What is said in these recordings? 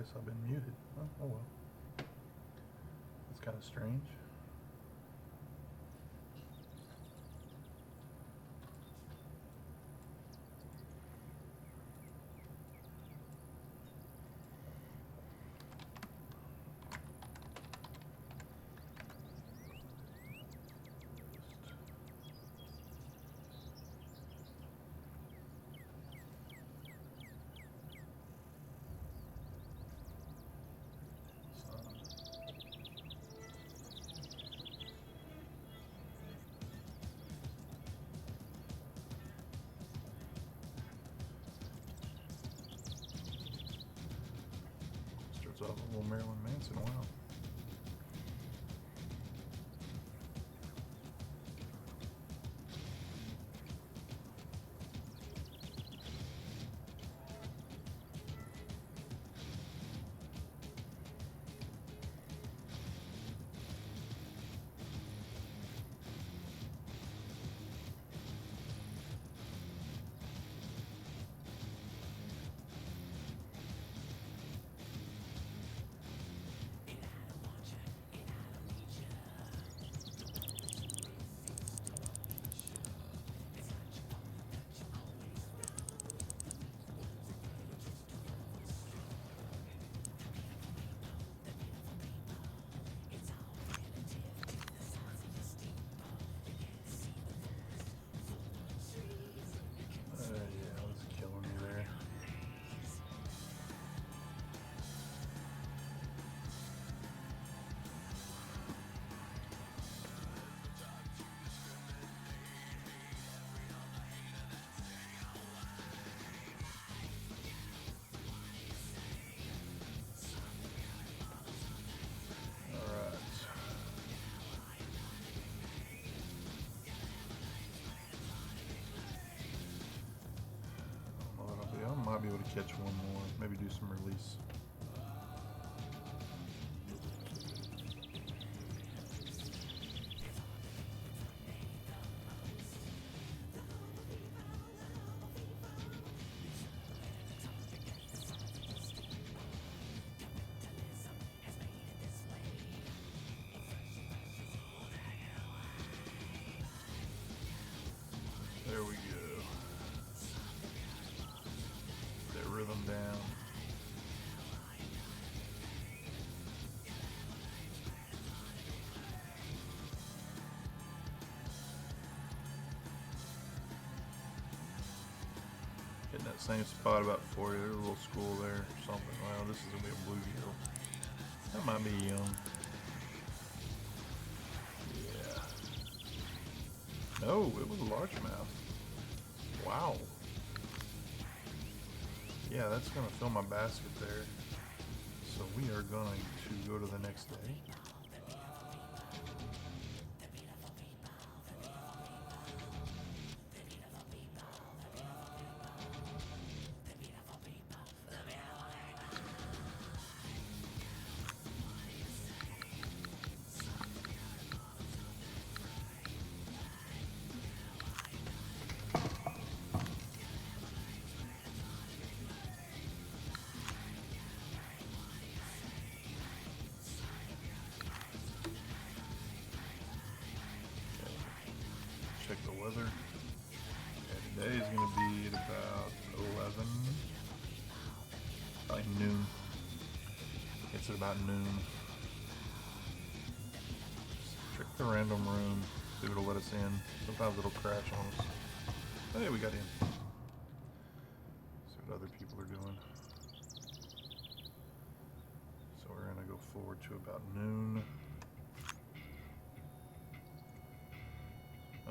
guess I've been muted. Oh well. That's kind of strange. Starts off a little Marilyn Manson. Wow. Yeah, that's killing me there. Alright. I might be able to catch one more. Maybe do some release. There we go. That rhythm down. Hitting that same spot about 40. There's a little school there or something. Wow, this is gonna be a bluegill. That might be young. Yeah. No, it was a largemouth. Wow. Yeah, that's gonna fill my basket there. So we are going to go to the next day. Check the weather. Yeah, today is going to be at about 11, probably noon. It's at about noon. Check the random room, see if it'll let us in. Sometimes it'll crash on us. Hey, we got in. See what other people are doing. So we're going to go forward to about noon.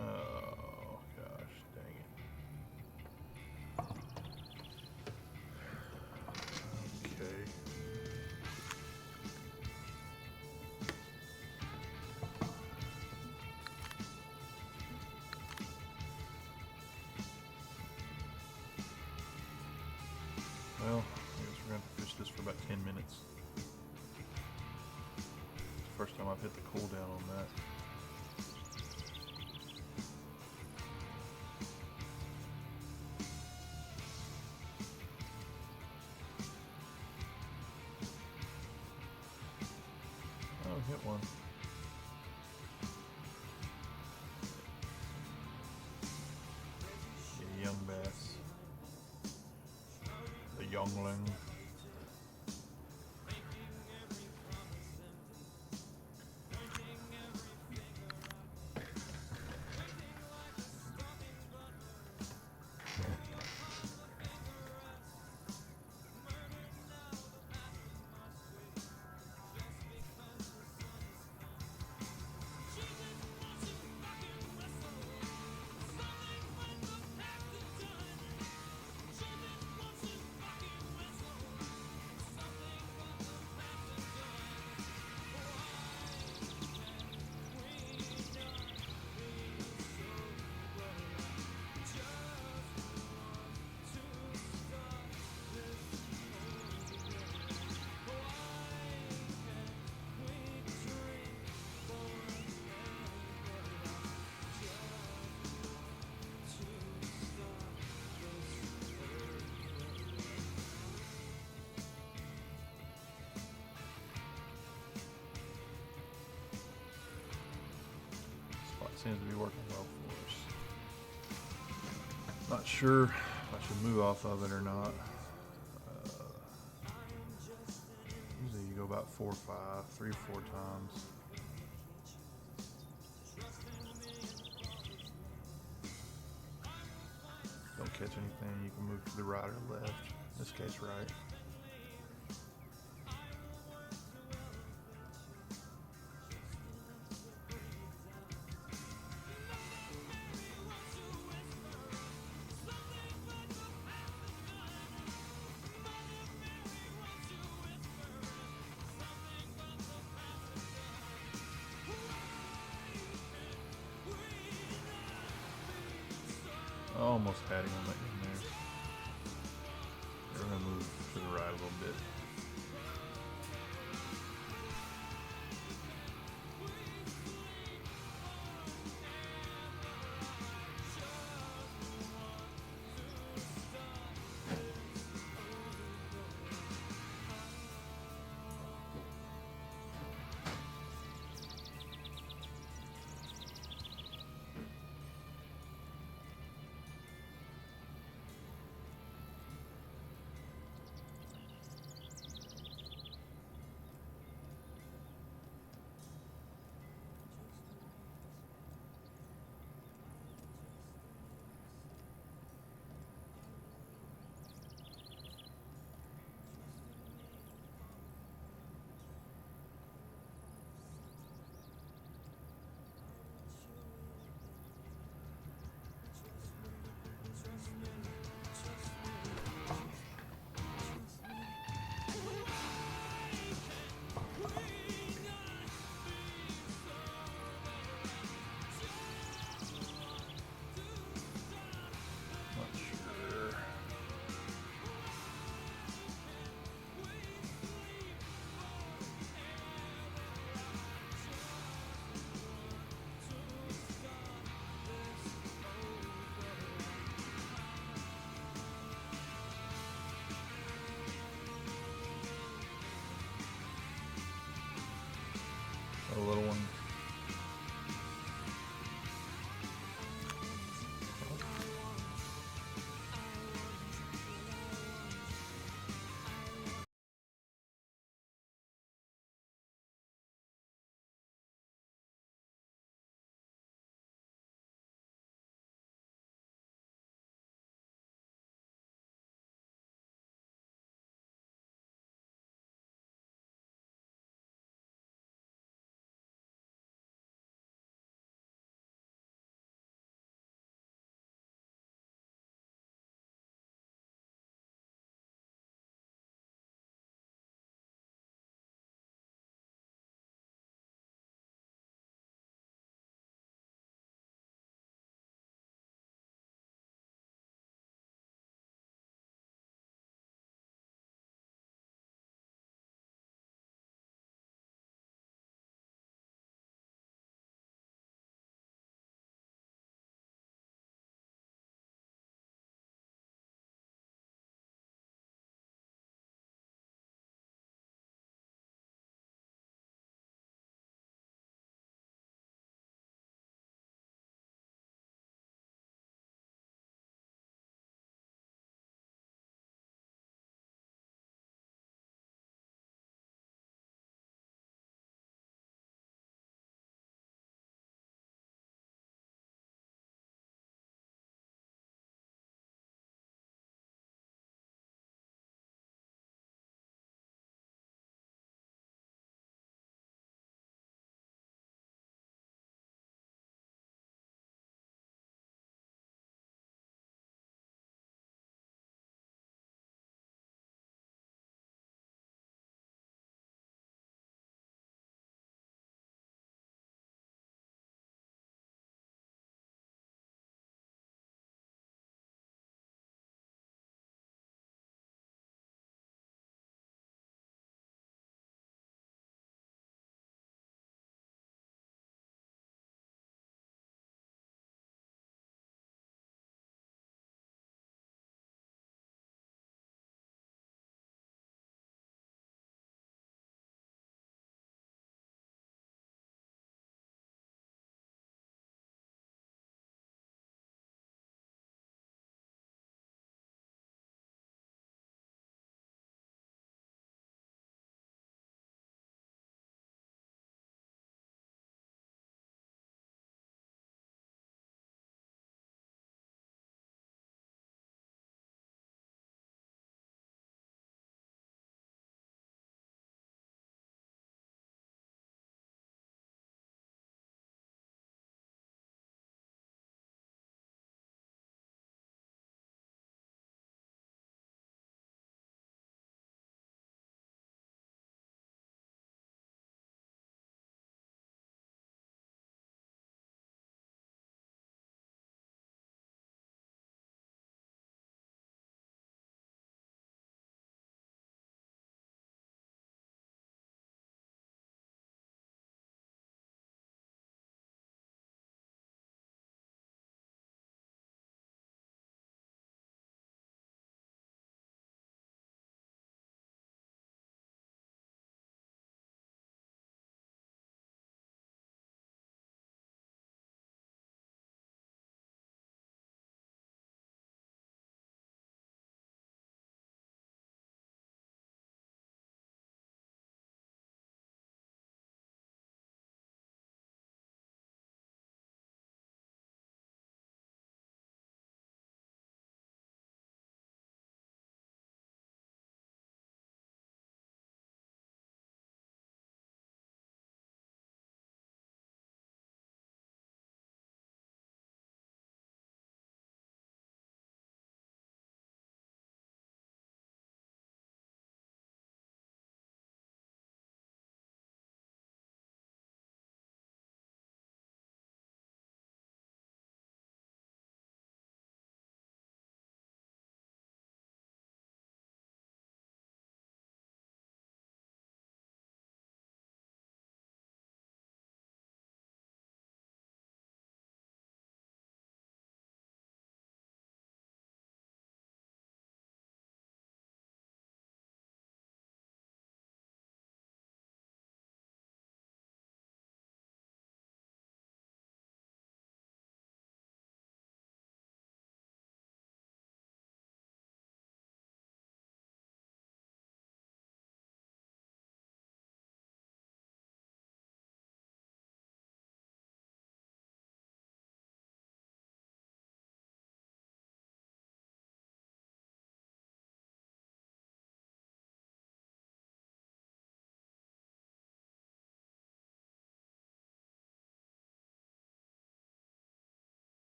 Oh gosh, dang it. Okay. Well, I guess we're going to fish this for about 10 minutes. It's the first time I've hit the cool down on that. Bungling. Spot seems to be working well for us. Not sure if I should move off of it or not. Usually you go about 4 or 5, 3 or 4 times. Don't catch anything, you can move to the right or left. In this case, right. Almost had him in there. We're gonna move to the right a little bit.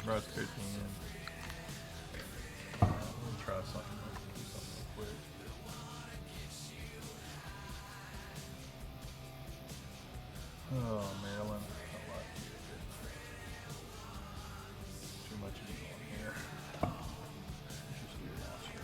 Rod's kicking in. I'm gonna try something. Do something real quick. Oh, Maryland. I like it. Too much of it on here. Just here, watch it.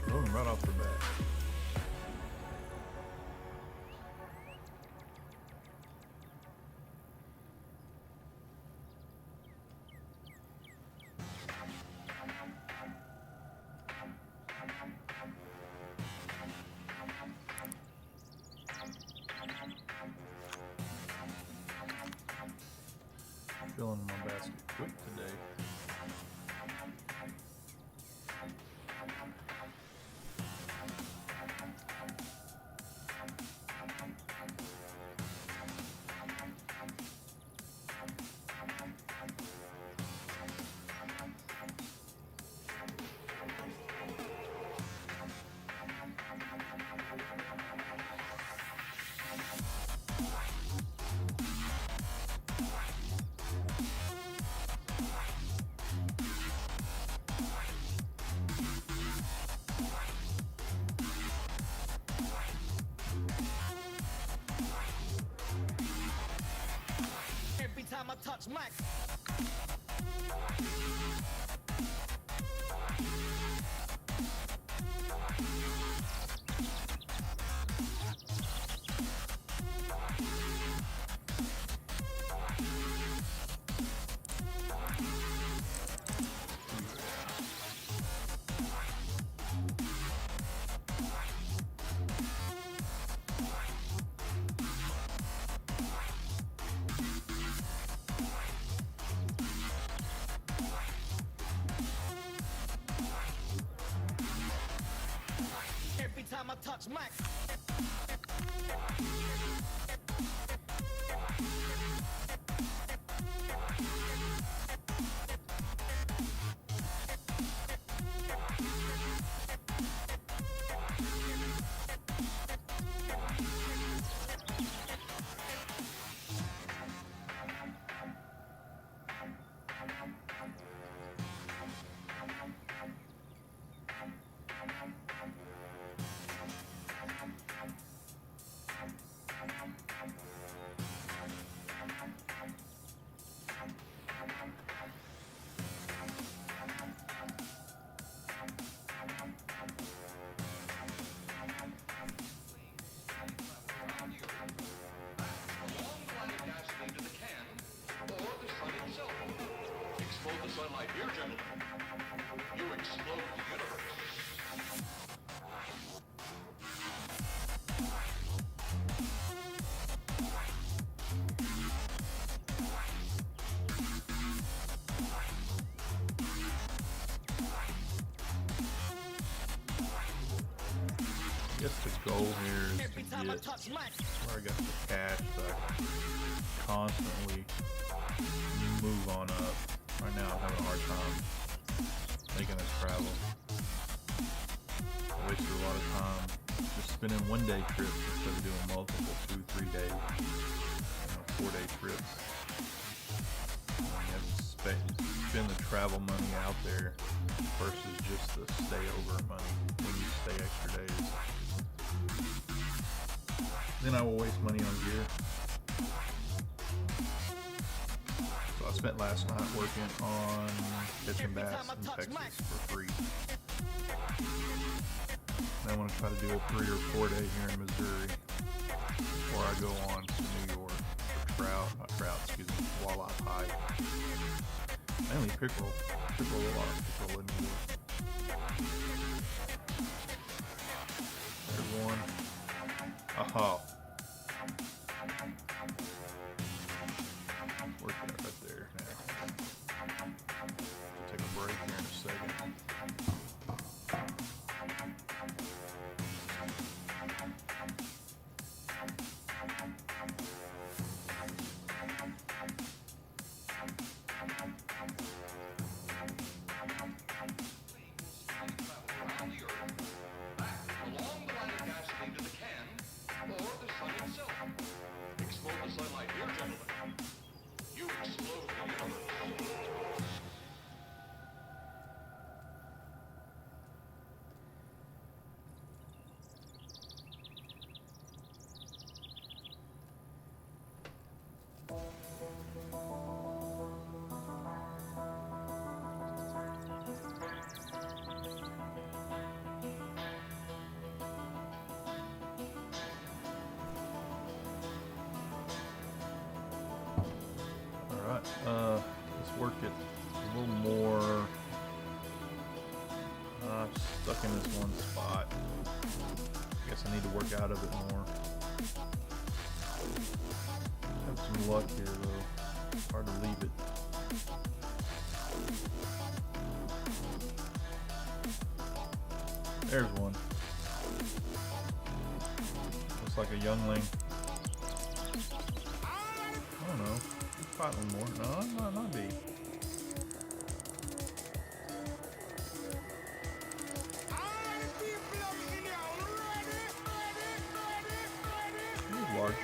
Boom, right off the bat. Filling my basket quick today. Every time I touch Max. Every time I touch my sunlight here, gentlemen. You explode the universe. I guess the goal here is to get where I got the cash so I can constantly move on up. Right now I'm having a hard time making this travel. I wasted a lot of time just spending one-day trips instead of doing multiple 2-3 day, 4-day trips. You have to spend the travel money out there versus just the stay over money when you stay extra days. Then I will waste money on gear. So I spent last night working on catching bass in Texas for free. And I want to try to do a 3 or 4 day here in Missouri before I go on to New York for walleye pike. Mainly pickerel a lot of pickerel in New York. There's one. Aha. Work that right there now. Take a break here in a second. Let's work it a little more. Stuck in this one spot. I guess I need to work out of it more. Have some luck here though. It's hard to leave it. There's one. Looks like a youngling. I don't know. Fight one more. No, not be. He's large.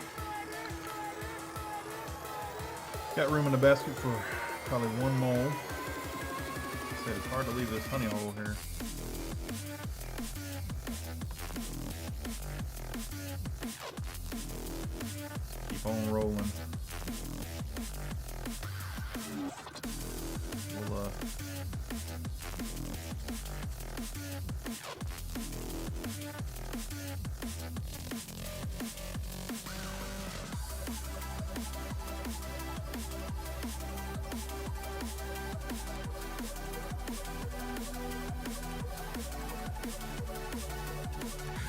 Got room in the basket for probably one mole. Like I said, it's hard to leave this honey hole here. Keep on rolling. We'll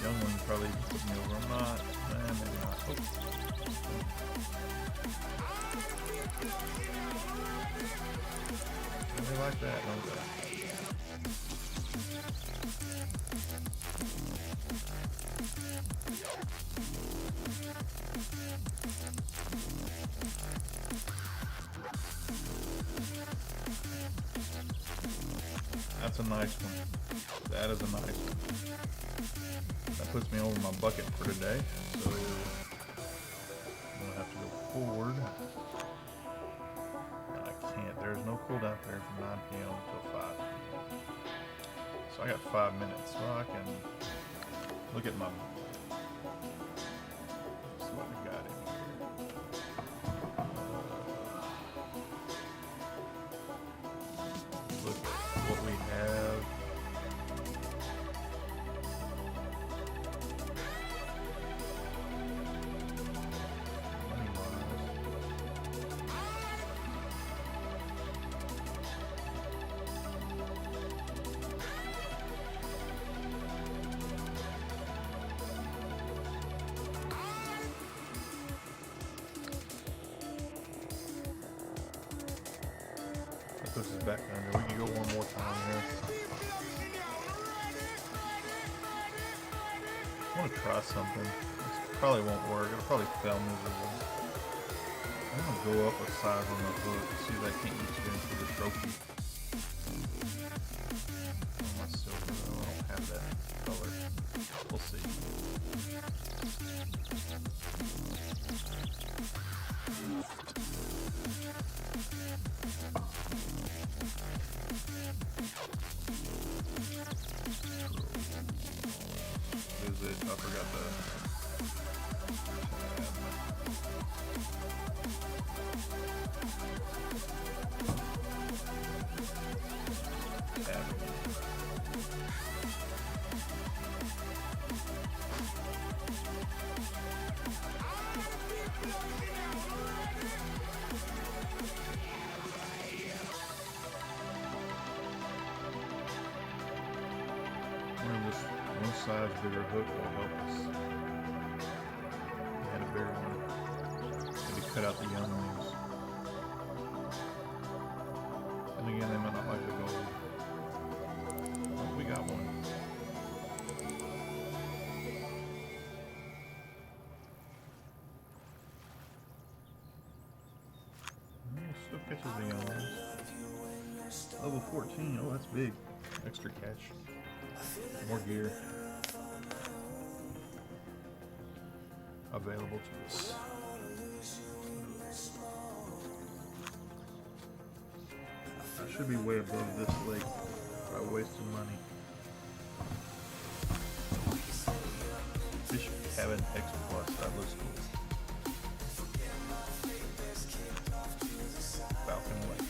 young one probably put me over. I'm not. Maybe not. Oh. They like that, don't they? That's a nice one. That is a nice one. That puts me over my bucket for today. So I'm gonna have to go forward. And I can't. There's no cooldown period from 9 p.m. until 5 p.m. So I got 5 minutes. So I can look at my. See what we got in here. Look at what we have. That puts us back under. We can go one more time here. I want to try something. This probably won't work. It'll probably fail miserably. I'm going to go up a size on the hook and see if that can't get you into the trophy. Oh, my silver though. I don't have that color. We'll see. Visit. I forgot the tab. This one size bigger hook will help us. We had a bigger one. Maybe cut out the young ones. And again, they might not like the gold. Oh, we got one. Still catches the young ones. Level 14. Oh, that's big. Extra catch. More gear available to us. I should be way above this lake by wasting money. Fish cabin X plus, that looks cool. Falcon Lake.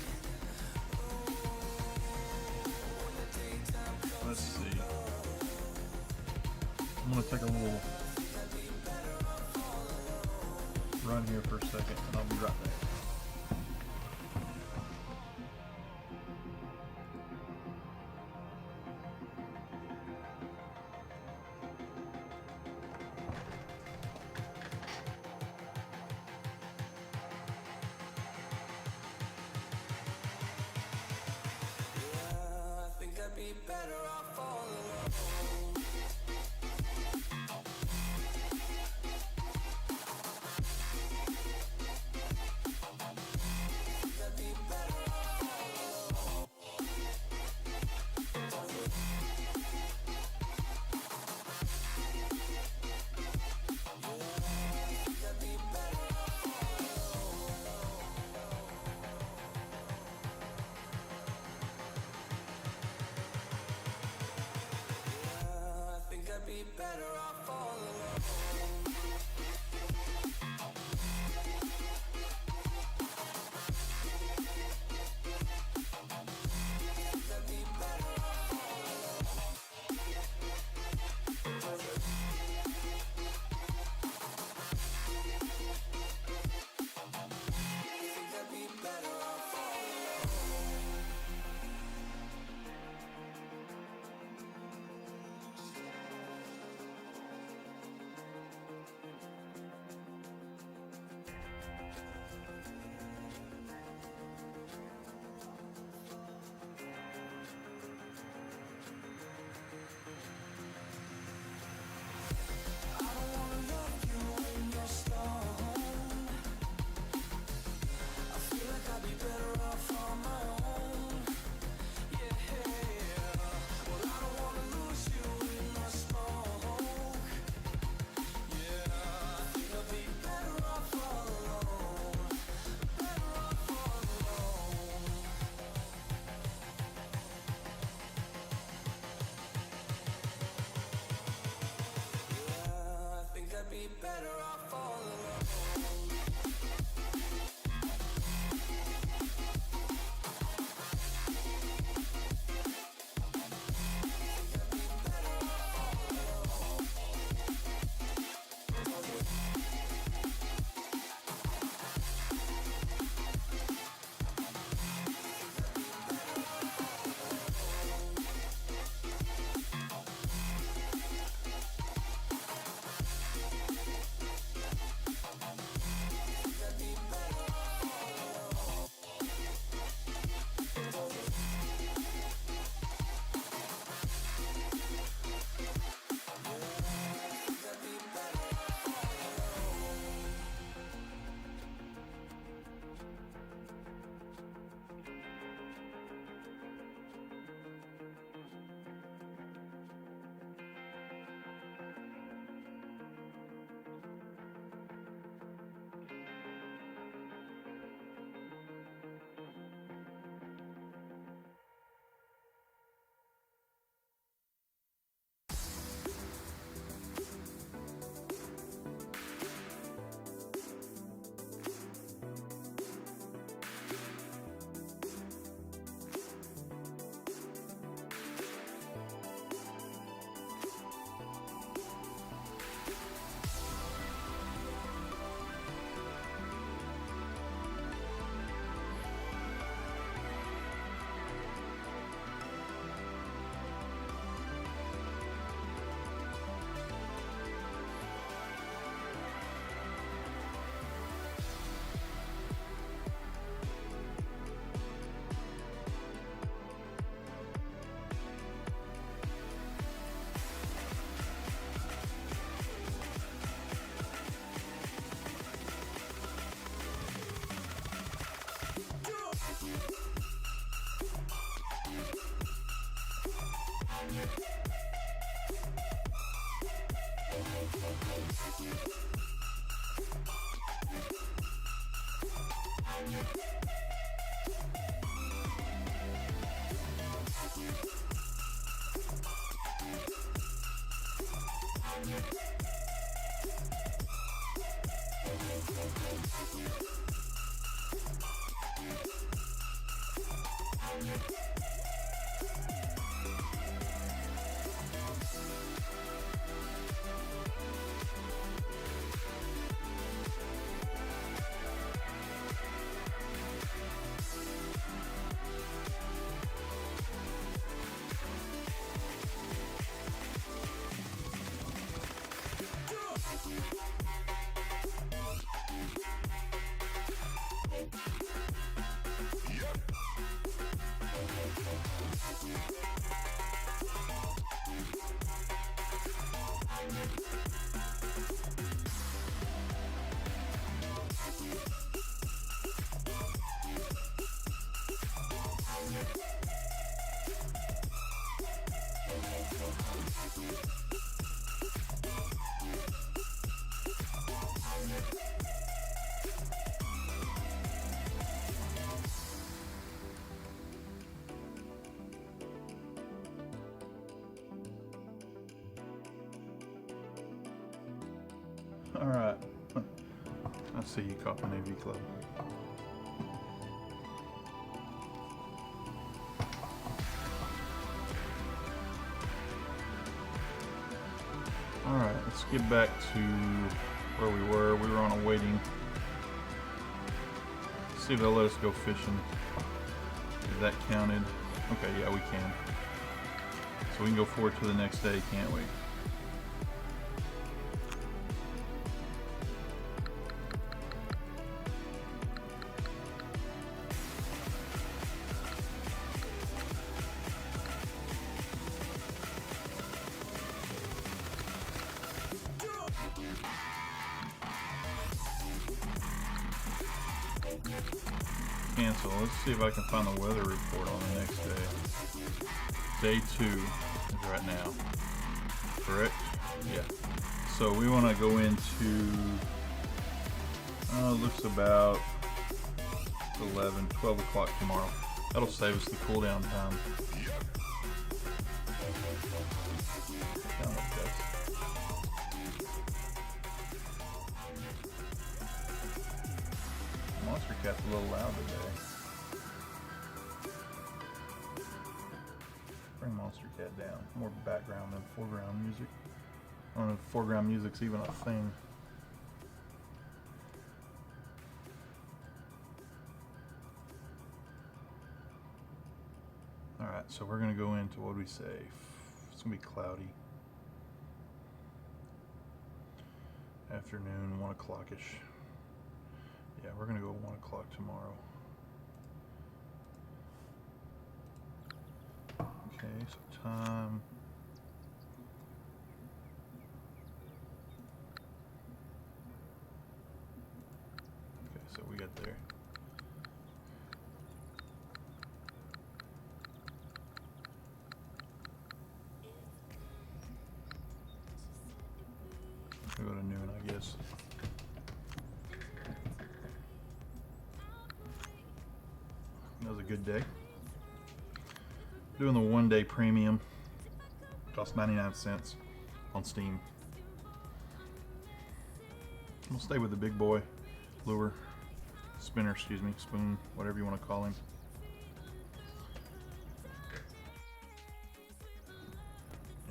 Let's see. I'm gonna take a little run here for a second and I'll be right back. All right. I see you, Coffin AV Club. All right, let's get back to where we were. We were on a waiting. See if they'll let us go fishing. Is that counted? Okay, yeah, we can. So we can go forward to the next day, can't we? Cancel. Let's see if I can find the weather report on the next day. Day 2 is right now. Correct? Yeah. So we want to go into, looks about 11, 12 o'clock tomorrow. That'll save us the cool down time. Down like this. Monster Cat's a little loud today. Bring Monster Cat down. More background than foreground music. I don't know if foreground music's even a thing. Alright, so we're going to go into, what do we say? It's going to be cloudy. Afternoon, 1 o'clock-ish. Yeah, we're going to go 1 o'clock tomorrow. Okay, so time. Okay, so we got there. We'll go to noon, I guess. That was a good day. Doing the 1 day premium. Cost 99 cents on Steam. We'll stay with the big boy lure, spinner, excuse me, spoon, whatever you want to call him.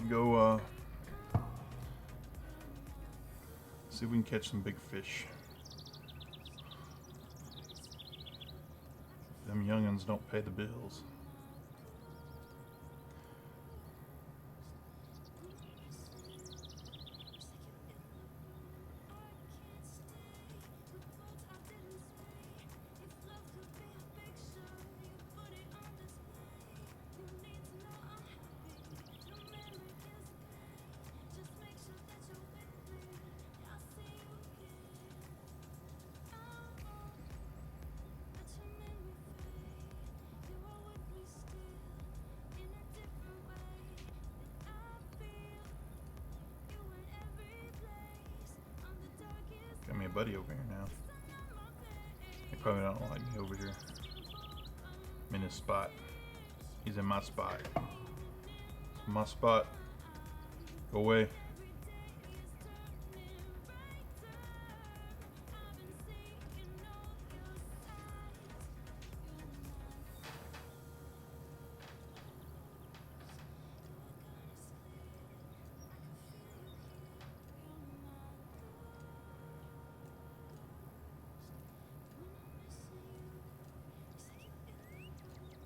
And go see if we can catch some big fish. Them young'uns don't pay the bills. a buddy over here now. He probably don't like me over here. I'm in his spot. He's in my spot. My spot. Go away.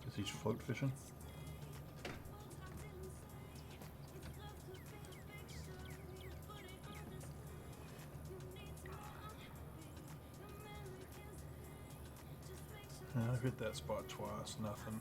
Is he float fishing? I've hit that spot twice, nothing.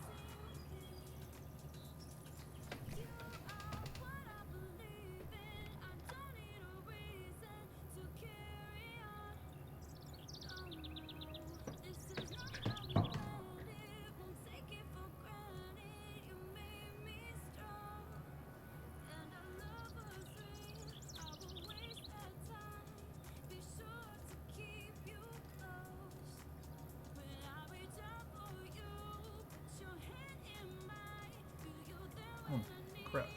Oh, crap.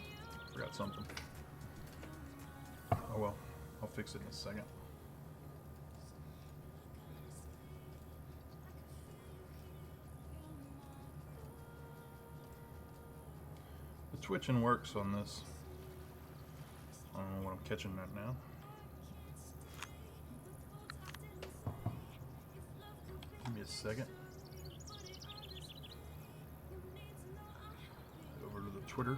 Forgot something. Oh well, I'll fix it in a second. The twitching works on this. I don't know what I'm catching right now. Give me a second. Over to the Twitter.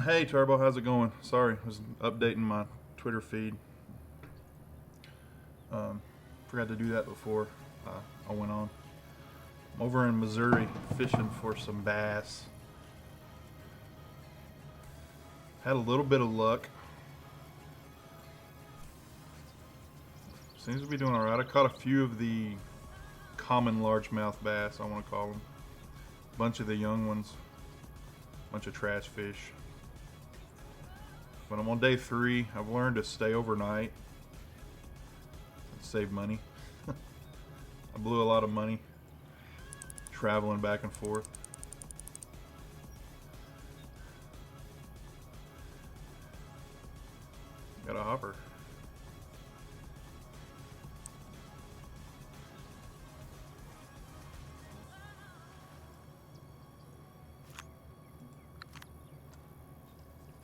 Hey Turbo, how's it going? Sorry, I was updating my Twitter feed. Forgot to do that before I went on. I'm over in Missouri fishing for some bass. Had a little bit of luck. Seems to be doing alright. I caught a few of the common largemouth bass, I want to call them. A bunch of the young ones. A bunch of trash fish. But I'm on day 3. I've learned to stay overnight. Save money. I blew a lot of money traveling back and forth. Got a hopper.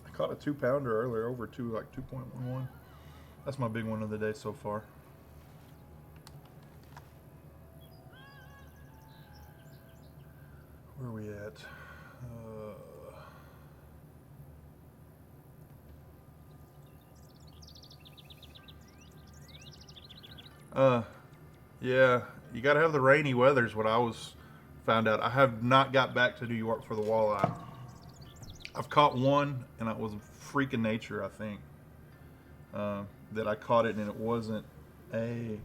I caught a 2-pounder earlier, over like 2.11. That's my big one of the day so far. Where are we at? Yeah, you gotta have the rainy weather is what I found out. I have not got back to New York for the walleye. I've caught one, and it was freaking nature, I think, that I caught it, and it wasn't a...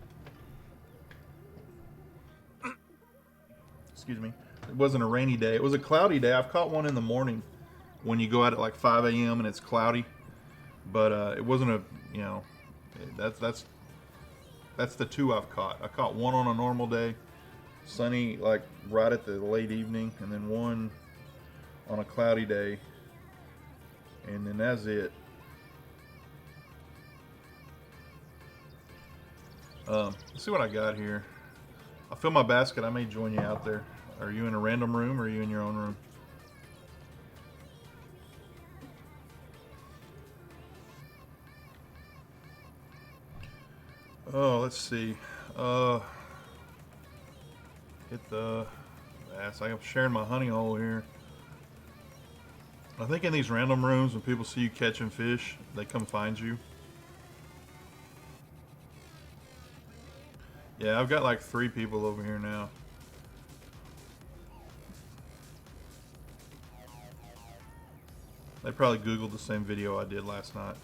Excuse me. It wasn't a rainy day. It was a cloudy day. I've caught one in the morning when you go out at like 5 a.m. and it's cloudy, but it wasn't a, you know, that's the 2 I've caught. I caught one on a normal day, sunny, like right at the late evening, and then one on a cloudy day, and then that's it. Let's see what I got here. I'll fill my basket. I may join you out there. Are you in a random room or are you in your own room? Oh, let's see. Hit the bass. I'm sharing my honey hole here. I think in these random rooms, when people see you catching fish, they come find you. Yeah, I've got like 3 people over here now. They probably Googled the same video I did last night.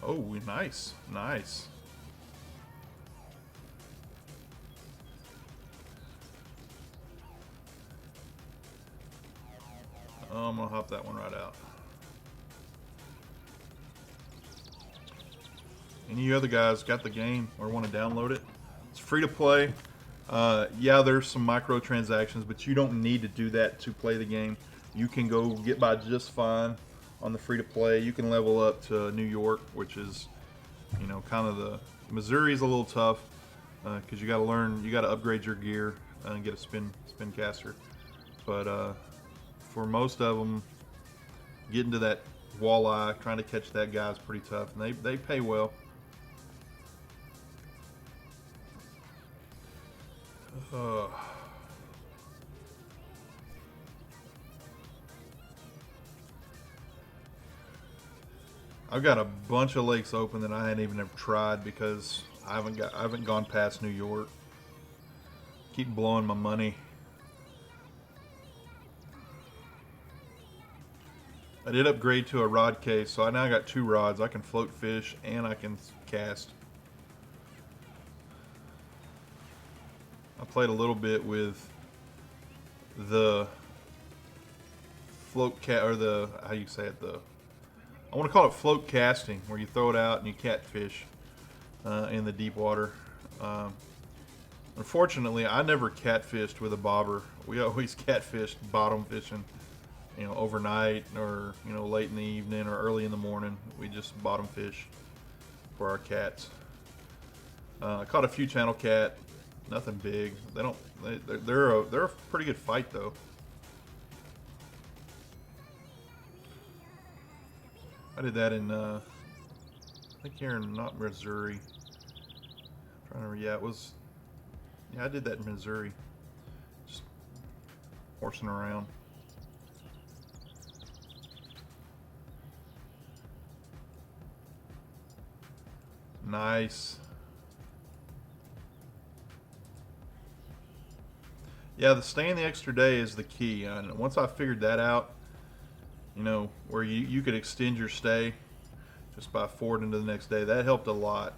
Oh, nice. Nice. Oh, I'm going to hop that one right out. Any of you other guys got the game or want to download it? It's free to play. Yeah, there's some microtransactions, but you don't need to do that to play the game. You can go get by just fine on the free to play. You can level up to New York, which is, you know, kind of the... Missouri's a little tough because you got to learn, you got to upgrade your gear and get a spin caster. But for most of them, getting to that walleye, trying to catch that guy is pretty tough, and they pay well. I've got a bunch of lakes open that I hadn't even ever tried because I haven't gone past New York. Keep blowing my money. I did upgrade to a rod case, so I now got 2 rods. I can float fish and I can cast. I played a little bit with the float cat, or the, how you say it, I want to call it float casting, where you throw it out and you catfish in the deep water. Unfortunately, I never catfished with a bobber. We always catfished bottom fishing, you know, overnight or, you know, late in the evening or early in the morning. We just bottom fish for our cats. I caught a few channel cat, nothing big. They're a pretty good fight though. I did that in, I think here in, not Missouri. I'm trying to remember, yeah, I did that in Missouri. Just horsing around. Nice. Yeah, the staying the extra day is the key. And once I figured that out, you know, where you could extend your stay just by forwarding to the next day, that helped a lot.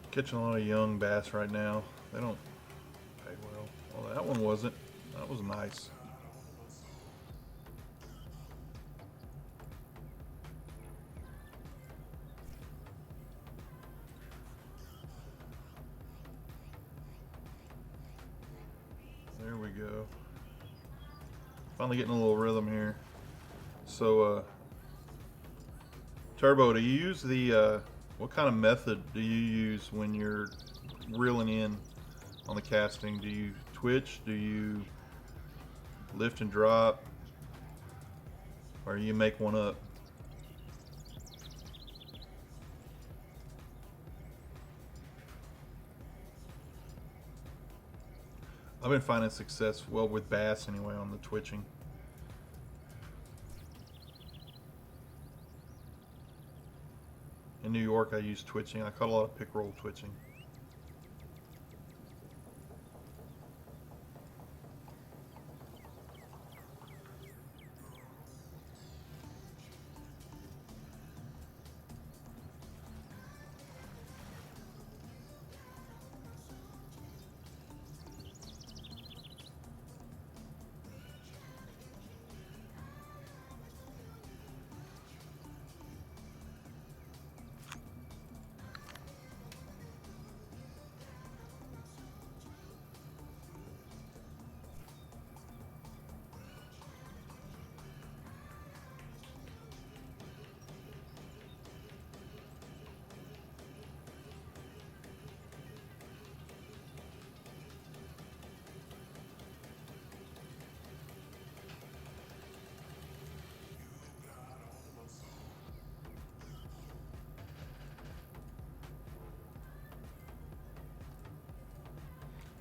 Catching a lot of young bass right now. They don't pay well. Well, that one wasn't. That was nice. There we go. Finally getting a little rhythm here. So, Turbo, do you use the, what kind of method do you use when you're reeling in on the casting? Do you twitch? Do you lift and drop? Or you make one up? I've been finding success, well, with bass anyway, on the twitching. In New York, I use twitching. I caught a lot of pickerel twitching.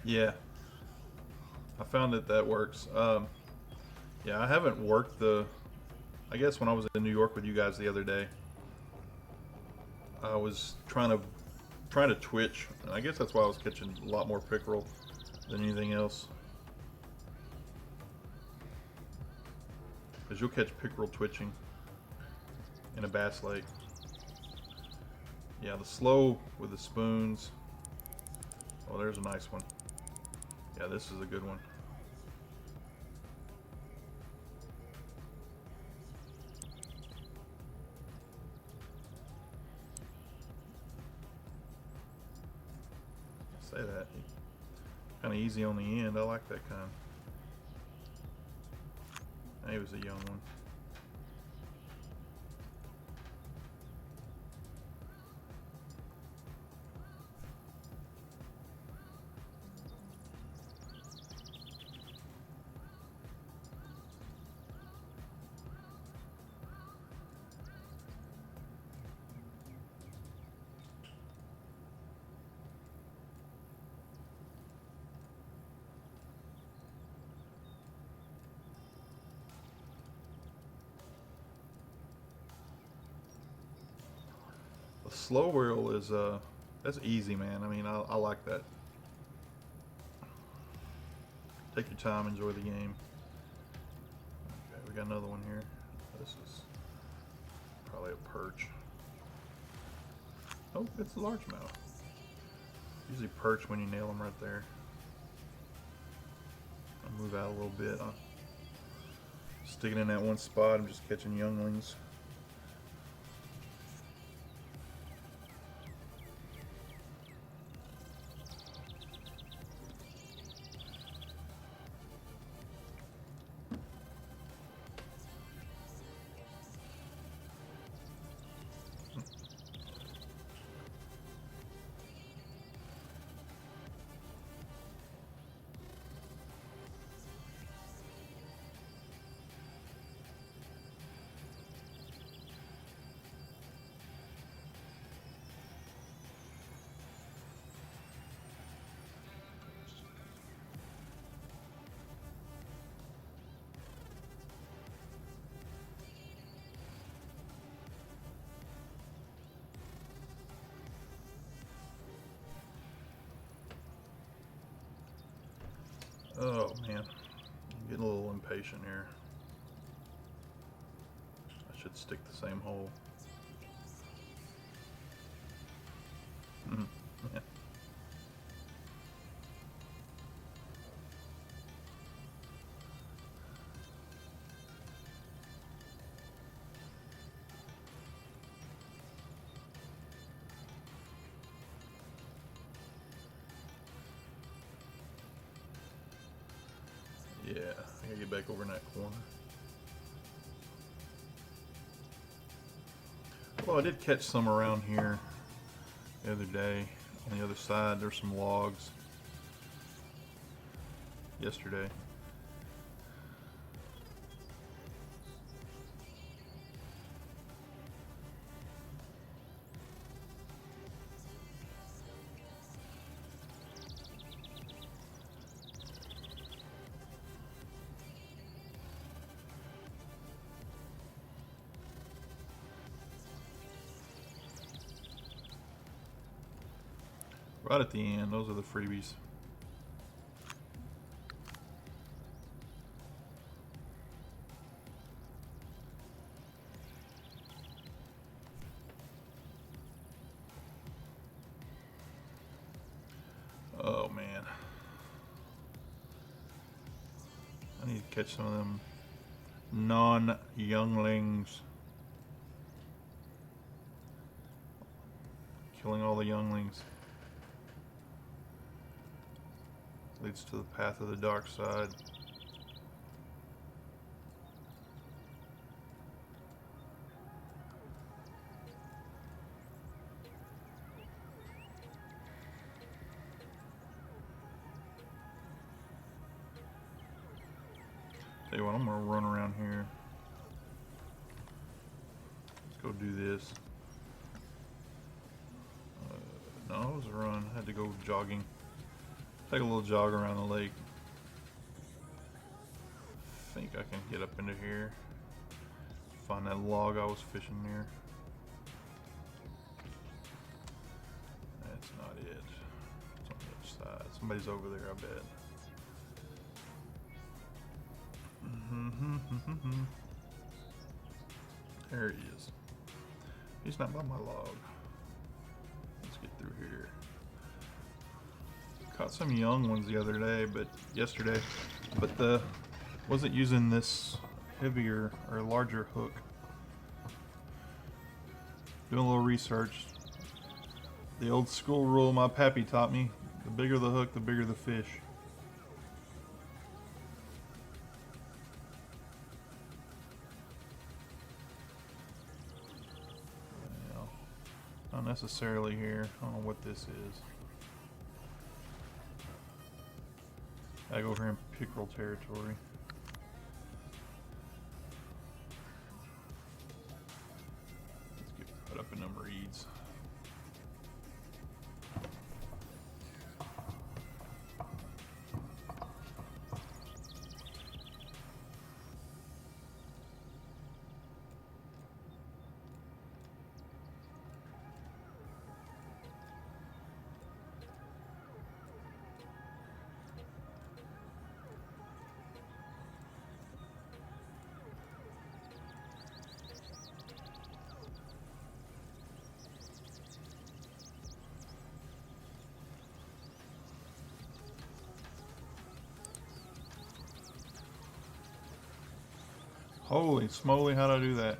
Yeah, I found that works. Yeah, I haven't worked I guess when I was in New York with you guys the other day, I was trying to twitch, and I guess that's why I was catching a lot more pickerel than anything else. Because you'll catch pickerel twitching in a bass lake. Yeah, the slow with the spoons. Oh, there's a nice one. Yeah, this is a good one. Say that. Kind of easy on the end. I like that kind. He was a young one. The slow whirl is that's easy, man. I mean, I like that. Take your time, enjoy the game. Okay, we got another one here. This is probably a perch. Oh, it's a largemouth. Usually perch when you nail them right there. I'll move out a little bit. I'm sticking in that one spot. I'm just catching younglings. man. I'm getting a little impatient here. I should stick the same hole. Yeah. Yeah, I gotta get back over in that corner. Well, I did catch some around here the other day. On the other side, there's some logs yesterday. Right at the end, those are the freebies. Oh man. I need to catch some of them non-younglings. Killing all the younglings leads to the path of the dark side. Tell you what, I'm gonna run around here. Let's go do this. No, it was a run. I had to go jogging. Take a little jog around the lake. I think I can get up into here. Find that log I was fishing near. That's not it. It's on the other side. Somebody's over there, I bet. There he is. He's not by my log. Let's get through here. Caught some young ones the other day, but yesterday, but wasn't using this heavier or larger hook. Doing a little research. The old school rule my pappy taught me: the bigger the hook, the bigger the fish. Well, not necessarily here. I don't know what this is. I go over here in pickerel territory. Let's get put up in them reeds. Holy smoly, how'd I do that?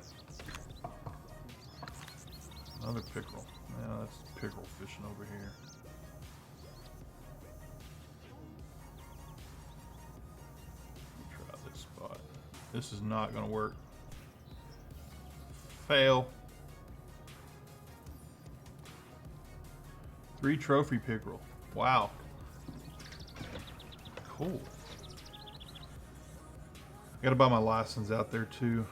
Another pickerel. Yeah, that's pickerel fishing over here. Try this spot. This is not gonna work. Fail. 3 trophy pickerel. Wow. Cool. I gotta buy my license out there too.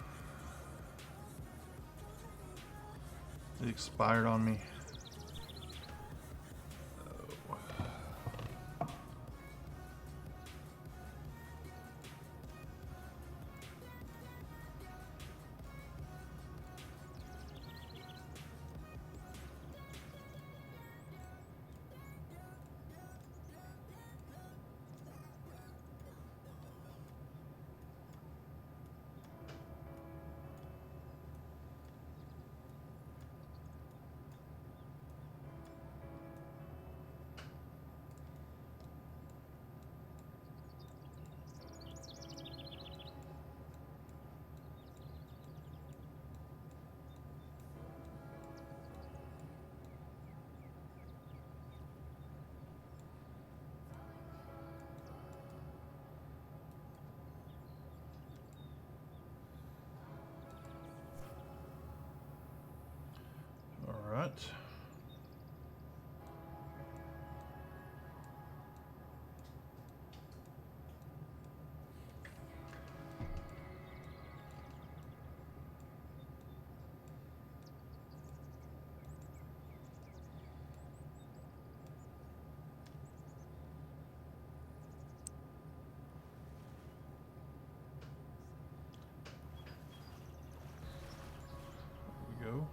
It expired on me. Oh. Go.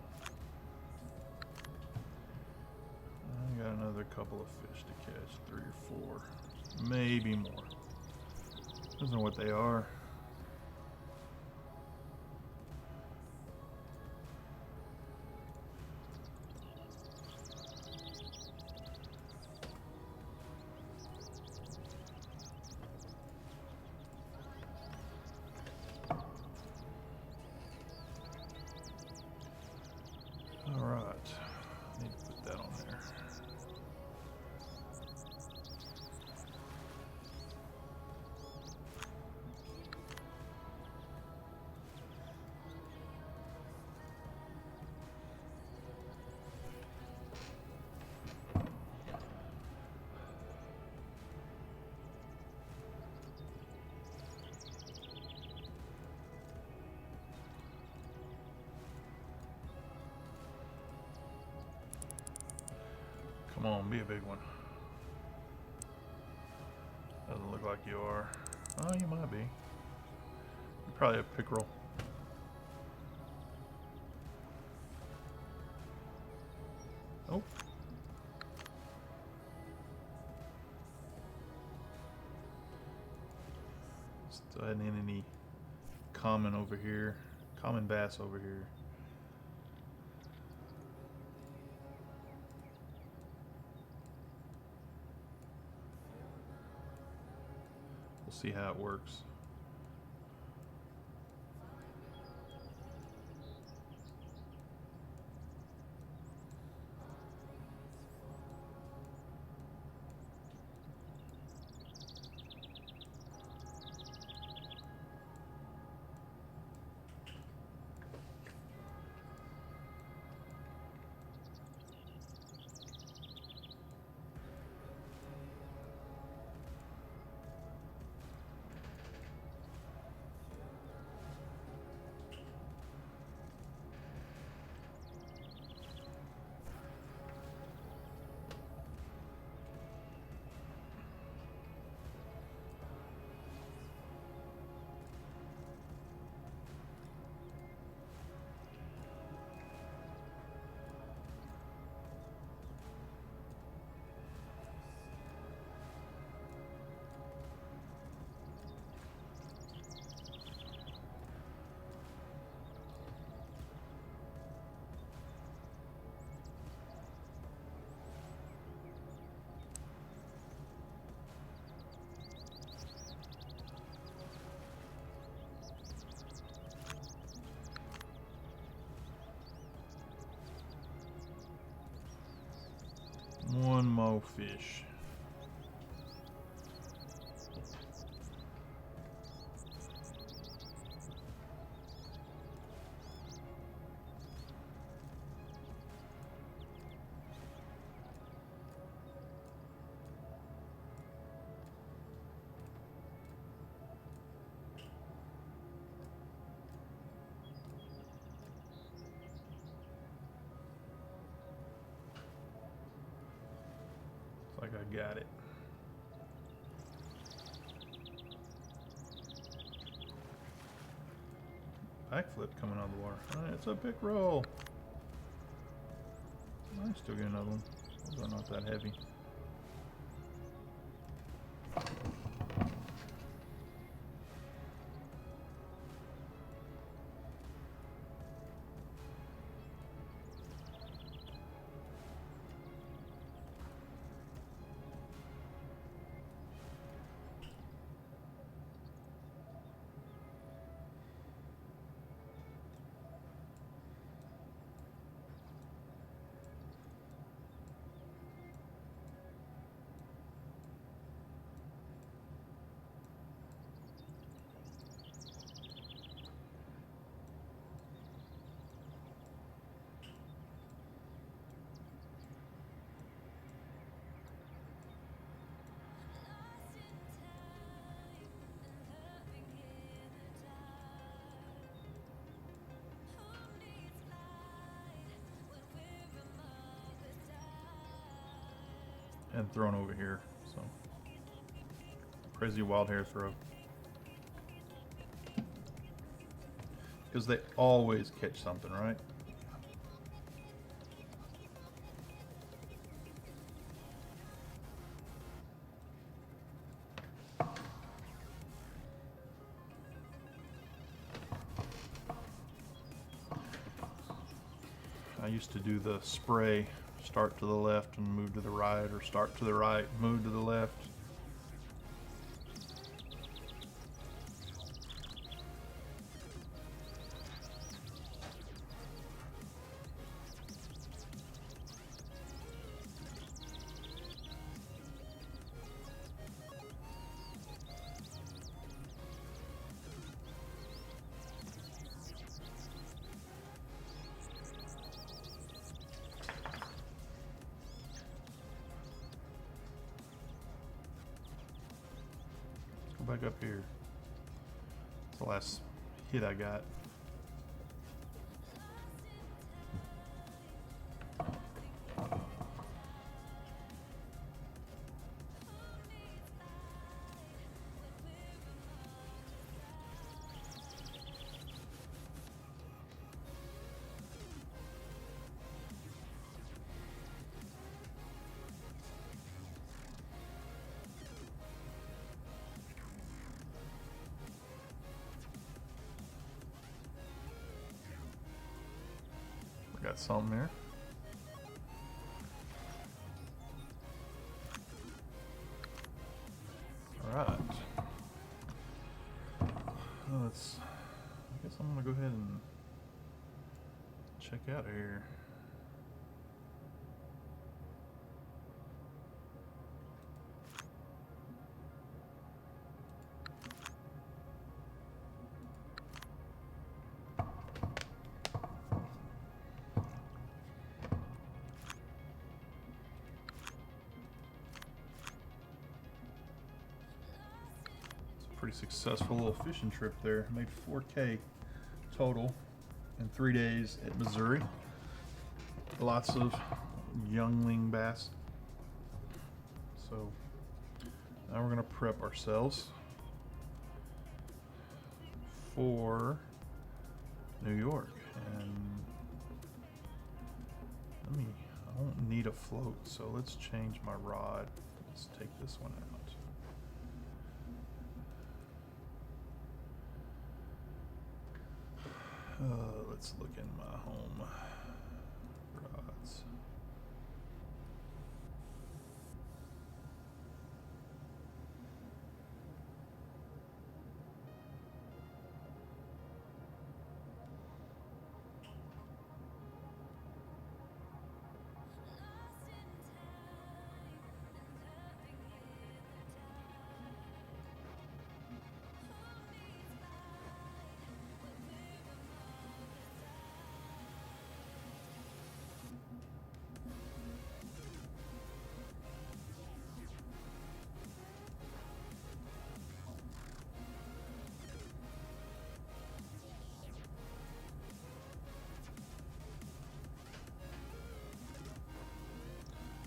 I got another couple of fish to catch, 3 or 4, maybe more. Doesn't know what they are. All right, need to put that on there. Come on, be a big one. Doesn't look like you are. Oh, you might be. You're probably a pickerel. Oh. Still hadn't hit any common over here. Common bass over here. We'll see how it works. One more fish. Like I got it. Backflip coming out of the water. Alright, it's a big roll. I still get another one. Those are not that heavy. and thrown over here. So crazy wild hair throw. Because they always catch something, right? I used to do the spray, start to the left and move to the right, or start to the right, move to the left. Go back up here. That's the last hit I got. Got something there. All right. Let's. I guess I'm gonna go ahead and check out here. Pretty successful little fishing trip there. Made 4K total in 3 days at Missouri. Lots of youngling bass. So now we're gonna prep ourselves for New York. And I don't need a float, so let's change my rod. Let's take this one out. Let's look in my home rods.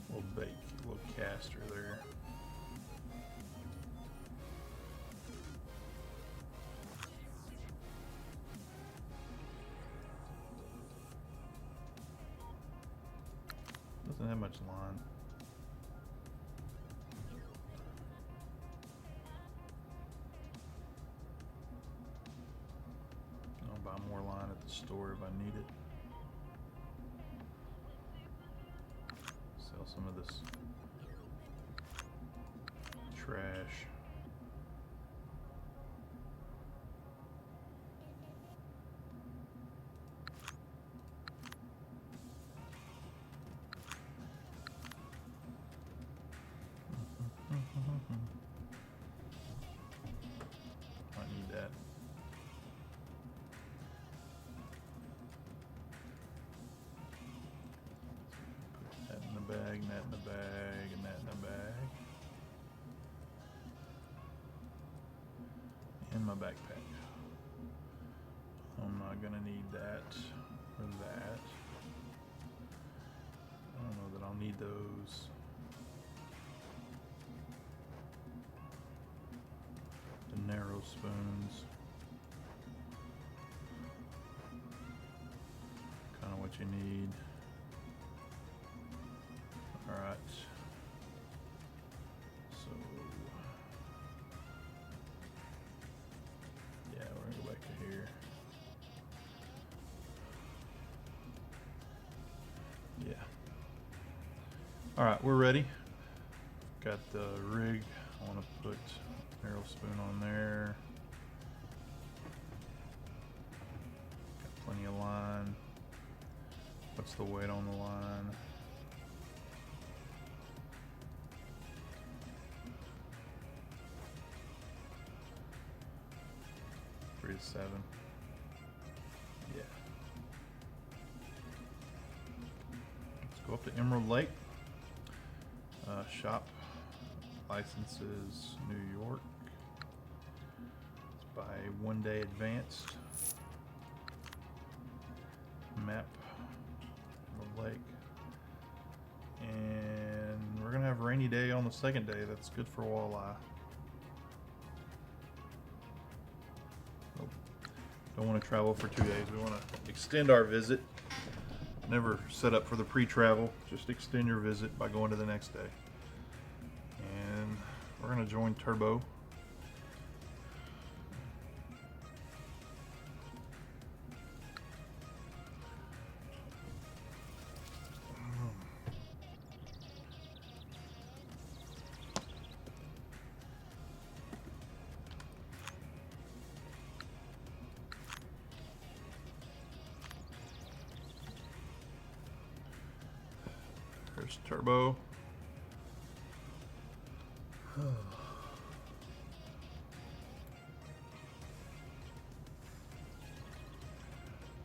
Little bait, little caster there. Doesn't have much line. I'll buy more line at the store if I need it. Sell some of this trash. I need that. Put that in the bag, and that in the bag, and that in the bag. In my backpack. I'm not gonna need that or that. I don't know that I'll need those. spoons. Kind of what you need. All right. So yeah, we're gonna go back to here. Yeah. All right, we're ready. Got the rig. I want to put arrow spoon on there. Got plenty of line. What's the weight on the line? Three to 7. Yeah. Let's go up to Emerald Lake. Shop licenses New York. It's by 1 day advanced. Map the lake. And we're gonna have a rainy day on the second day. That's good for walleye. Nope. Don't want to travel for 2 days. We want to extend our visit. Never set up for the pre-travel. Just extend your visit by going to the next day. And we're gonna join Turbo. There's Turbo.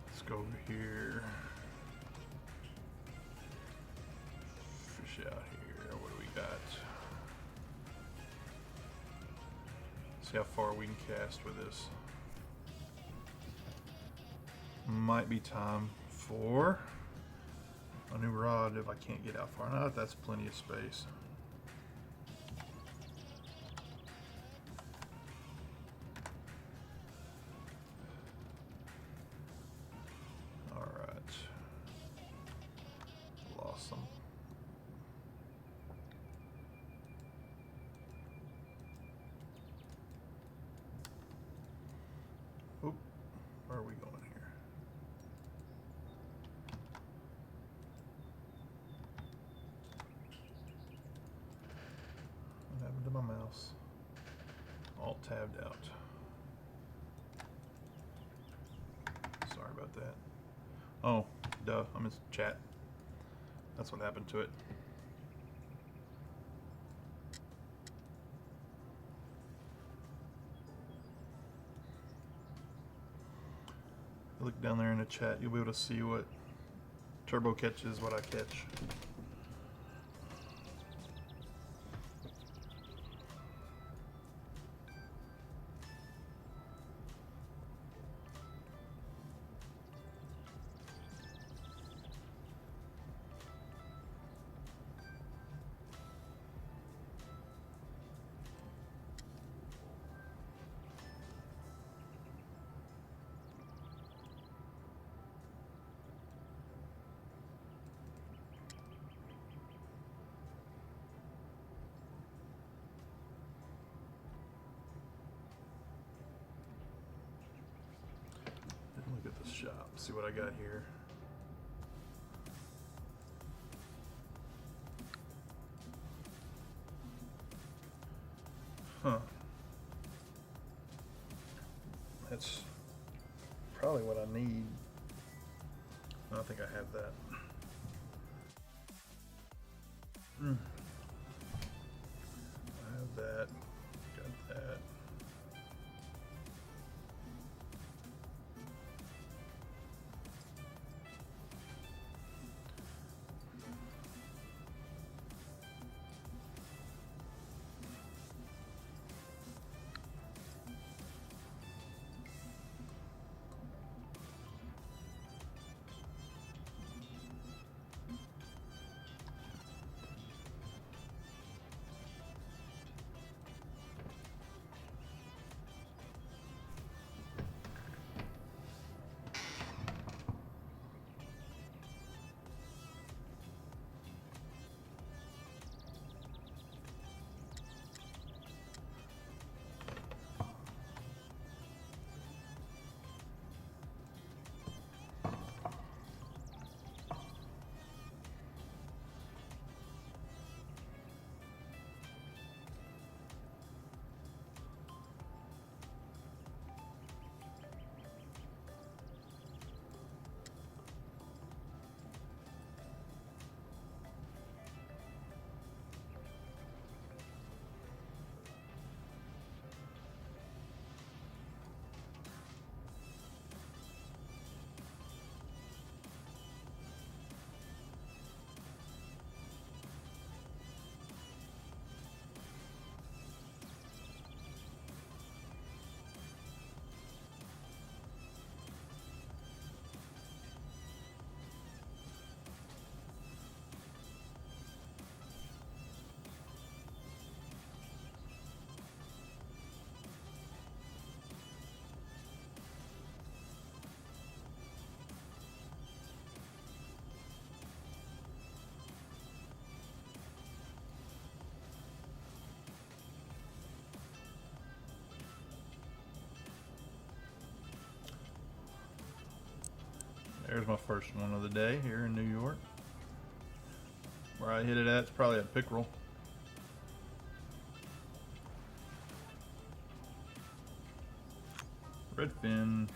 Let's go over here. Fish out here. What do we got? See how far we can cast with this. Might be time for a new rod if I can't get out far enough. That's plenty of space. All right. Lost some. Oop. Where are we going here? What happened to my mouse? All tabbed out. Sorry about that. Oh, duh, I'm in chat. That's what happened to it. Look down there in the chat, you'll be able to see what Turbo catches, what I catch. Look at the shop, see what I got here. Huh. That's probably what I need. I don't think I have that. I have that. Got that. There's my first one of the day here in New York. Where I hit it at, it's probably a pickerel. Redfin.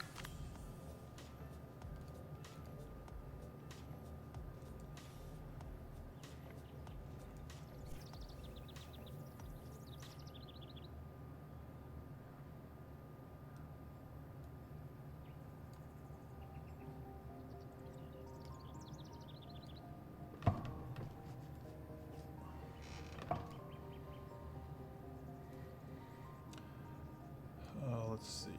Let's see.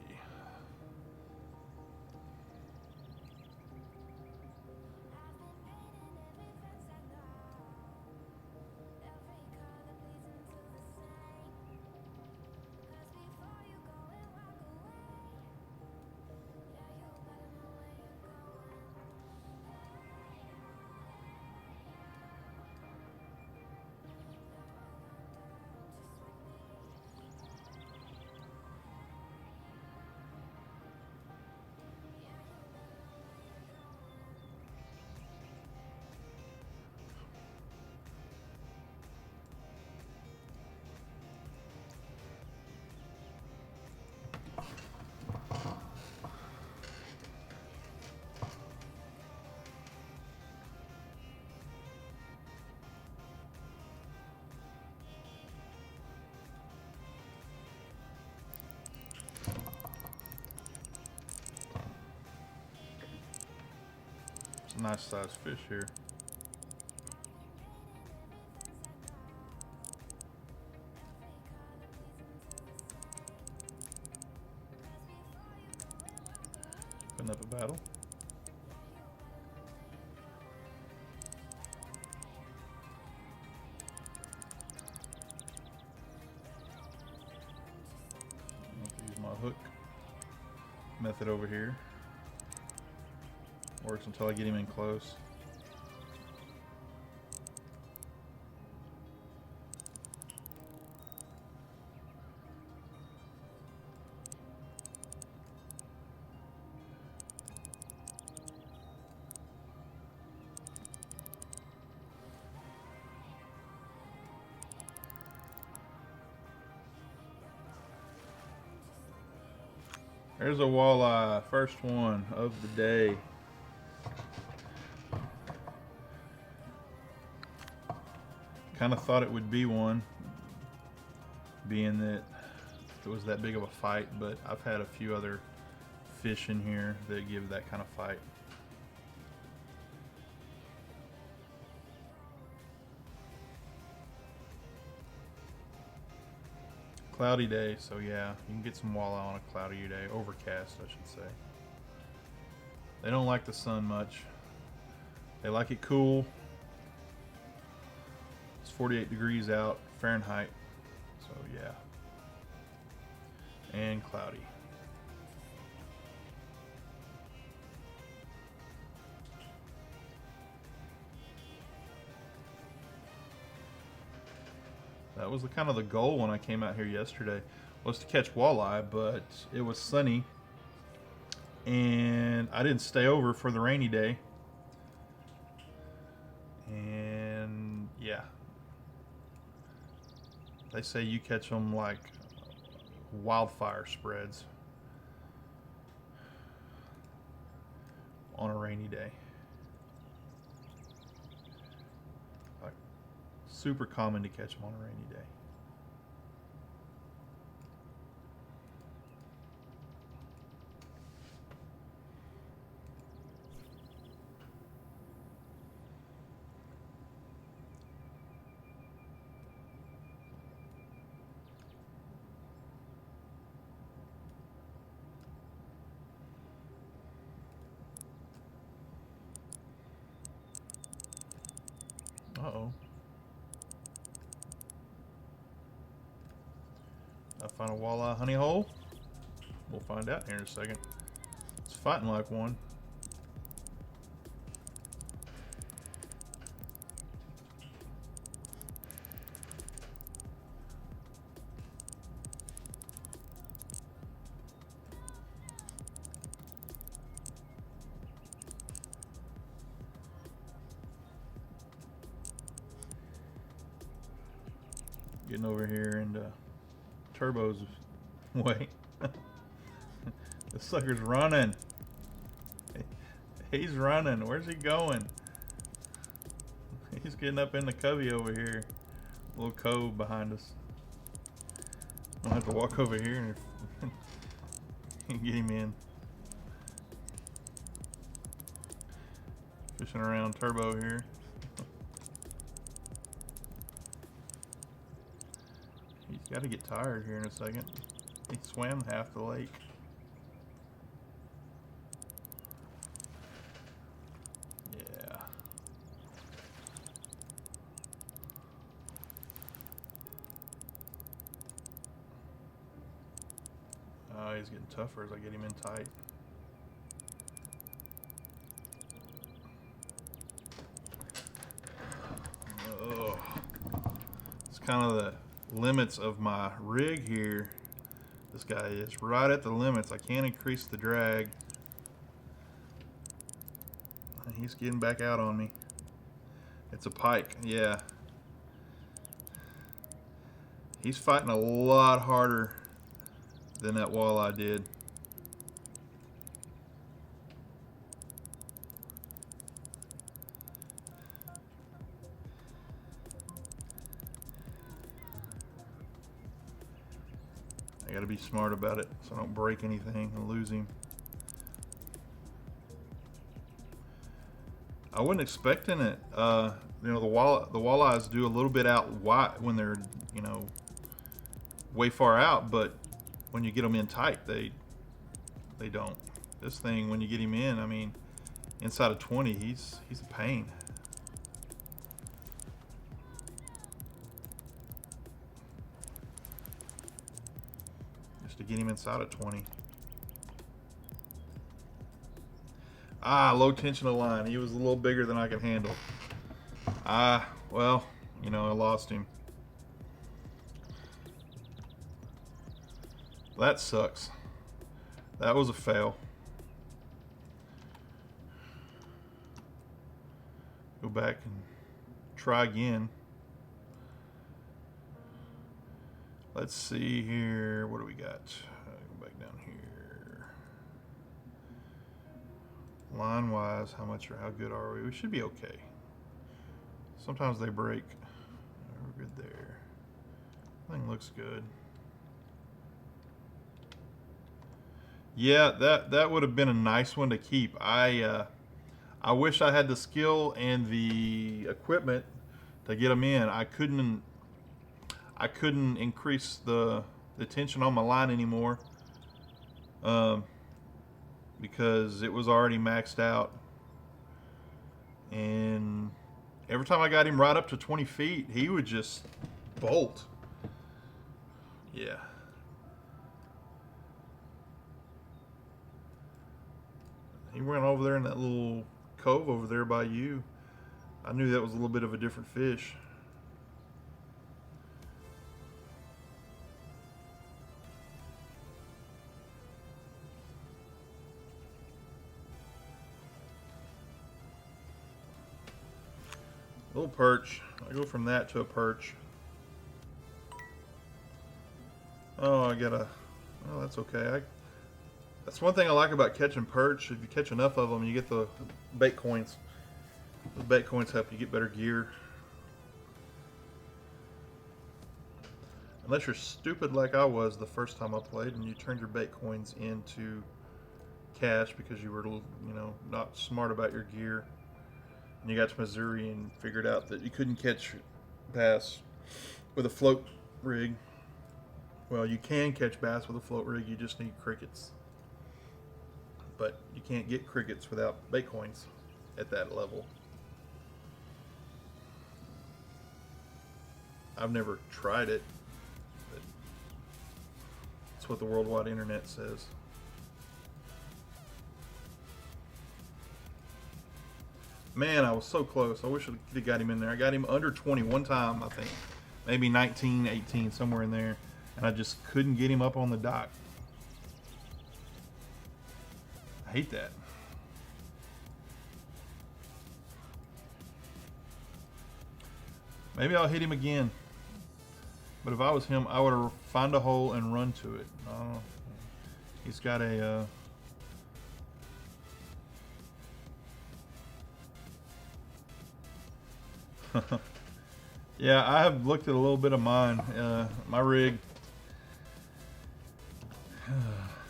It's a nice sized fish here. Putting up a battle. I'll use my hook method over here. Works until I get him in close. There's a walleye, first one of the day. Kind of thought it would be one, being that it was that big of a fight, but I've had a few other fish in here that give that kind of fight. Cloudy day, so yeah, you can get some walleye on a cloudy day, overcast I should say. They don't like the sun much. They like it cool. It's 48 degrees out Fahrenheit, so yeah. And cloudy. That was kind of the goal when I came out here yesterday, was to catch walleye, but it was sunny and I didn't stay over for the rainy day. And yeah, they say you catch them like wildfire spreads on a rainy day. Like super common to catch them on a rainy day. Uh-oh. I found a walleye honey hole. We'll find out here in a second. It's fighting like one. Getting over here and Turbo's way. This sucker's running. He's running. Where's he going? He's getting up in the covey over here. Little cove behind us. I'm gonna have to walk over here and get him in. Fishing around Turbo here. He's got to get tired here in a second. He swam half the lake. Yeah. Oh, he's getting tougher as I get him in tight. Oh, it's kind of the limits of my rig here. This guy is right at the limits. I can't increase the drag. He's getting back out on me. It's a pike, yeah. He's fighting a lot harder than that walleye did. I gotta be smart about it so I don't break anything and lose him. I wasn't expecting it. You know, the walleyes do a little bit out wide when they're, you know, way far out, but when you get them in tight, they don't. This thing, when you get him in, I mean, inside of 20, he's a pain. Just to get him inside of 20. Ah, low tensional line. He was a little bigger than I could handle. Ah, well, you know, I lost him. That sucks. That was a fail. Go back and try again. Let's see here. What do we got? Go back down here. Line wise, how good are we? We should be okay. Sometimes they break. We're good there. Everything looks good. Yeah, that would have been a nice one to keep. I wish I had the skill and the equipment to get them in. I couldn't increase the tension on my line anymore because it was already maxed out. And every time I got him right up to 20 feet, he would just bolt. Yeah. He went over there in that little cove over there by you. I knew that was a little bit of a different fish. Little perch. I go from that to a perch. Oh, oh, that's okay. That's one thing I like about catching perch. If you catch enough of them, you get the bait coins. The bait coins help you get better gear. Unless you're stupid like I was the first time I played and you turned your bait coins into cash because you were, you know, not smart about your gear. And you got to Missouri and figured out that you couldn't catch bass with a float rig. Well, you can catch bass with a float rig, you just need crickets. But you can't get crickets without bait coins at that level. I've never tried it, but that's what the worldwide internet says. Man, I was so close. I wish I could have got him in there. I got him under 20 one time, I think. Maybe 19, 18, somewhere in there. And I just couldn't get him up on the dock. I hate that. Maybe I'll hit him again. But if I was him, I would have found a hole and run to it. He's got a. Yeah, I have looked at a little bit of mine. My rig.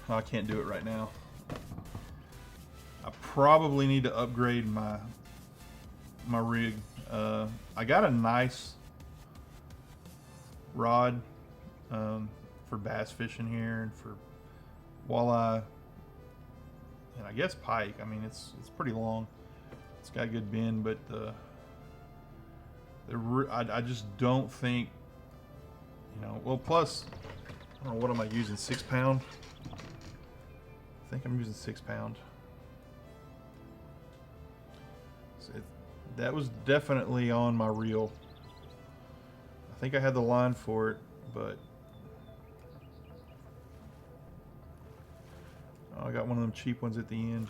I can't do it right now. I probably need to upgrade my rig. I got a nice rod for bass fishing here and for walleye, and I guess pike. I mean, it's pretty long. It's got good bend, but I just don't think, well, plus, I don't know, what am I using, 6 pound? I think I'm using 6 pound. So that was definitely on my reel. I think I had the line for it, but I got one of them cheap ones at the end.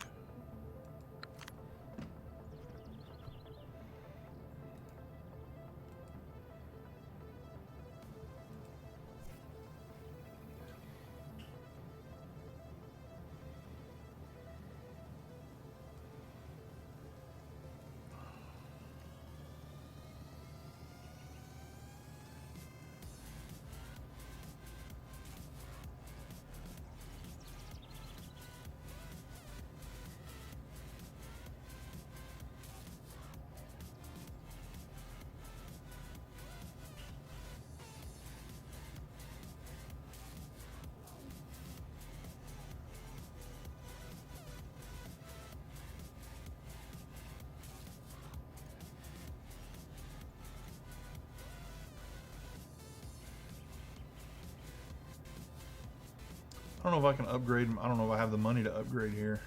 I don't know if I can upgrade. I don't know if I have the money to upgrade here.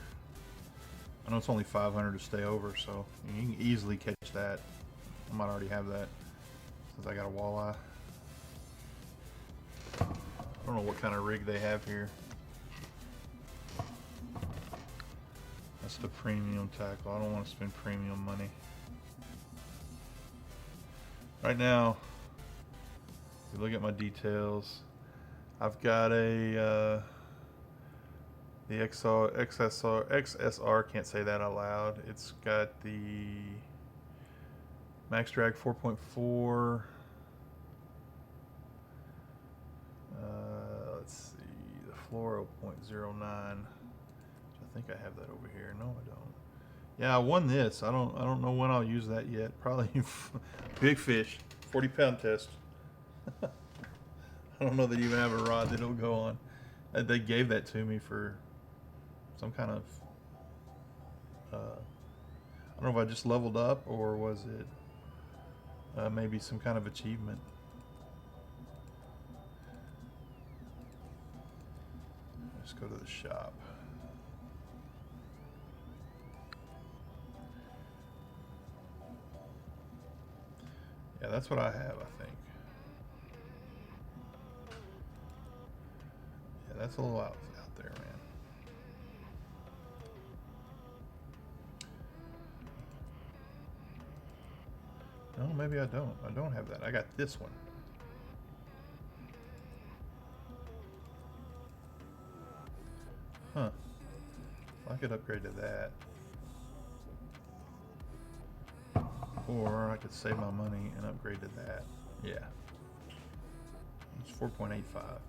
I know it's only 500 to stay over, so you can easily catch that. I might already have that since I got a walleye. I don't know what kind of rig they have here. That's the premium tackle. I don't want to spend premium money. Right now, if you look at my details, I've got a the XSR, can't say that out loud. It's got the max drag 4.4. Let's see, the fluoro 0.09. I think I have that over here. No, I don't. Yeah, I won this. I don't know when I'll use that yet. Probably big fish, 40-pound test. I don't know that you even have a rod that it'll go on. They gave that to me for some kind of, I don't know if I just leveled up or was it maybe some kind of achievement. Let's go to the shop. Yeah, that's what I have, I think. Yeah, that's a little out there, man. No, maybe I don't. I don't have that. I got this one. Huh. Well, I could upgrade to that. Or I could save my money and upgrade to that. Yeah. It's 4.85.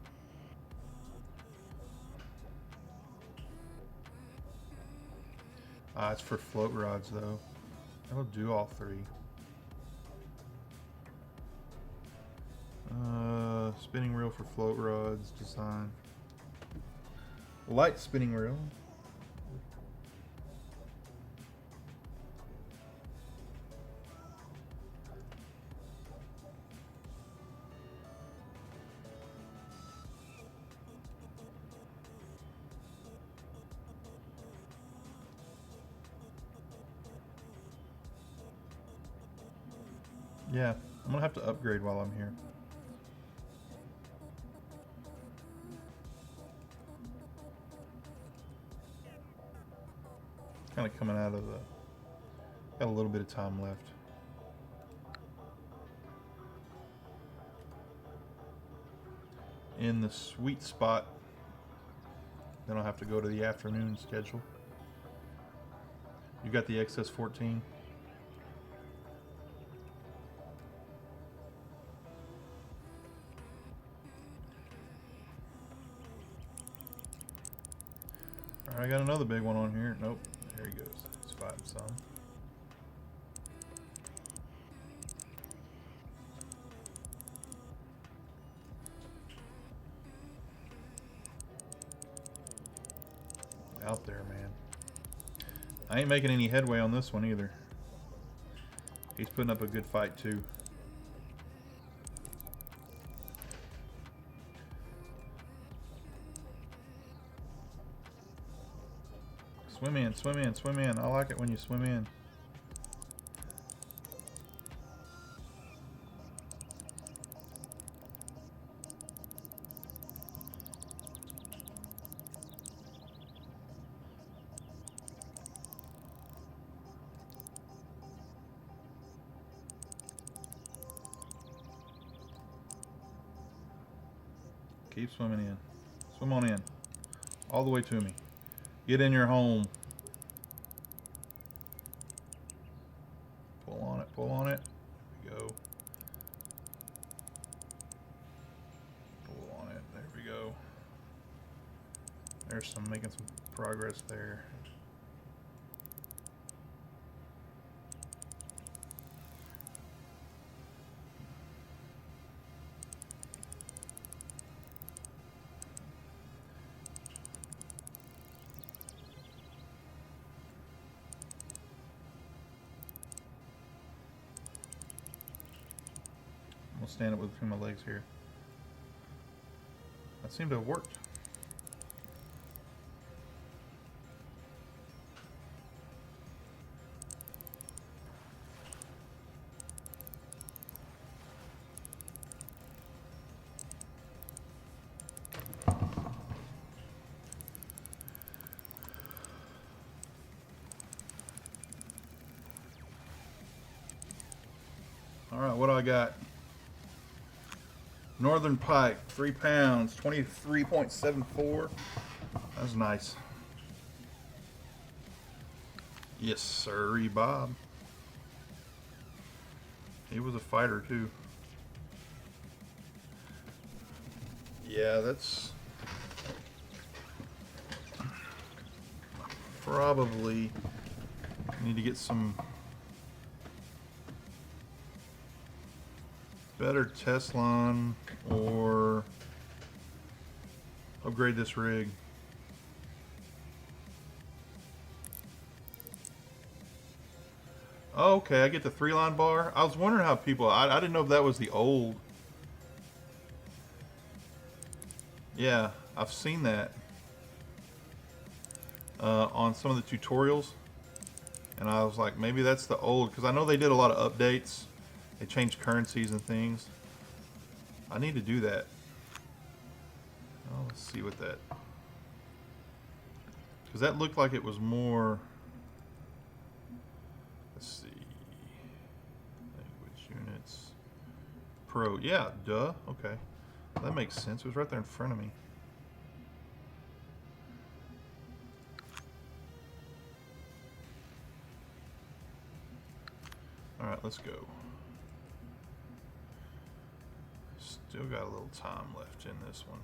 It's for float rods though. It'll do all three. Spinning reel for float rods design. Light spinning reel. Yeah, I'm gonna have to upgrade while I'm here. Kind of coming out of the, got a little bit of time left. in the sweet spot. Then I'll have to go to the afternoon schedule. You got the XS14? Alright, I got another big one on here. Nope. There he goes. He's fighting some. Out there, man. I ain't making any headway on this one either. He's putting up a good fight too. Swim in, swim in, swim in. I like it when you swim in. Keep swimming in. Swim on in. All the way to me. Get in your home. Pull on it, pull on it. There we go. Pull on it. There we go. There's some making some progress there. I'll stand up between my legs here. That seemed to have worked. All right, what do I got? Northern pike, 3 pounds, 23.74. That's nice. Yes, sirree, Bob. He was a fighter too. Yeah, that's probably need to get some better Teflon or upgrade this rig. Oh, okay, I get the 3-line bar. I was wondering how people, I didn't know if that was the old. Yeah, I've seen that on some of the tutorials. And I was like, maybe that's the old, because I know they did a lot of updates. They changed currencies and things. I need to do that. Oh, let's see what that... Because that looked like it was more... Let's see. Language units. Pro. Yeah, duh. Okay. That makes sense. It was right there in front of me. Alright, let's go. Still got a little time left in this one.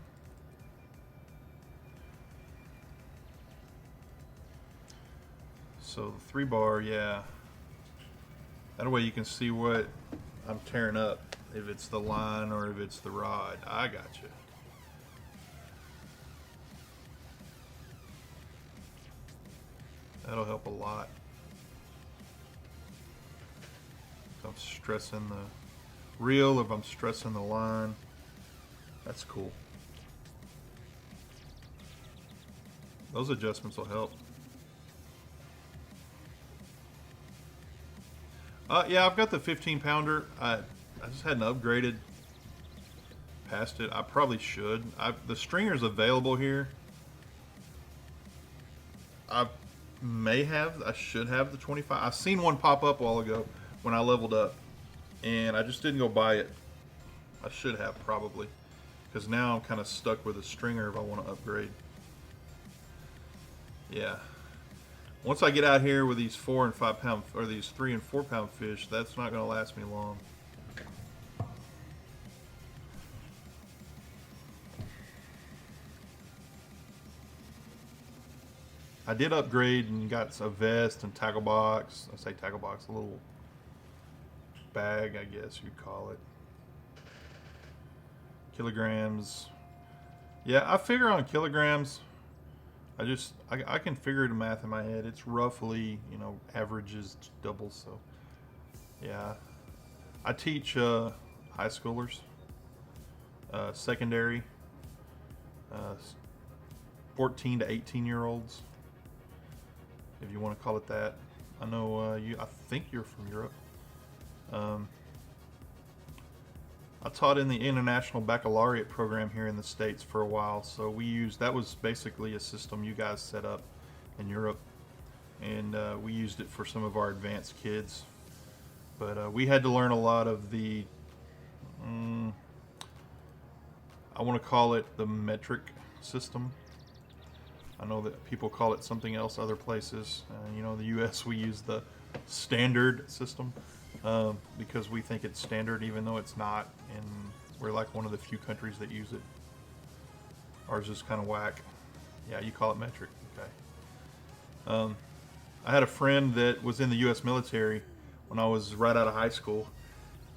So the 3-bar, yeah. That way you can see what I'm tearing up. If it's the line or if it's the rod. I got you. That'll help a lot. If I'm stressing the reel, if I'm stressing the line. That's cool. Those adjustments will help. Yeah, I've got the 15-pounder. I just hadn't upgraded past it. I probably should. The stringer's available here. I should have the 25. I've seen one pop up a while ago when I leveled up, and I just didn't go buy it. I should have probably. because now I'm kind of stuck with a stringer if I want to upgrade. Yeah. Once I get out here with these 4 and 5 pound, or these 3 and 4 pound fish, that's not going to last me long. I did upgrade and got a vest and tackle box. I say tackle box, a little bag, I guess you'd call it. Kilograms. Yeah, I figure on kilograms. I can figure the math in my head. It's roughly, average is double. So, yeah. I teach high schoolers, secondary, 14 to 18-year-olds, if you want to call it that. I know I think you're from Europe. I taught in the International Baccalaureate program here in the States for a while, so that was basically a system you guys set up in Europe, and we used it for some of our advanced kids. But we had to learn a lot of the, I want to call it the metric system. I know that people call it something else other places. In the U.S. we use the standard system. Because we think it's standard even though it's not, and we're like one of the few countries that use it. Ours is kind of whack. Yeah, you call it metric. Okay. I had a friend that was in the U.S. military when I was right out of high school,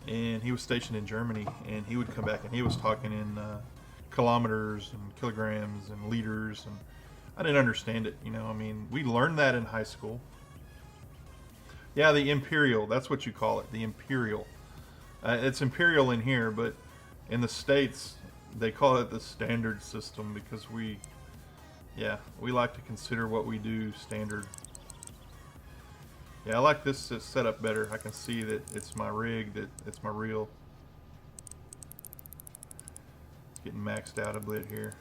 and he was stationed in Germany, and he would come back and he was talking in kilometers and kilograms and liters, and I didn't understand it. We learned that in high school. Yeah, the imperial. That's what you call it, the imperial. It's imperial in here, but in the States, they call it the standard system because we like to consider what we do standard. Yeah, I like this setup better. I can see that it's my rig, that it's my reel. It's getting maxed out a bit here.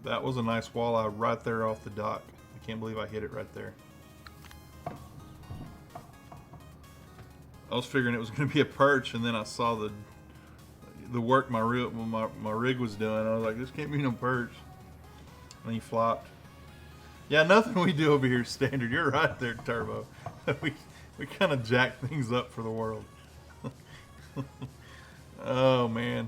That was a nice walleye right there off the dock. I can't believe I hit it right there. I was figuring it was going to be a perch, and then I saw the work my rig was doing. I was like, this can't be no perch. And he flopped. Yeah, nothing we do over here is standard. You're right there, Turbo. we kind of jack things up for the world. Oh man.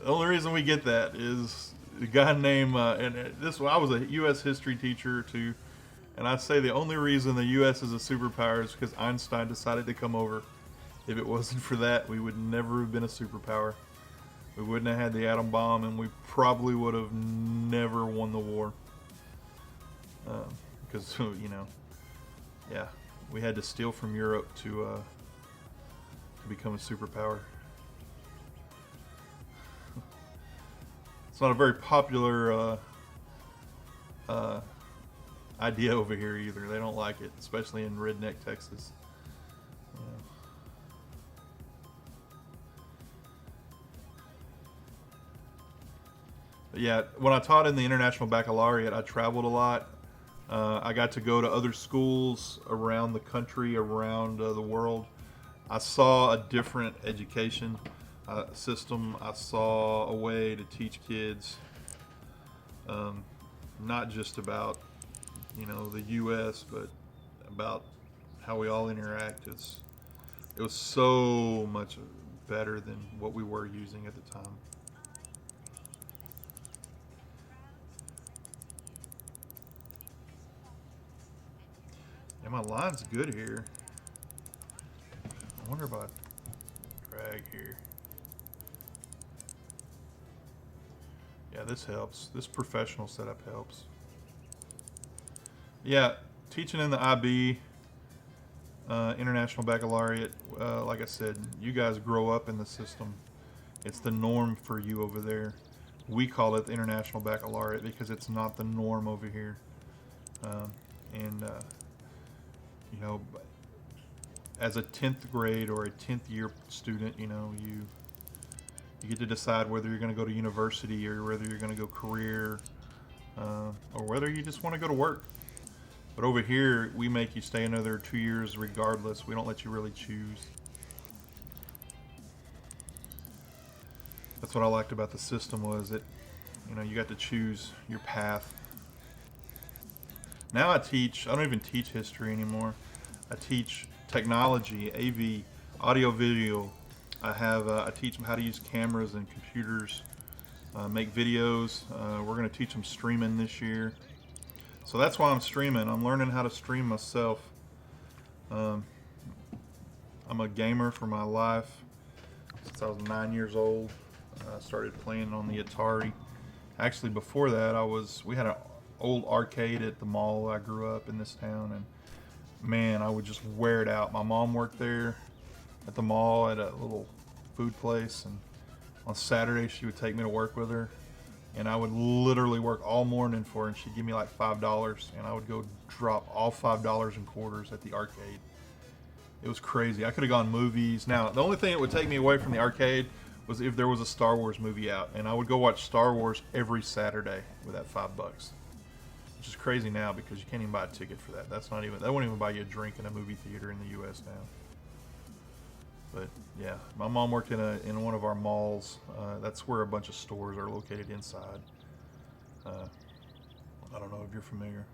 The only reason we get that is a guy named, I was a U.S. history teacher too, and I say the only reason the U.S. is a superpower is because Einstein decided to come over. If it wasn't for that, we would never have been a superpower. We wouldn't have had the atom bomb, and we probably would have never won the war. Because, we had to steal from Europe to become a superpower. It's not a very popular idea over here either. They don't like it, especially in redneck Texas. But yeah, when I taught in the International Baccalaureate, I traveled a lot. I got to go to other schools around the country, around the world. I saw a different education system. I saw a way to teach kids, not just about the U.S., but about how we all interact. It was so much better than what we were using at the time. Yeah, my line's good here. I wonder if I drag here. Yeah, this helps. This professional setup helps. Yeah, teaching in the IB, International Baccalaureate, like I said, you guys grow up in the system. It's the norm for you over there. We call it the International Baccalaureate because it's not the norm over here. as a 10th grade or a 10th year student, you know, you get to decide whether you're going to go to university or whether you're going to go career, or whether you just want to go to work. But over here, we make you stay another 2 years regardless. We don't let you really choose. That's what I liked about the system, was that, you know, you got to choose your path. Now I don't even teach history anymore. I teach technology, AV, audio, video. I teach them how to use cameras and computers, make videos. We're going to teach them streaming this year. So that's why I'm streaming. I'm learning how to stream myself. I'm a gamer for my life. Since I was 9 years old, I started playing on the Atari. Actually, before that, we had an old arcade at the mall. I grew up in this town, and man, I would just wear it out. My mom worked there at the mall at a little food place, and on Saturday she would take me to work with her, and I would literally work all morning for her, and she'd give me like $5, and I would go drop all $5 in quarters at the arcade. It was crazy. I could have gone movies. Now, the only thing that would take me away from the arcade was if there was a Star Wars movie out, and I would go watch Star Wars every Saturday with that $5, which is crazy now because you can't even buy a ticket for that. That won't even buy you a drink in a movie theater in the U.S. now. But yeah, my mom worked in one of our malls. That's where a bunch of stores are located inside. I don't know if you're familiar.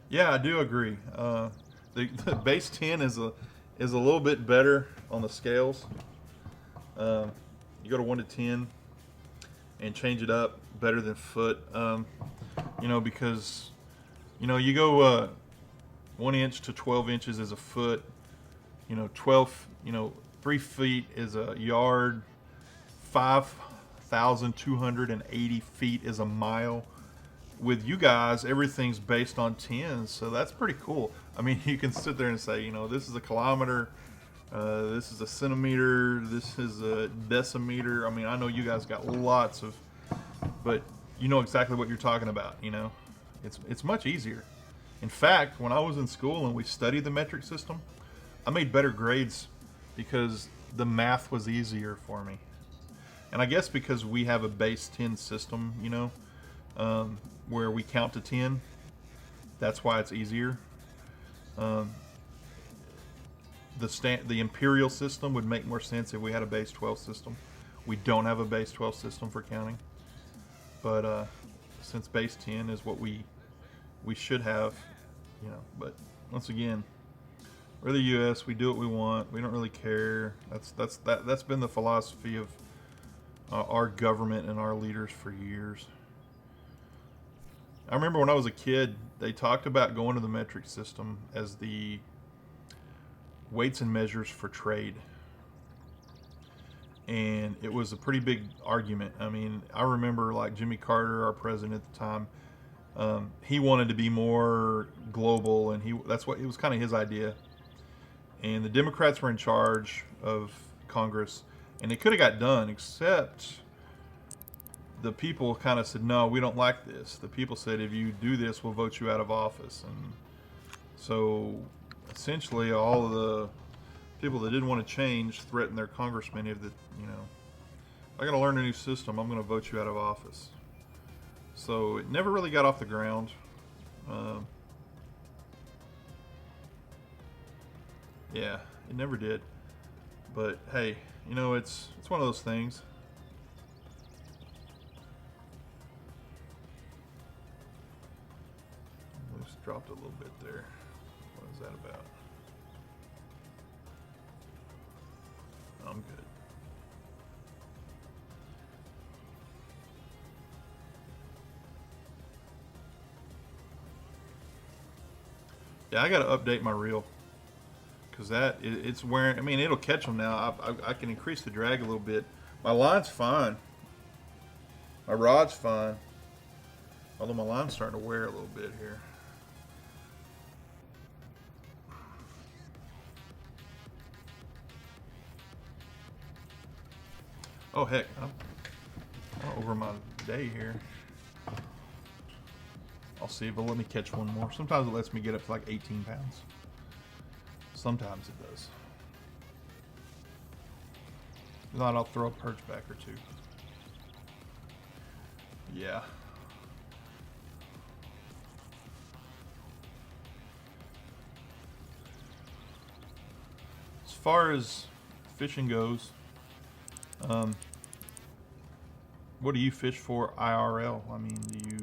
Yeah, I do agree. The base 10 is a little bit better on the scales. You go to 1 to 10 and change it up better than foot. You know, because you go 1 inch to 12 inches is a foot. 3 feet is a yard. 5,280 feet is a mile. With you guys, everything's based on tens, so that's pretty cool. I mean, you can sit there and say, this is a kilometer, this is a centimeter, this is a decimeter. I mean, I know you guys got lots of, but you know exactly what you're talking about. It's much easier. In fact, when I was in school and we studied the metric system, I made better grades because the math was easier for me. And I guess because we have a base 10 system, where we count to 10, that's why it's easier. The imperial system would make more sense if we had a base 12 system. We don't have a base 12 system for counting, but since base 10 is what we should have, but once again, we're the U.S. We do what we want. We don't really care. That's been the philosophy of our government and our leaders for years. I remember when I was a kid, they talked about going to the metric system as the weights and measures for trade. And it was a pretty big argument. I mean, I remember like Jimmy Carter, our president at the time, he wanted to be more global, and it was kind of his idea. And the Democrats were in charge of Congress, and it could have got done, except the people kind of said, no, we don't like this. The people said, if you do this, we'll vote you out of office. And so essentially all of the people that didn't want to change threatened their congressmen, if I got to learn a new system, I'm going to vote you out of office. So it never really got off the ground. Yeah, it never did. But hey, it's one of those things. Just dropped a little bit there. What is that about? I'm good. Yeah, I got to update my reel because it's wearing. I mean, it'll catch them now. I can increase the drag a little bit. My line's fine. My rod's fine. Although my line's starting to wear a little bit here. Oh heck, I'm over my day here. I'll see if it'll let me catch one more. Sometimes it lets me get up to like 18 pounds. Sometimes it does. If not, I'll throw a perch back or two. Yeah. As far as fishing goes, what do you fish for IRL? I mean, do you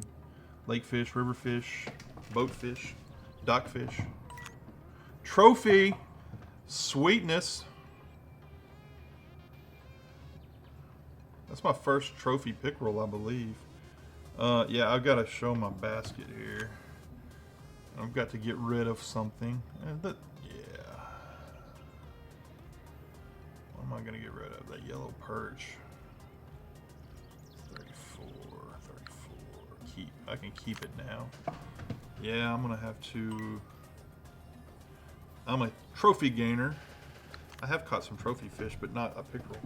lake fish, river fish, boat fish, dock fish? Trophy, sweetness. That's my first trophy pickerel, I believe. Yeah, I've got to show my basket here. I've got to get rid of something. Yeah. What am I going to get rid of? That yellow perch. 34. Keep. I can keep it now. Yeah, I'm going to have to... I'm a trophy gainer. I have caught some trophy fish, but not a pickerel.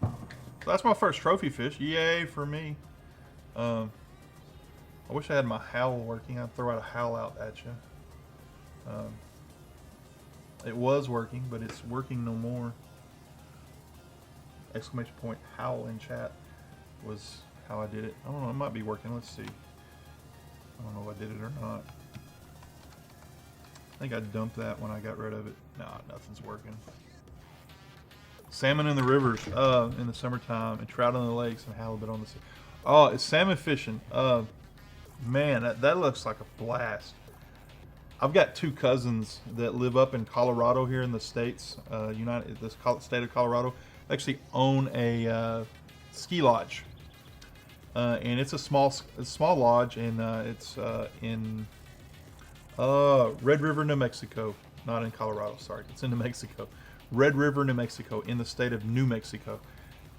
So that's my first trophy fish. Yay for me. I wish I had my howl working. I'd throw out a howl out at you. It was working, but it's working no more. Exclamation point howl in chat was how I did it. I don't know, it might be working. Let's see. I don't know if I did it or not. I think I dumped that when I got rid of it. Nah, nothing's working. Salmon in the rivers in the summertime, and trout in the lakes, and halibut on the sea. Oh, it's salmon fishing. Man, that looks like a blast. I've got two cousins that live up in Colorado here in the States, the state of Colorado. They actually own a ski lodge, and it's a small lodge, and it's in Red River, New Mexico. Not in Colorado, sorry. It's in New Mexico. Red River, New Mexico, in the state of New Mexico.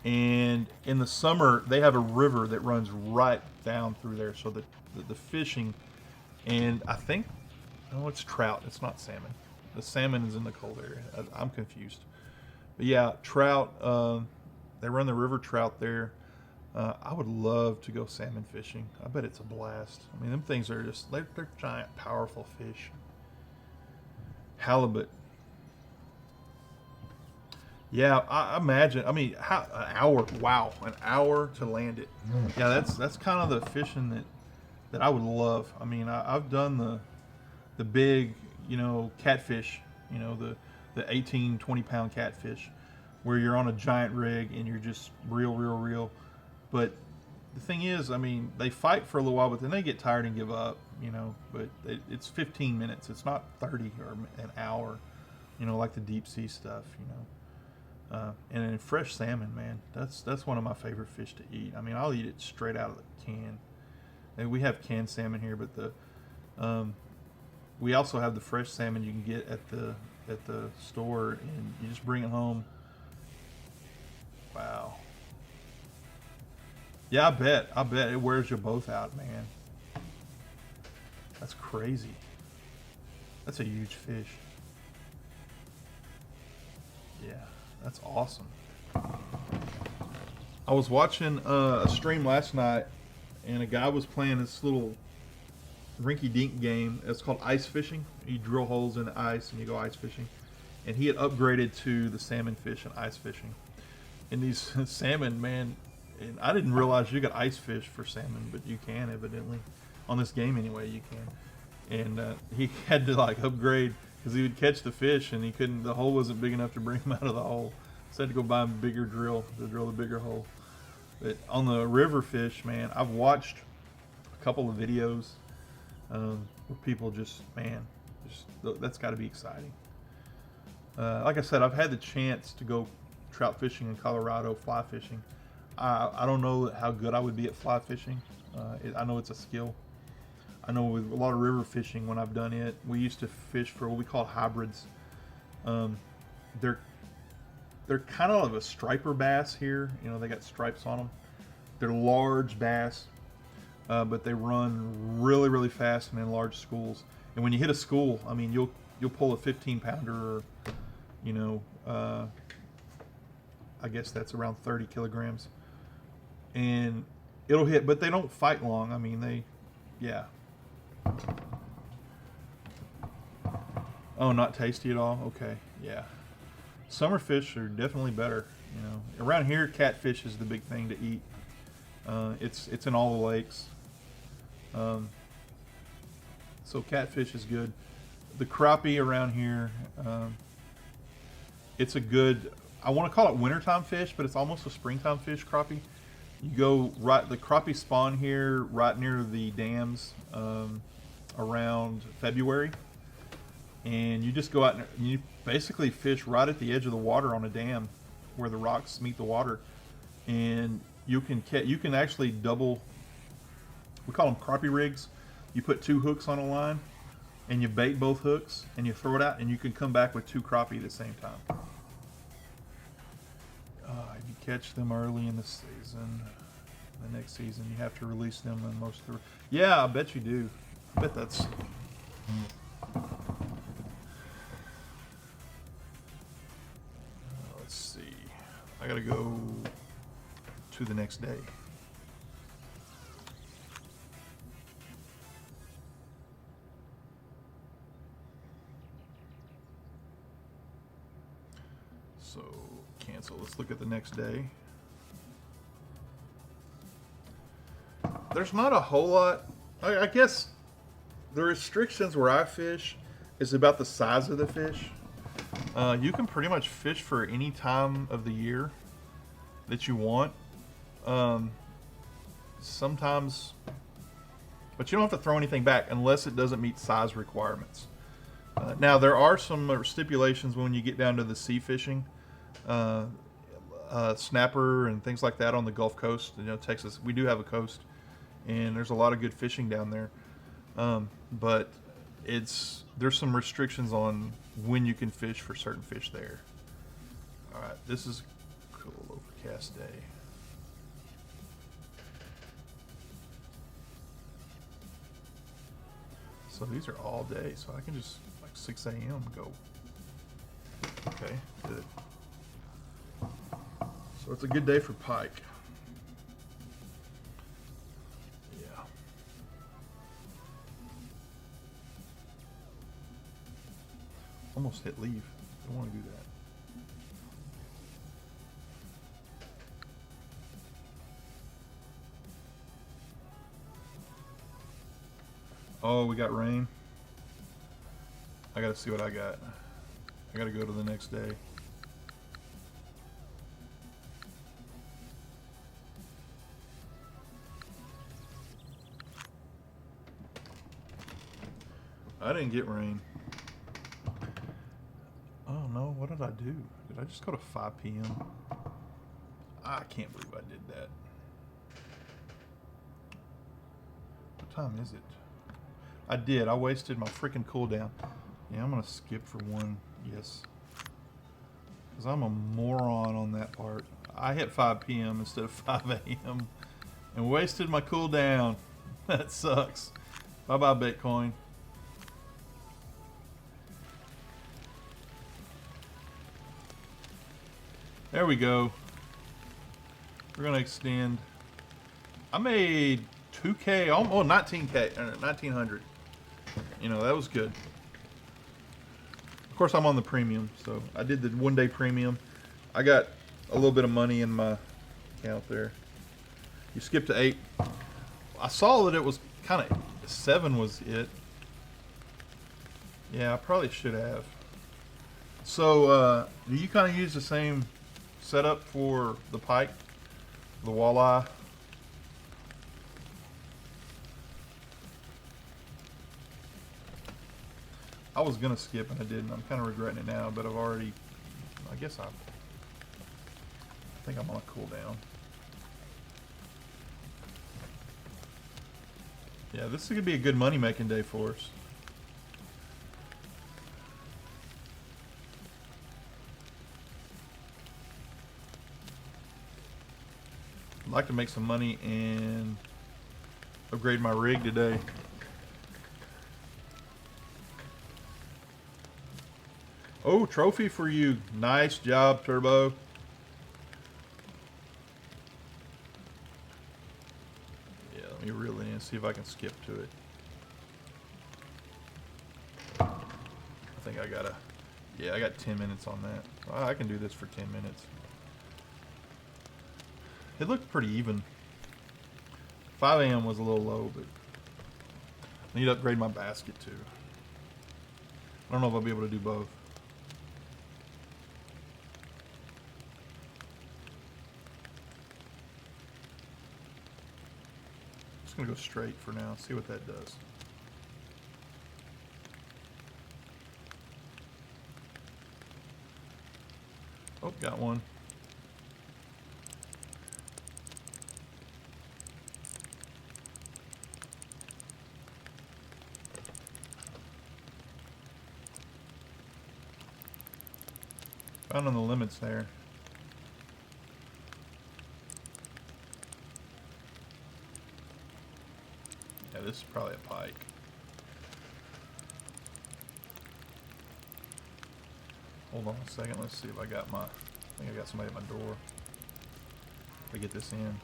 And in the summer, they have a river that runs right down through there. So the fishing, and I think, oh, it's trout. It's not salmon. The salmon is in the cold area. I'm confused. But yeah, trout, they run the river trout there. I would love to go salmon fishing. I bet it's a blast. I mean, them things are just, they're giant, powerful fish. Halibut. Yeah, I imagine. I mean, an hour. Wow, an hour to land it. Yeah, that's kind of the fishing that I would love. I mean, I've done the big, catfish. The 18, 20 pound catfish, where you're on a giant rig and you're just reel. But the thing is, I mean, they fight for a little while, but then they get tired and give up. But it's 15 minutes. It's not 30 or an hour. Like the deep sea stuff. And then fresh salmon, man, that's one of my favorite fish to eat. I mean, I'll eat it straight out of the can. And we have canned salmon here, but we also have the fresh salmon you can get at the store, and you just bring it home. Wow. Yeah, I bet it wears you both out, man. That's crazy. That's a huge fish. Yeah. That's awesome. I was watching a stream last night, and a guy was playing this little rinky-dink game. It's called ice fishing. You drill holes in the ice and you go ice fishing. And he had upgraded to the salmon fish and ice fishing. And these salmon, man, and I didn't realize you could ice fish for salmon, but you can evidently. On this game anyway, you can. And he had to upgrade, because he would catch the fish and the hole wasn't big enough to bring him out of the hole. So I had to go buy him a bigger drill to drill the bigger hole. But on the river fish, man, I've watched a couple of videos where people that's got to be exciting. Like I said, I've had the chance to go trout fishing in Colorado, fly fishing. I don't know how good I would be at fly fishing. I know it's a skill. I know with a lot of river fishing, when I've done it, we used to fish for what we call hybrids. They're kind of like a striper bass here. They got stripes on them. They're large bass, but they run really, really fast and in large schools. And when you hit a school, I mean, you'll pull a 15-pounder, or I guess that's around 30 kilograms, and it'll hit. But they don't fight long. I mean, Oh, not tasty at all? Okay, yeah. Summer fish are definitely better. You know, around here, catfish is the big thing to eat. It's in all the lakes. So catfish is good. The crappie around here, it's a good, I want to call it wintertime fish, but it's almost a springtime fish, crappie. You go right, the crappie spawn here right near the dams around February. And you just go out and you basically fish right at the edge of the water on a dam where the rocks meet the water. And you can actually double, we call them crappie rigs. You put 2 hooks on a line and you bait both hooks and you throw it out and you can come back with 2 crappie at the same time. If you catch them early in the season, the next season you have to release them in most of the... Yeah, I bet you do. I bet that's... Let's see. I gotta go to the next day. So cancel. Let's look at the next day. There's not a whole lot. I guess the restrictions where I fish is about the size of the fish. You can pretty much fish for any time of the year that you want. Sometimes, but you don't have to throw anything back unless it doesn't meet size requirements. Now there are some stipulations when you get down to the sea fishing, snapper and things like that on the Gulf Coast. You know, Texas, we do have a coast, and there's a lot of good fishing down there. But there's some restrictions on when you can fish for certain fish there. All right, this is a cool overcast day. So these are all day, so I can just like 6 a.m. go. Okay, good. So it's a good day for pike. Yeah. Almost hit leave. Don't want to do that. Oh, we got rain. I gotta see what I got. I gotta go to the next day. I didn't get rain. Oh no, what did I do? Did I just go to 5 p.m.? I can't believe I did that. What time is it? I did. I wasted my freaking cooldown. Yeah, I'm gonna skip for one. Yes. Because I'm a moron on that part. I hit 5 p.m. instead of 5 a.m. and wasted my cooldown. That sucks. Bye-bye, Bitcoin. There we go. We're gonna extend. I made 2K, oh 19K, 1900. You know, that was good. Of course, I'm on the premium, so I did the 1 day premium. I got a little bit of money in my account there. You skipped to 8. I saw that it was kind of 7 was it. Yeah, I probably should have. So, do you kind of use the same setup for the pike, the walleye? I was gonna skip and I didn't. I'm kind of regretting it now, but I've already. I guess I think I'm on a cooldown. Yeah, this is gonna be a good money making day for us. I'd like to make some money and upgrade my rig today. Oh, trophy for you. Nice job, Turbo. Yeah, let me reel it in and see if I can skip to it. think I gotta, yeah, I got 10 minutes on that. I can do this for 10 minutes. It looked pretty even. 5 a.m. was a little low, but I need to upgrade my basket too. I don't know if I'll be able to do both. Just gonna go straight for now, see what that does. Oh, got one. Found on the limits there. Yeah, this is probably a pike. Hold on a second, let's see if I got my, I think I got somebody at my door. If I get this in.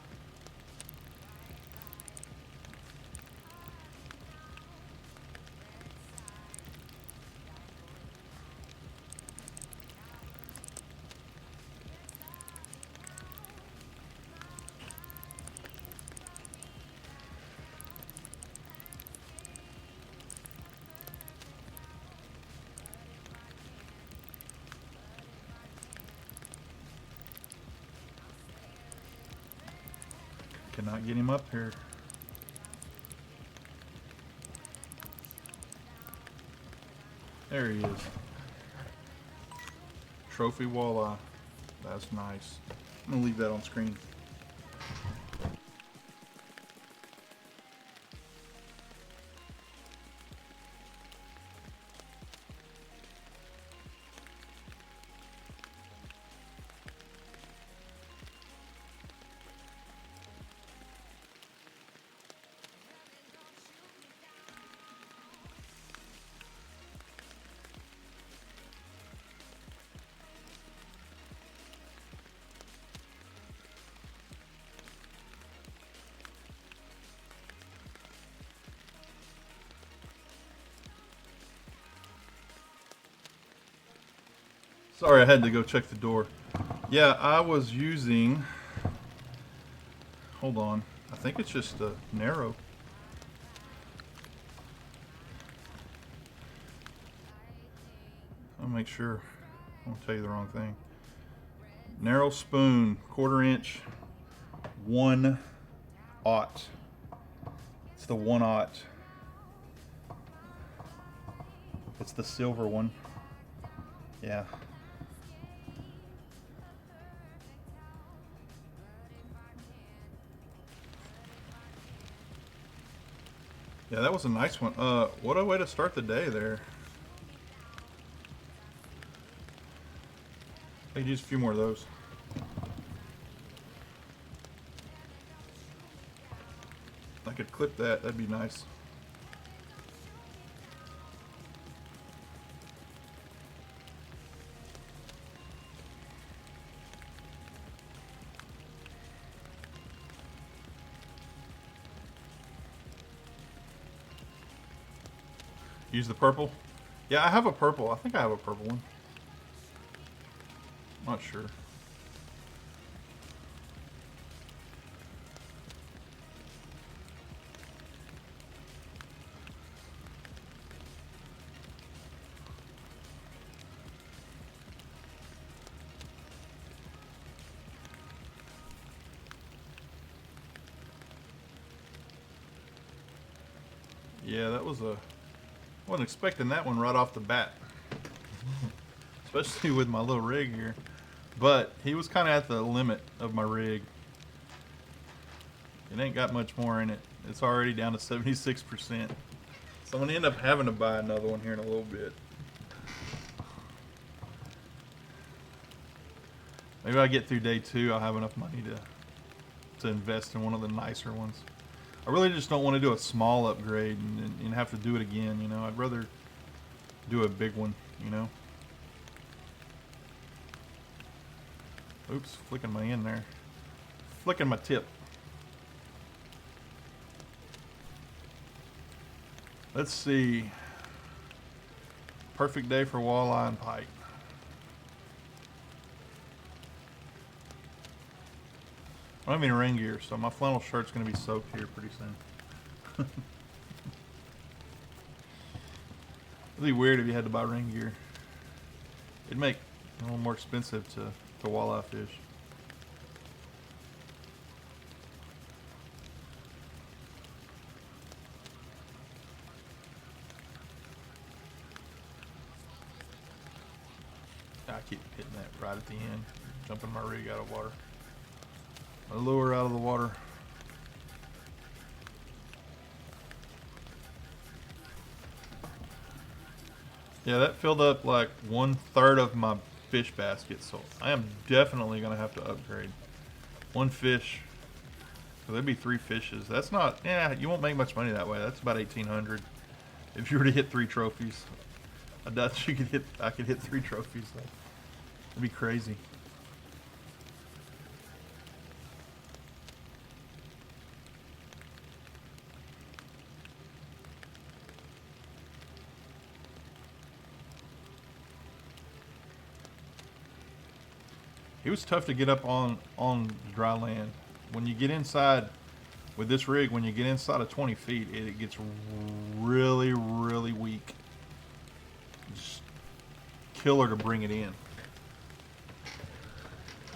Cannot get him up here. There he is. Trophy walleye. That's nice. I'm gonna leave that on screen. Sorry, I had to go check the door. Yeah, I was using, hold on, I think it's just a narrow. I'll make sure, I won't tell you the wrong thing. Narrow spoon, 1/4 inch, 1/0. It's the 1/0. It's the silver one. Yeah. Yeah, that was a nice one. What a way to start the day there. I could use a few more of those. I could clip that, that'd be nice. Use the purple? Yeah, I have a purple. I think I have a purple one. Not sure. Yeah, that was a... I wasn't expecting that one right off the bat. Especially with my little rig here. But he was kind of at the limit of my rig. It ain't got much more in it. It's already down to 76%. So I'm going to end up having to buy another one here in a little bit. Maybe I get through day 2, I'll have enough money to invest in one of the nicer ones. I really just don't want to do a small upgrade and have to do it again, you know. I'd rather do a big one, you know. Oops, flicking my end there. Flicking my tip. Let's see. Perfect day for walleye and pike. I don't have any rain gear, so my flannel shirt's going to be soaked here pretty soon. It'd be weird if you had to buy rain gear. It'd make it a little more expensive to walleye fish. I keep hitting that right at the end, jumping my rig out of water. My lure out of the water. Yeah, that filled up like 1/3 of my fish basket, so I am definitely gonna have to upgrade. One fish, so there'd be 3 fishes. That's not, yeah, you won't make much money that way. That's about 1,800 if you were to hit 3 trophies. I doubt you could hit. I could hit 3 trophies though. It'd be crazy. It was tough to get up on dry land. When you get inside with this rig, when you get inside of 20 feet, it gets really, really weak. It's killer to bring it in.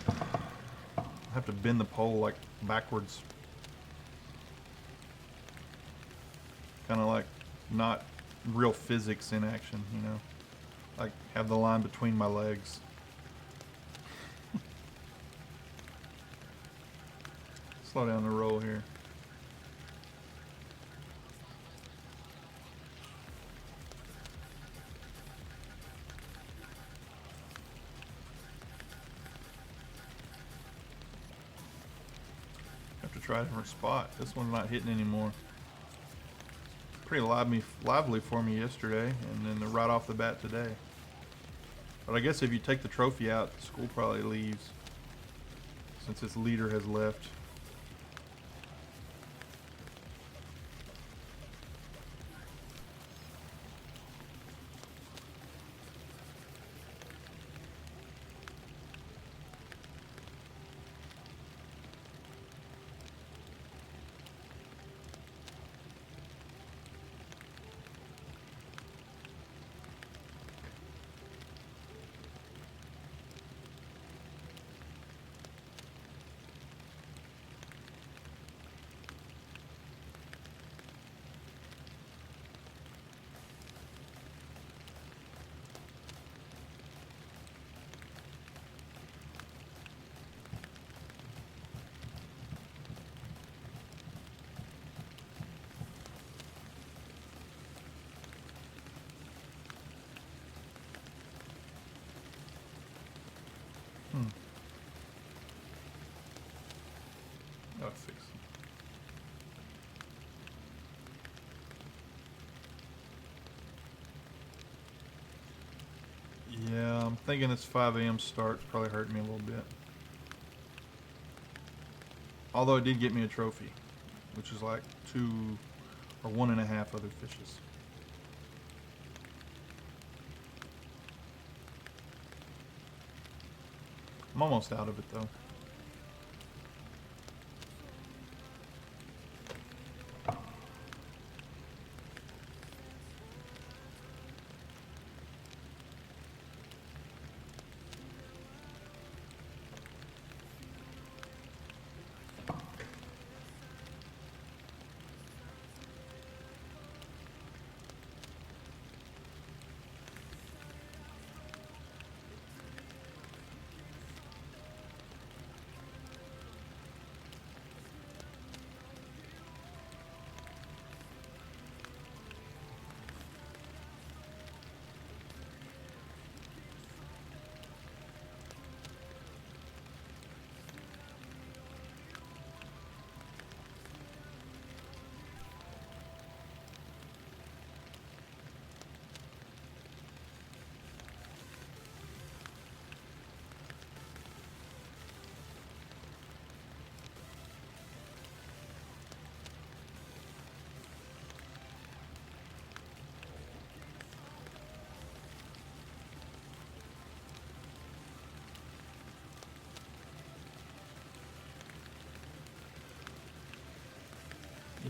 I have to bend the pole like backwards. Kind of like not real physics in action, you know? Like have the line between my legs. Slow down the roll here. Have to try a different spot. This one's not hitting anymore. Pretty lively for me yesterday, and then right off the bat today. But I guess if you take the trophy out, the school probably leaves, since its leader has left. I'll fix it. Yeah, I'm thinking this 5 a.m. start's probably hurting me a little bit. Although it did get me a trophy, which is like 2 or 1.5 other fishes. I'm almost out of it though.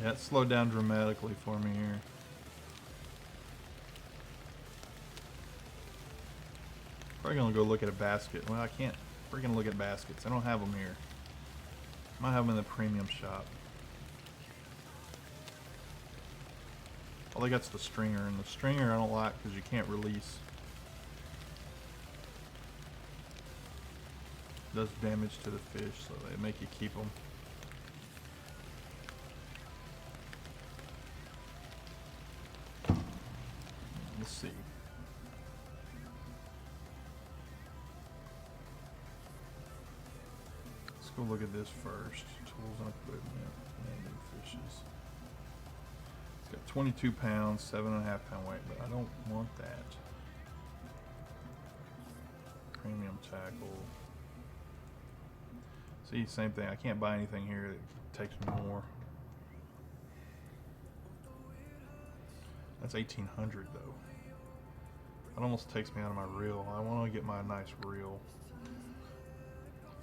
Yeah, it slowed down dramatically for me here. Probably gonna go look at a basket. Well, I can't freaking look at baskets. I don't have them here. Might have them in the premium shop. All they got's the stringer, and the stringer I don't like because you can't release. It does damage to the fish, so they make you keep them. Let's see. Let's go look at this first. Tools and equipment, landing fishes. It's got 22 pounds, 7.5 pound weight, but I don't want that. Premium tackle. See, same thing. I can't buy anything here that takes me more. That's 1,800 though. That almost takes me out of my reel. I want to get my nice reel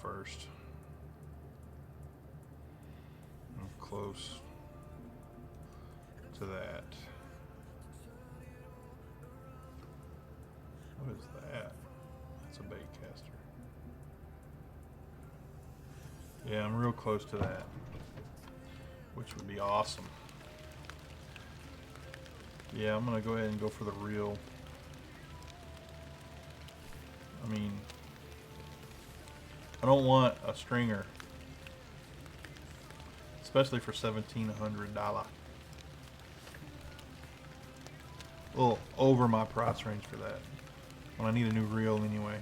first. I'm close to that. What is that? That's a bait caster. Yeah, I'm real close to that, which would be awesome. Yeah, I'm gonna go ahead and go for the reel. I mean, I don't want a stringer, especially for $1,700. A little over my price range for that, when I need a new reel anyway.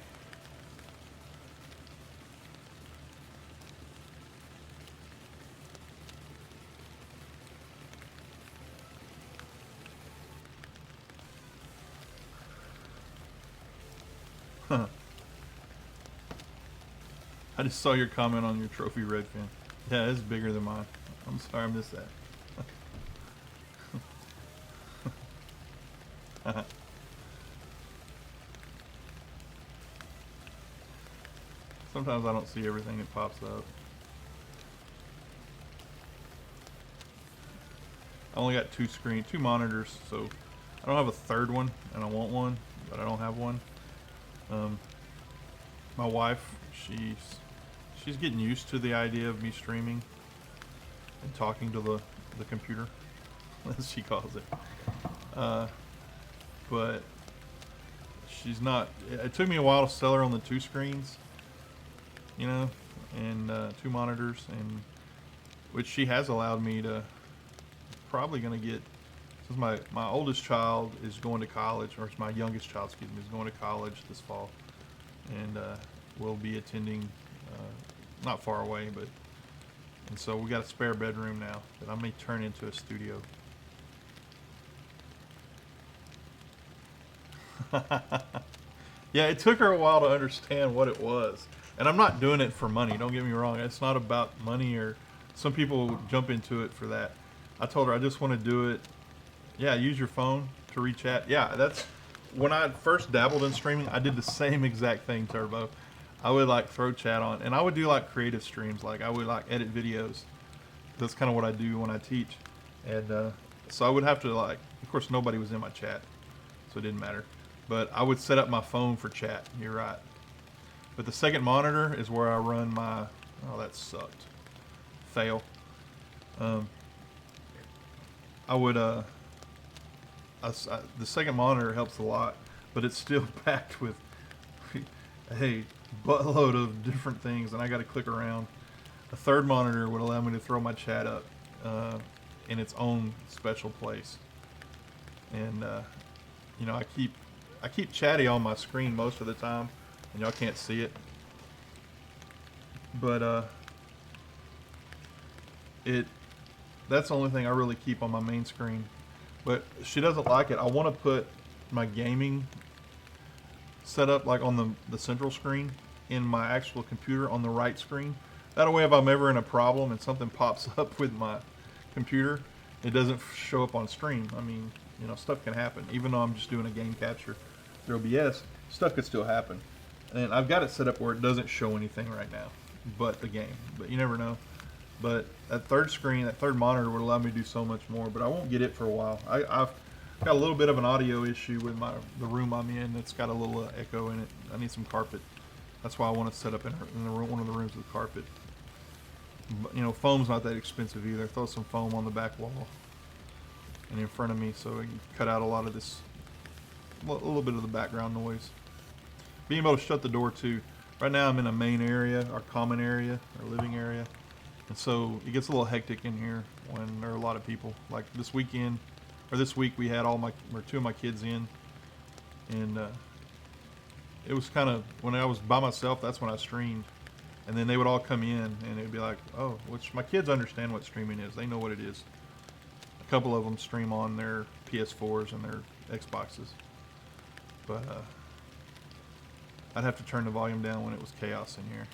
Huh. I just saw your comment on your trophy redfin. Yeah, it's bigger than mine. I'm sorry I missed that. Sometimes I don't see everything that pops up. I only got two monitors, so I don't have a third one, and I want one, but I don't have one. My wife, she's getting used to the idea of me streaming and talking to the computer, as she calls it. But she's not. It took me a while to sell her on the 2 screens, you know, and 2 monitors, and which she has allowed me to. Probably going to get, since my oldest child is going to college, or it's my youngest child, excuse me, is going to college this fall, and will be attending not far away, and so we got a spare bedroom now that I may turn into a studio. Yeah, it took her a while to understand what it was, and I'm not doing it for money, don't get me wrong. It's not about money, or some people jump into it for that. I told her I just want to do it. Yeah, use your phone to re-chat. Yeah, that's when I first dabbled in streaming. I did the same exact thing, Turbo. I would like throw chat on, and I would do like creative streams. Like I would like edit videos. That's kind of what I do when I teach, and so I would have to like. Of course, nobody was in my chat, so it didn't matter. But I would set up my phone for chat. You're right. But the second monitor is where I run my. Oh, that sucked. Fail. I would, the second monitor helps a lot, but it's still packed with a buttload of different things, and I got to click around. A third monitor would allow me to throw my chat up in its own special place, and you know, I keep chatty on my screen most of the time, and y'all can't see it, but that's the only thing I really keep on my main screen. But she doesn't like it. I want to put my gaming setup like on the central screen in my actual computer on the right screen. That way if I'm ever in a problem and something pops up with my computer, it doesn't show up on stream. I mean, you know, stuff can happen. Even though I'm just doing a game capture through OBS, stuff could still happen. And I've got it set up where it doesn't show anything right now but the game. But you never know. But that third screen, that third monitor would allow me to do so much more. But I won't get it for a while. I've got a little bit of an audio issue with the room I'm in. It's got a little echo in it. I need some carpet. That's why I want to set up in the room, one of the rooms with carpet. But, you know, foam's not that expensive either. Throw some foam on the back wall and in front of me so I can cut out a lot of this, a little bit of the background noise. Being able to shut the door too. Right now I'm in a main area, our common area, our living area. And so it gets a little hectic in here when there are a lot of people. Like this weekend, or this week we had two of my kids in. And it was kind of, when I was by myself, that's when I streamed. And then they would all come in and it'd be like, oh, which my kids understand what streaming is. They know what it is. A couple of them stream on their PS4s and their Xboxes. But I'd have to turn the volume down when it was chaos in here.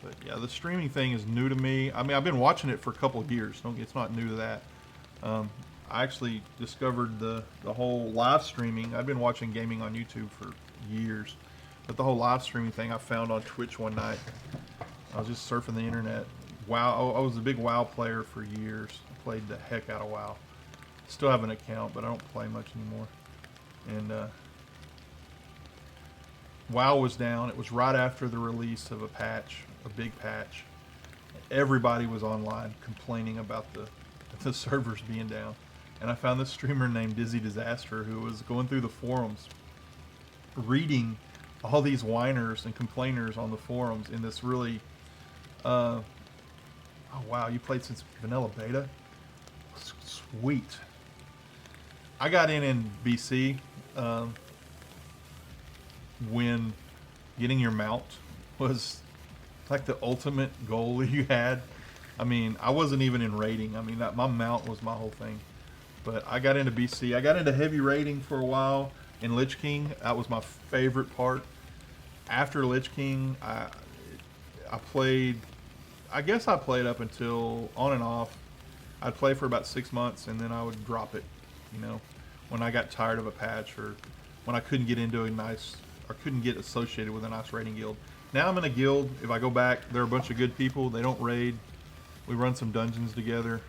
But yeah, the streaming thing is new to me. I mean, I've been watching it for a couple of years. It's not new to that. I actually discovered the whole live streaming. I've been watching gaming on YouTube for years. But the whole live streaming thing I found on Twitch one night. I was just surfing the internet. WoW, I was a big WoW player for years. I played the heck out of WoW. Still have an account, but I don't play much anymore. And WoW was down. It was right after the release of a patch, a big patch. Everybody was online complaining about the servers being down. And I found this streamer named Dizzy Disaster who was going through the forums, reading all these whiners and complainers on the forums in this really, oh wow, you played since vanilla beta? Sweet. I got in BC when getting your mount was like the ultimate goal you had. I mean, I wasn't even in raiding. I mean, my mount was my whole thing. But I got into BC. I got into heavy raiding for a while in Lich King. That was my favorite part. After Lich King, I played, I guess I played up until on and off. I'd play for about 6 months and then I would drop it, you know, when I got tired of a patch or when I couldn't get into a nice, or couldn't get associated with a nice raiding guild. Now I'm in a guild. If I go back, they're a bunch of good people. They don't raid. We run some dungeons together.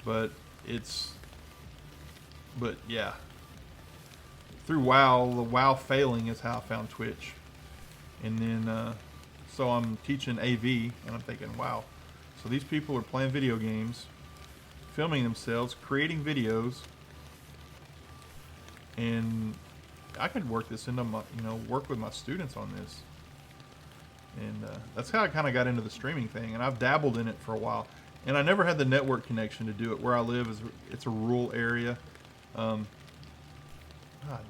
But yeah. Through WoW, the WoW failing is how I found Twitch. And then, so I'm teaching AV, and I'm thinking, wow. So these people are playing video games, filming themselves, creating videos, and I could work this into my, work with my students on this. And that's how I kind of got into the streaming thing, and I've dabbled in it for a while. And I never had the network connection to do it. Where I live it's a rural area. God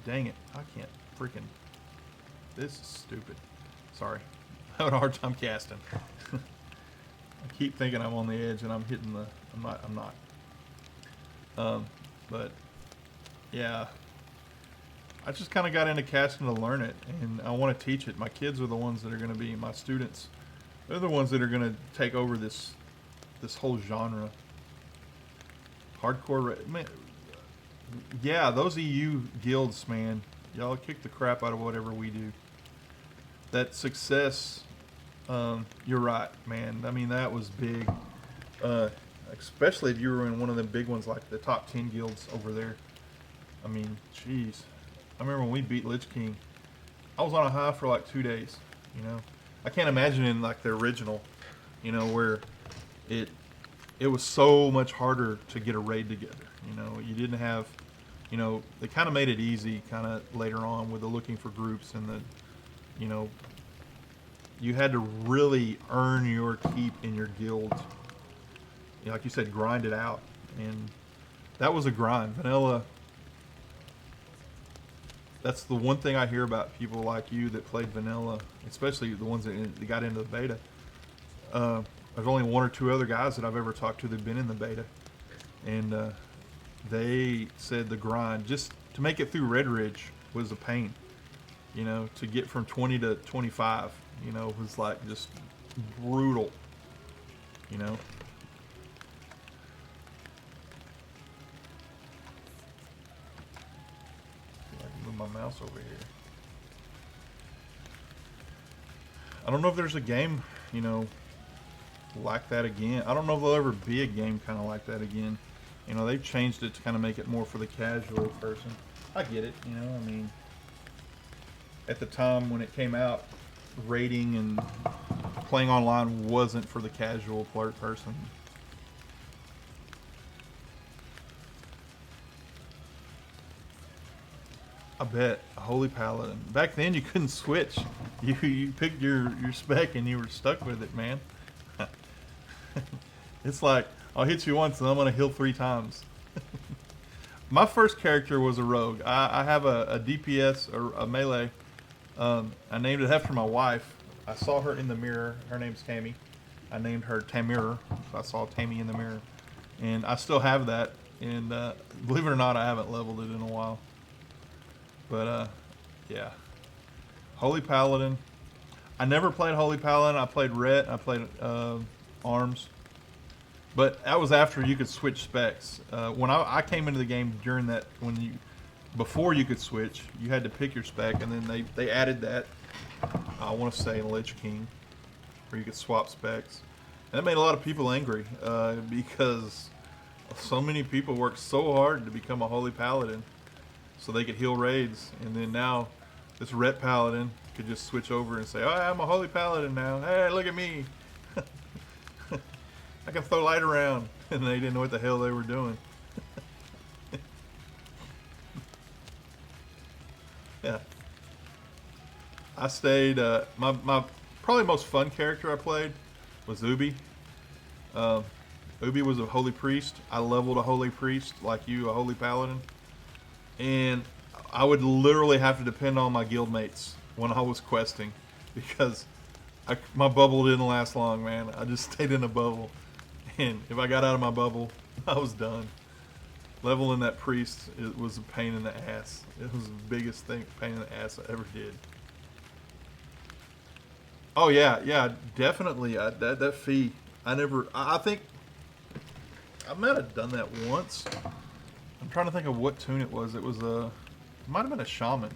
dang it! I can't freaking. This is stupid. Sorry, I'm having a hard time casting. I keep thinking I'm on the edge, and I'm hitting the. I'm not. But yeah, I just kind of got into casting to learn it, and I want to teach it. My kids are the ones that are going to be my students. They're the ones that are going to take over this whole genre. Hardcore, man. Yeah, those EU guilds, man. Y'all kick the crap out of whatever we do. That success, you're right, man. I mean, that was big. Especially if you were in one of the big ones like the top 10 guilds over there. I mean, jeez. I remember when we beat Lich King, I was on a high for like 2 days, I can't imagine in like the original, where it was so much harder to get a raid together. You didn't have, they kind of made it easy kind of later on with the looking for groups and the, you had to really earn your keep in your guild. Like you said, grind it out. And that was a grind. Vanilla, that's the one thing I hear about people like you that played vanilla, especially the ones that got into the beta. There's only one or two other guys that I've ever talked to that've been in the beta. And they said the grind, just to make it through Red Ridge was a pain. To get from 20 to 25, was like just brutal. I can move my mouse over here. I don't know if there's a game you know, like that again. I don't know if there'll ever be a game kind of like that again. You know, they've changed it to kind of make it more for the casual person. I get it, you know, I mean, at the time when it came out, raiding and playing online wasn't for the casual person. I bet a Holy Paladin. Back then you couldn't switch. You picked your spec and you were stuck with it, man. It's like, I'll hit you once and I'm gonna heal 3 times. My first character was a rogue. I have a DPS or a melee. I named it after my wife. I saw her in the mirror. Her name's Tammy. I named her Tamira. I saw Tammy in the mirror, and I still have that. And believe it or not, I haven't leveled it in a while. But yeah, Holy Paladin. I never played Holy Paladin. I played Ret. I played Arms. But that was after you could switch specs. When I came into the game during that, before you could switch, you had to pick your spec, and then they added that. I want to say in Lich King, where you could swap specs. And that made a lot of people angry because so many people worked so hard to become a Holy Paladin so they could heal raids, and then now this Ret Paladin could just switch over and say, "Oh, I'm a Holy Paladin now. Hey, look at me." I can throw light around, and they didn't know what the hell they were doing. Yeah. I stayed, my probably most fun character I played was Ubi. Ubi was a holy priest. I leveled a holy priest like you, a holy paladin. And I would literally have to depend on my guild mates when I was questing because my bubble didn't last long, man. I just stayed in a bubble. And if I got out of my bubble, I was done. Leveling that priest, it was a pain in the ass. It was the biggest pain in the ass I ever did. Oh yeah, definitely. That fee, I think I might have done that once. I'm trying to think of what tune it was. It might have been a shaman.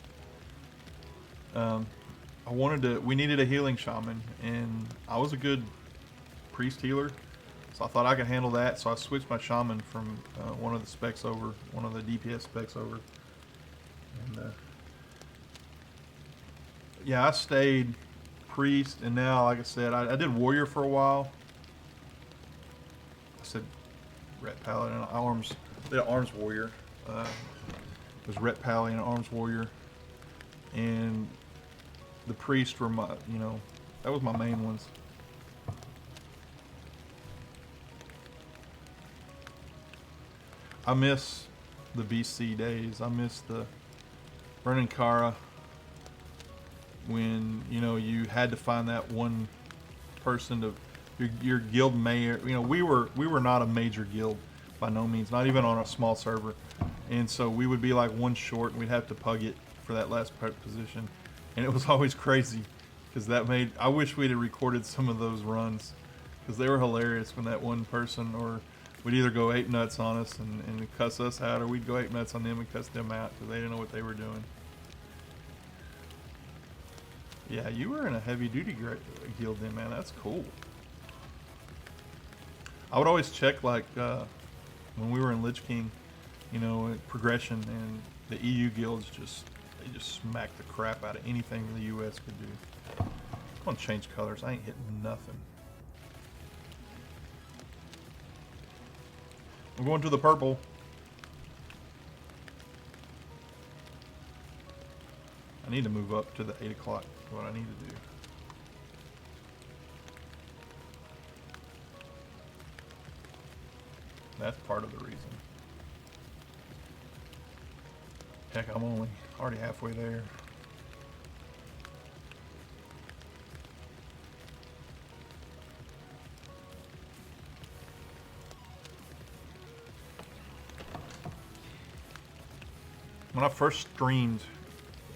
We needed a healing shaman, and I was a good priest healer. So I thought I could handle that, so I switched my shaman from one of the specs over, one of the DPS specs over. And yeah, I stayed priest, and now, like I said, I did warrior for a while. I said Ret Paladin, arms. I did arms warrior. It was Ret Paladin, arms warrior, and the priest were my, that was my main ones. I miss the BC days. I miss the Burning Kara when you had to find that one person to your guild mayor. We were not a major guild by no means, not even on a small server, and so we would be like one short, and we'd have to pug it for that last position, and it was always crazy because I wish we'd have recorded some of those runs because they were hilarious when that one person would either go ape nuts on us and cuss us out, or we'd go ape nuts on them and cuss them out because they didn't know what they were doing. Yeah, you were in a heavy duty guild then, man. That's cool. I would always check when we were in Lich King, progression, and the EU guilds they just smacked the crap out of anything the US could do. I'm gonna change colors. I ain't hitting nothing. I'm going to the purple. I need to move up to the 8 o'clock. That's what I need to do. That's part of the reason. Heck, I'm already halfway there. When I first streamed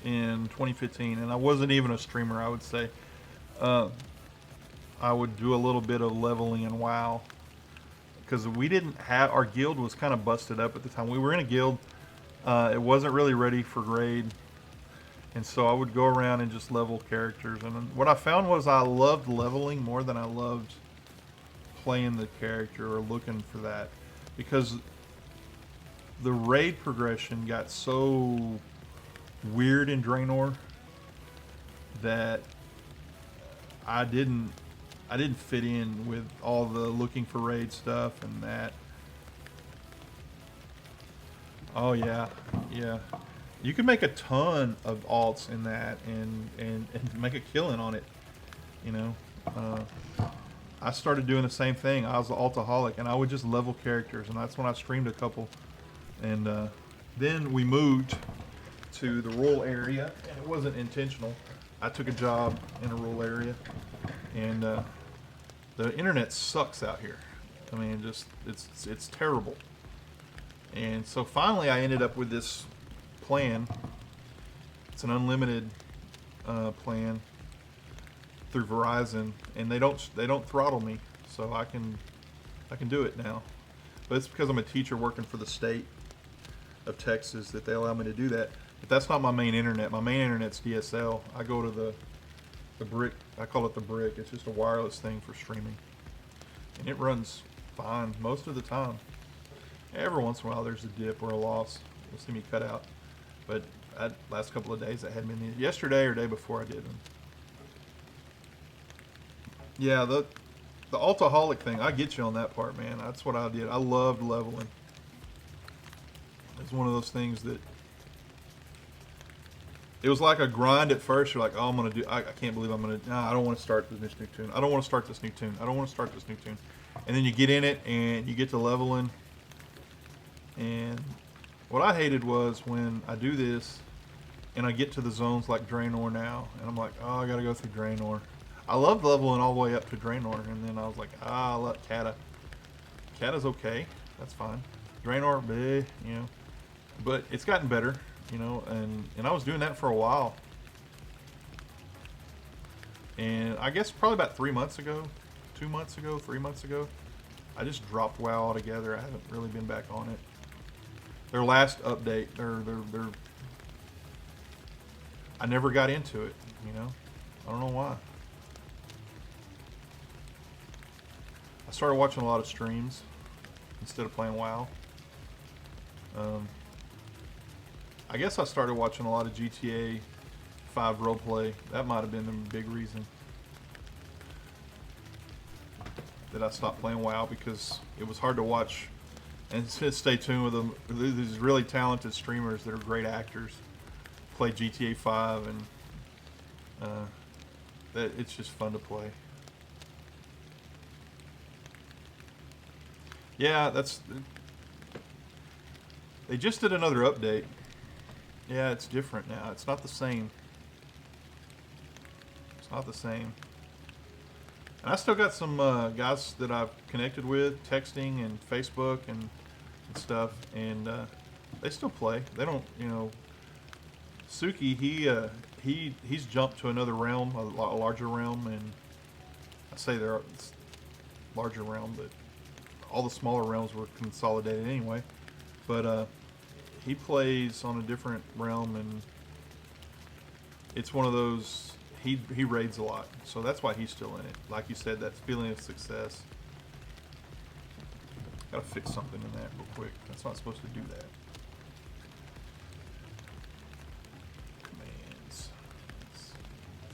in 2015, and I wasn't even a streamer, I would say, I would do a little bit of leveling in WoW because we didn't have, our guild was kind of busted up at the time. We were in a guild, it wasn't really ready for raid, And so I would go around and just level characters. And then what I found was I loved leveling more than I loved playing the character or looking for that, because the raid progression got so weird in Draenor that I didn't fit in with all the looking for raid stuff and that. Oh yeah, yeah. You can make a ton of alts in that and make a killing on it. You know, I started doing the same thing. I was an altaholic, and I would just level characters, and that's when I streamed a couple. And then we moved to the rural area, and it wasn't intentional. I took a job in a rural area, and the internet sucks out here. I mean, just it's terrible. And so finally, I ended up with this plan. It's an unlimited plan through Verizon, and they don't throttle me, so I can do it now. But it's because I'm a teacher working for the state of Texas that they allow me to do that. But that's not my main internet. My main internet's DSL. I go to the brick. I call it the brick. It's just a wireless thing for streaming, and it runs fine most of the time. Every once in a while, there's a dip or a loss. You'll see me cut out. But last couple of days, I hadn't been yesterday or day before I did them. Yeah, the altaholic thing, I get you on that part, man. That's what I did. I loved leveling. It's one of those things that it was like a grind at first. You're like, oh, I'm gonna do. I can't believe I'm gonna. Nah, I don't want to start this new tune. I don't want to start this new tune. I don't want to start this new tune. And then you get in it and you get to leveling. And what I hated was when I do this and I get to the zones like Draenor now, and I'm like, oh, I gotta go through Draenor. I loved leveling all the way up to Draenor, and then I was like, I let Kata. Kata's okay, that's fine. Draenor, bleh, you know, but it's gotten better, you know, and I was doing that for a while. And I guess probably about 3 months ago, 2 months ago, 3 months ago, I just dropped WoW altogether. I haven't really been back on it. Their last update, I never got into it, you know. I don't know why. I started watching a lot of streams instead of playing WoW. I guess I started watching a lot of GTA 5 roleplay. That might have been the big reason that I stopped playing WoW, because it was hard to watch and stay tuned with them. These really talented streamers that are great actors play GTA 5, and that it's just fun to play. Yeah, they just did another update. Yeah, it's different now. It's not the same. It's not the same. And I still got some guys that I've connected with, texting and Facebook and stuff, and they still play. They don't, you know. Suki, he's jumped to another realm, a larger realm, and I say they're larger realm, but all the smaller realms were consolidated anyway. But he plays on a different realm, and it's one of those. He raids a lot, so that's why he's still in it. Like you said, that feeling of success. Gotta fix something in that real quick. That's not supposed to do that. Commands.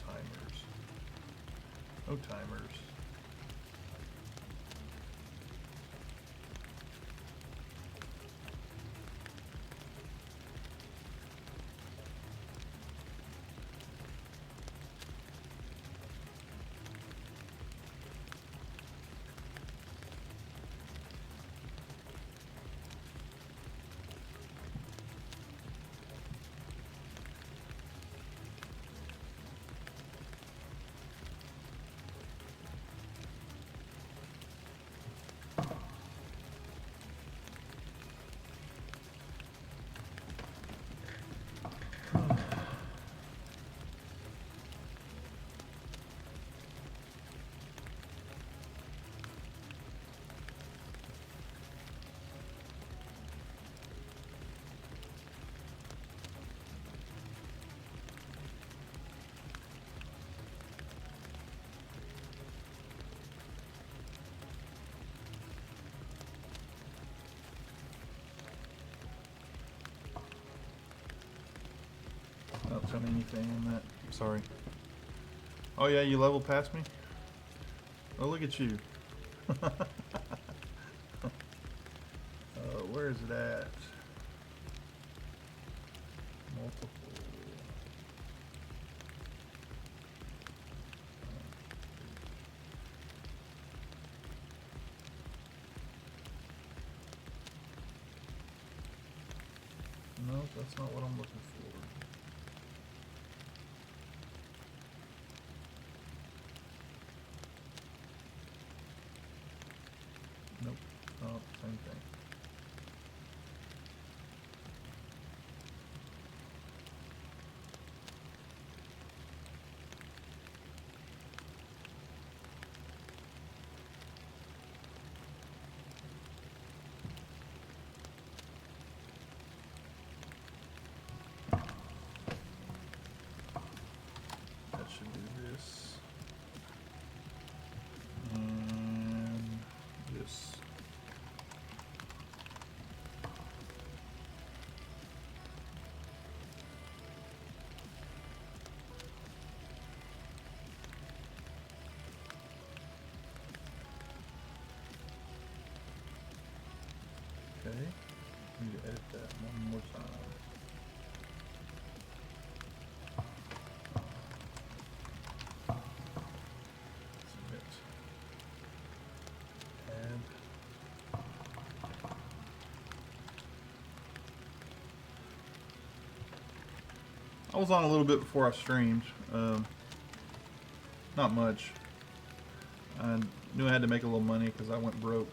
Timers. No timers. on anything on that. Sorry. Oh yeah, you leveled past me? Oh, look at you. Where is it at? Multiple. No, that's not what I'm looking for. Nope. Oh, same thing. That should do this. And this. Okay. Need to edit that one more time. Submit. Add. I was on a little bit before I streamed. Not much. I knew I had to make a little money because I went broke.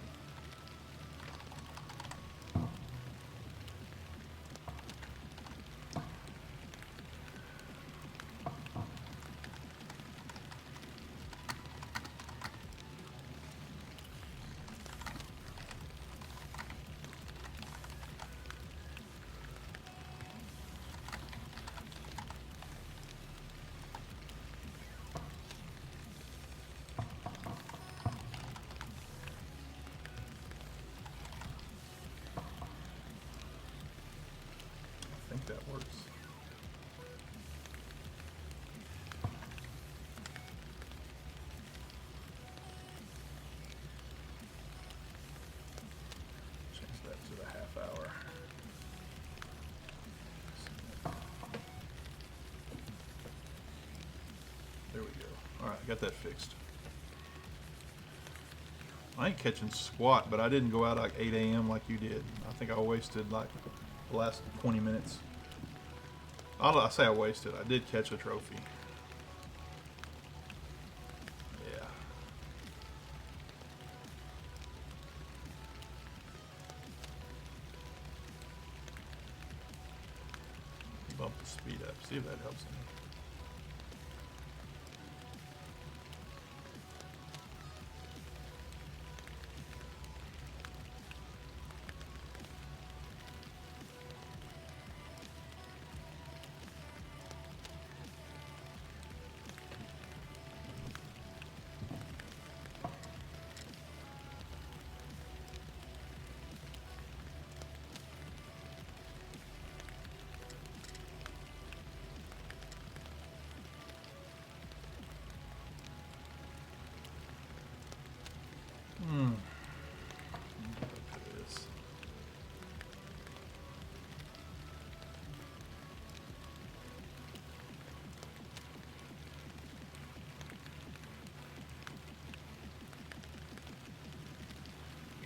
I think that works. Change that to the half hour. There we go. Alright, got that fixed. I ain't catching squat, but I didn't go out like 8 a.m. like you did. I think I wasted like the last 20 minutes. I say I wasted. I did catch a trophy. Yeah. Bump the speed up. See if that helps any.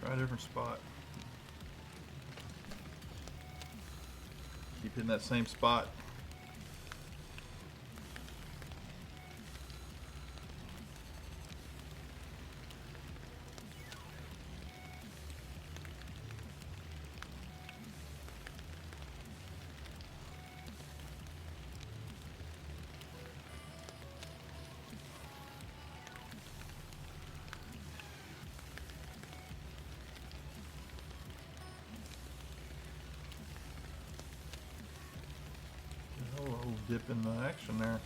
Try a different spot. Keep hitting that same spot. Dip in the action there.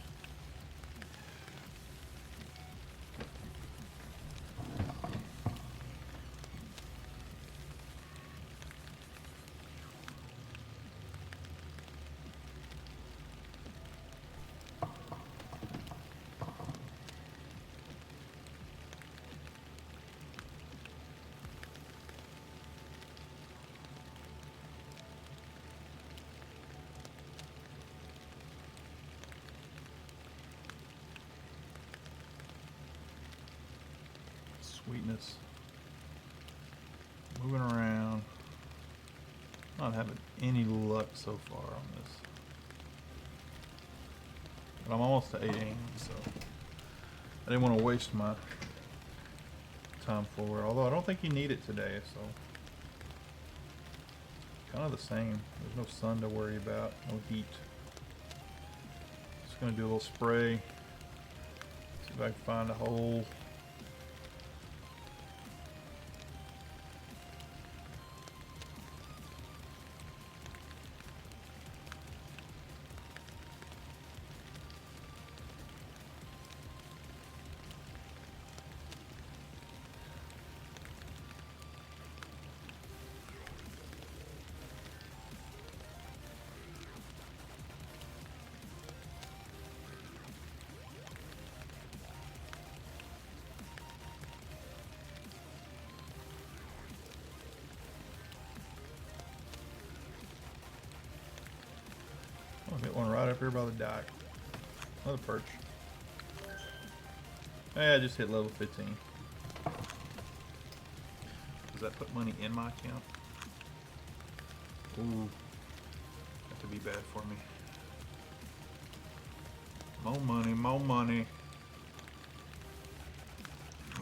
Sweetness. Moving around. Not having any luck so far on this. But I'm almost to 8 aim, so I didn't want to waste my time forward. Although I don't think you need it today, so kind of the same. There's no sun to worry about, no heat. Just gonna do a little spray. See if I can find a hole. I'll get one right up here by the dock. Another perch. Hey, I just hit level 15. Does that put money in my account? Ooh, that could be bad for me. More money, more money.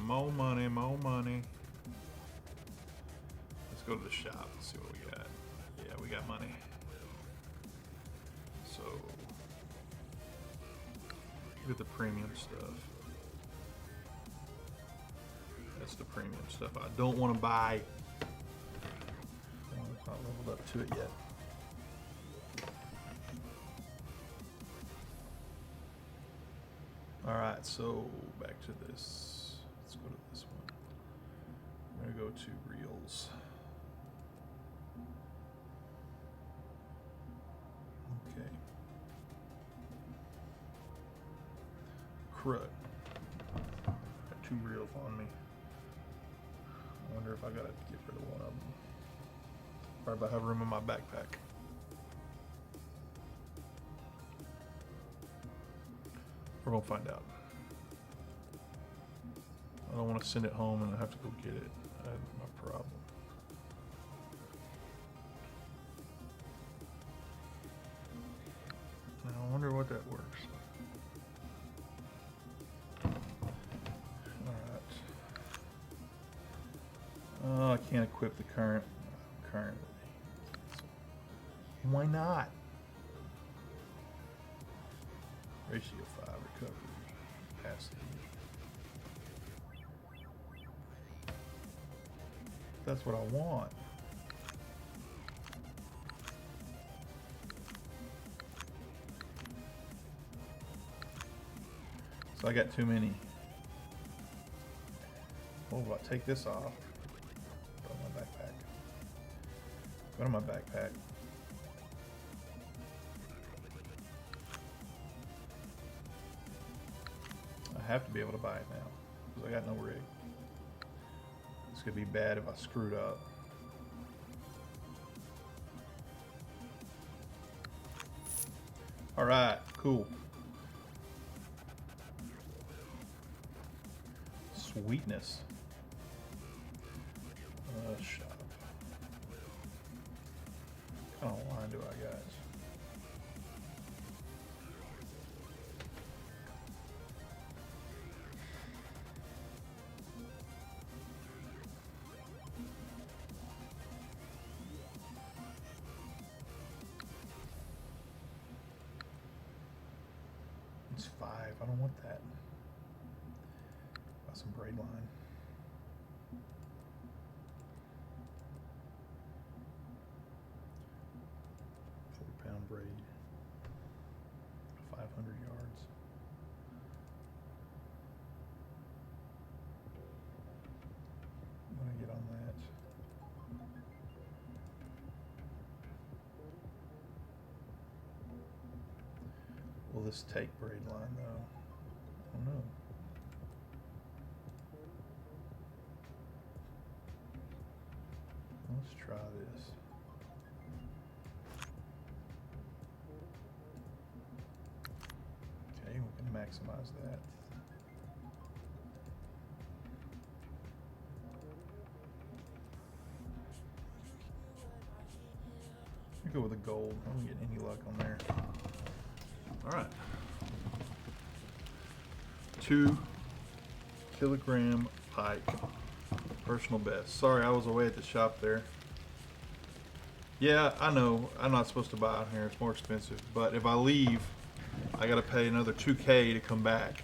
More money, more money. Let's go to the shop and see what we got. Yeah, we got money. So, look at the premium stuff. That's the premium stuff I don't want to buy. Oh, it's not leveled up to it yet. Alright, so back to this. Let's go to this one. I'm going to go to Reels. Okay. Crud. Got 2 reels on me. I wonder if I gotta get rid of one of them. Or if I have room in my backpack. We're gonna find out. I don't want to send it home and I have to go get it. That's my problem. Now I wonder what that works. Alright. Oh, I can't equip the currently. Why not? Ratio 5 recovery. Capacity. That's what I want. So I got too many. Oh, if I take this off. Go to my backpack. Go to my backpack. I have to be able to buy it now because I got no rig. This could be bad if I screwed up. All right, cool. Sweetness. Shop. What kind of line do I got? It's 5. I don't want that. Got some braid line. £4 braid. 500 yards. I'm gonna get on that. Will this take braid line though? I don't know. Let's try this. Okay, we can maximize that. I go with the gold. I don't get any luck on there. All right. 2 kilogram pike. Personal best. Sorry, I was away at the shop there. Yeah, I know. I'm not supposed to buy out here. It's more expensive. But if I leave, I got to pay another $2K to come back.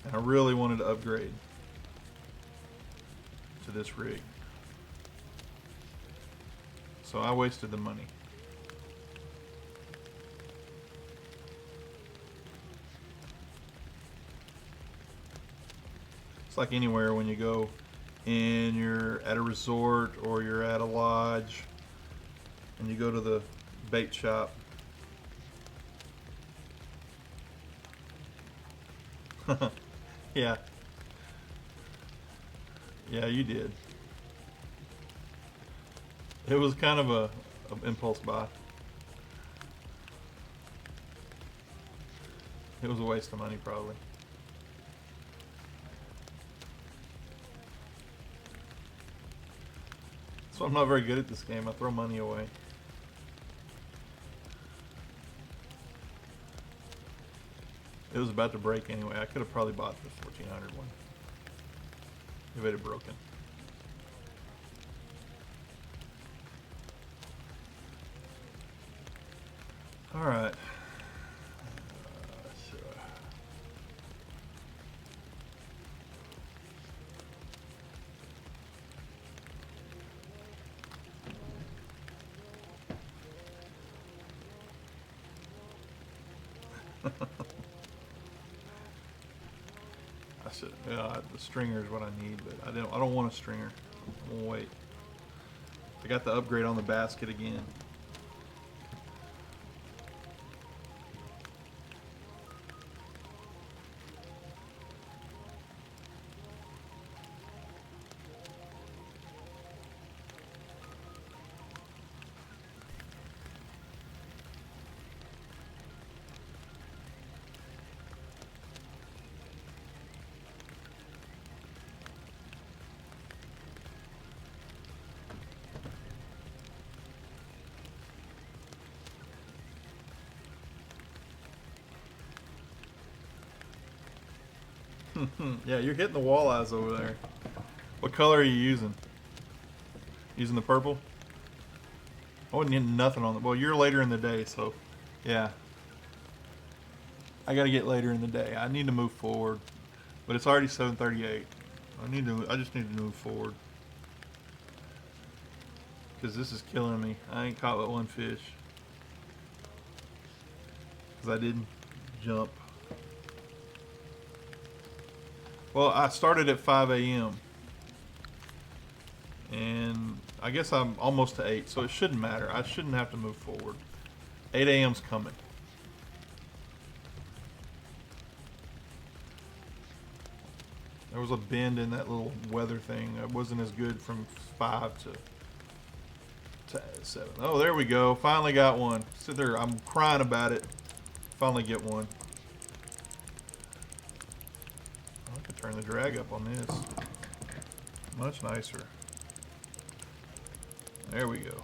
And I really wanted to upgrade to this rig. So I wasted the money. It's like anywhere when you go and you're at a resort or you're at a lodge and you go to the bait shop. Yeah. Yeah, you did. It was kind of a impulse buy. It was a waste of money, probably. So I'm not very good at this game. I throw money away. It was about to break anyway. I could have probably bought the 1400 one if it had broken. All right. The stringer is what I need, but I don't want a stringer. I'm gonna wait. I got the upgrade on the basket again. Yeah, you're hitting the walleyes over there. What color are you using? Using the purple? I wasn't getting nothing on it. Well, you're later in the day, so yeah. I gotta get later in the day. I need to move forward, but it's already 7:38. I just need to move forward because this is killing me. I ain't caught but one fish because I didn't jump. Well, I started at 5 a.m. and I guess I'm almost to 8, so it shouldn't matter. I shouldn't have to move forward. 8 a.m.'s coming. There was a bend in that little weather thing. It wasn't as good from 5 to 7. Oh, there we go. Finally got one. Sit there. I'm crying about it. Finally get one. I could turn the drag up on this. Much nicer. There we go.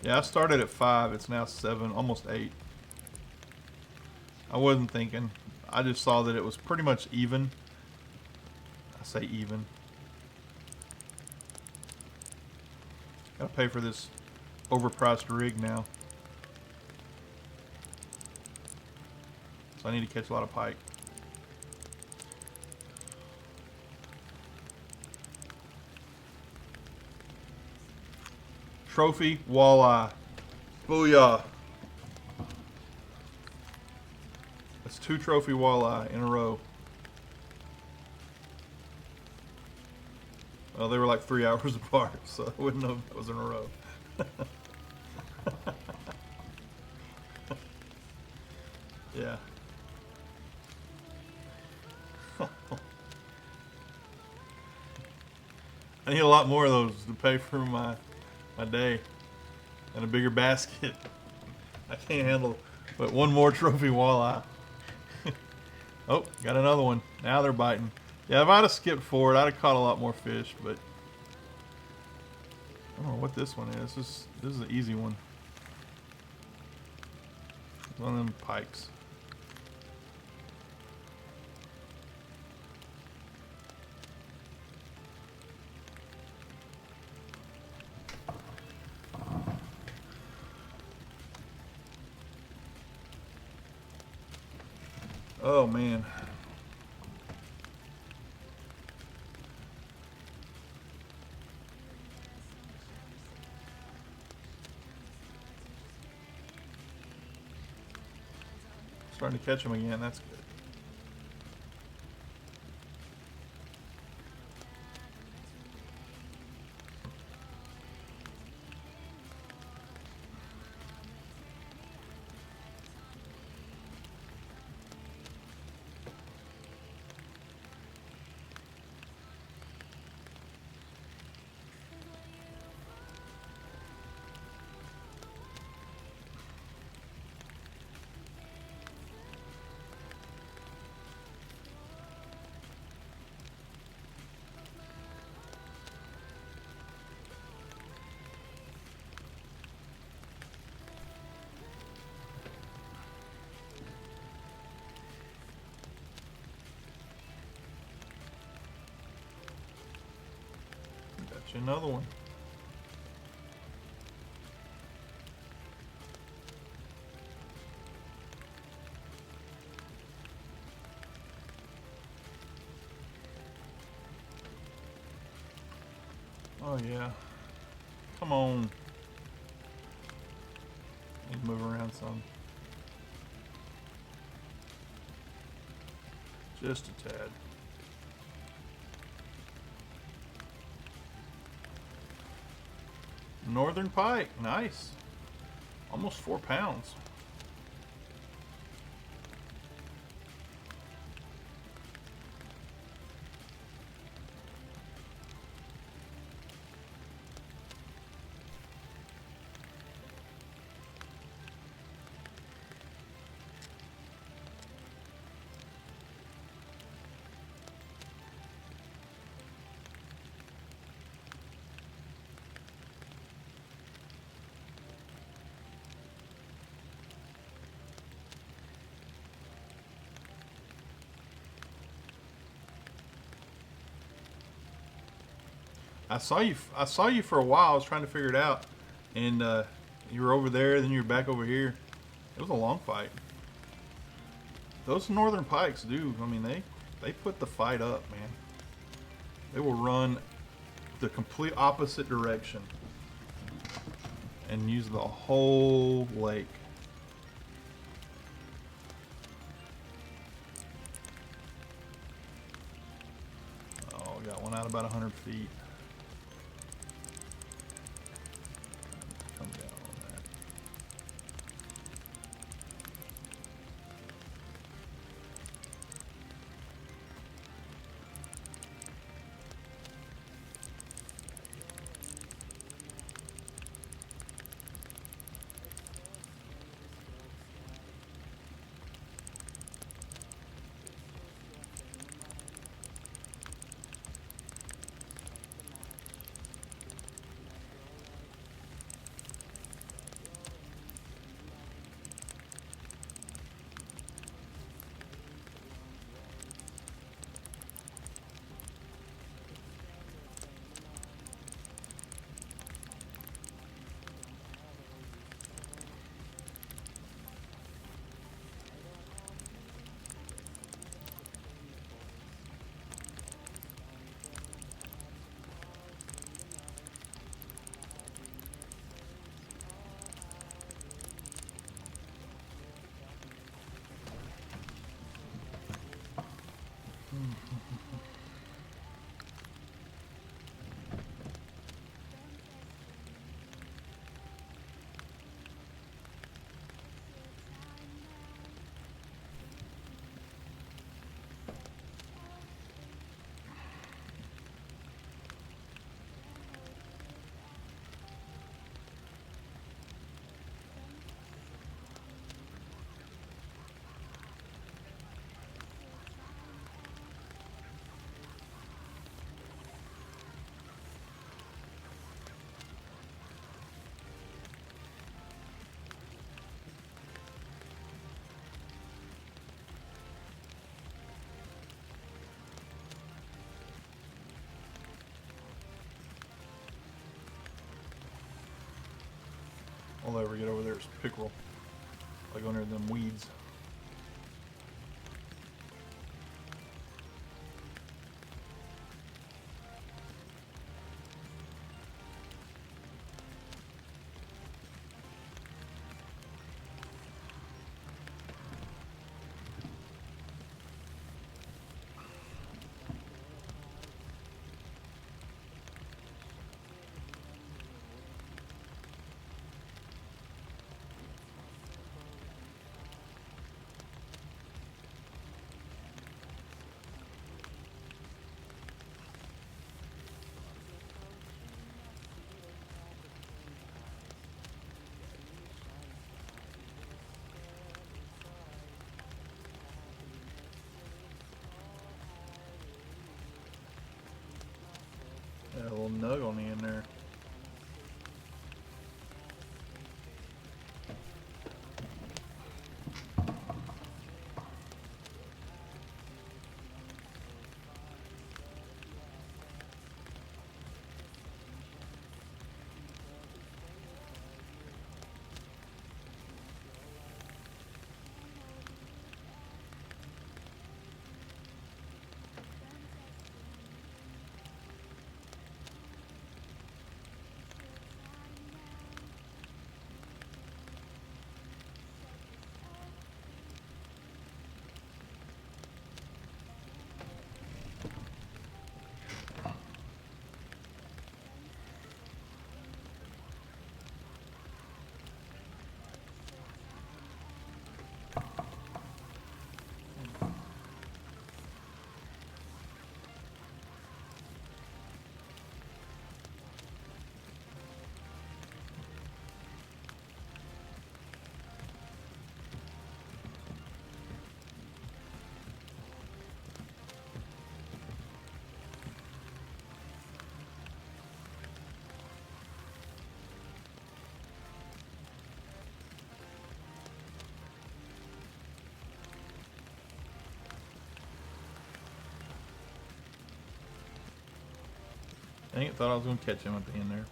Yeah, I started at 5. It's now 7, almost 8. I wasn't thinking. I just saw that it was pretty much even. I say even. Gotta pay for this overpriced rig now. So I need to catch a lot of pike. Trophy walleye. Booyah. That's 2 trophy walleye in a row. Well, they were like 3 hours apart, so I wouldn't know if that was in a row. Yeah. I need a lot more of those to pay for my day and a bigger basket. I can't handle but one more trophy walleye. Oh, got another one. Now they're biting. Yeah, if I'd have skipped forward, I'd have caught a lot more fish, but I don't know what this one is. This is an easy one. One of them pikes. Oh man. Starting to catch them again. That's good. Got you another one. Oh yeah. Come on. Need to move around some. Just a tad. Northern pike, nice. Almost 4 pounds. I saw you. I saw you for a while. I was trying to figure it out, and you were over there. Then you were back over here. It was a long fight. Those northern pikes do. I mean, they put the fight up, man. They will run the complete opposite direction and use the whole lake. Oh, got one out about 100 feet. Come down on that. I ever get over there is pickerel. Like under them weeds. Got a little nug on the end there. Dang it, thought I was going to catch him at the end there.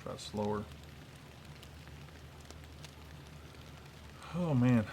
Try slower. Oh man.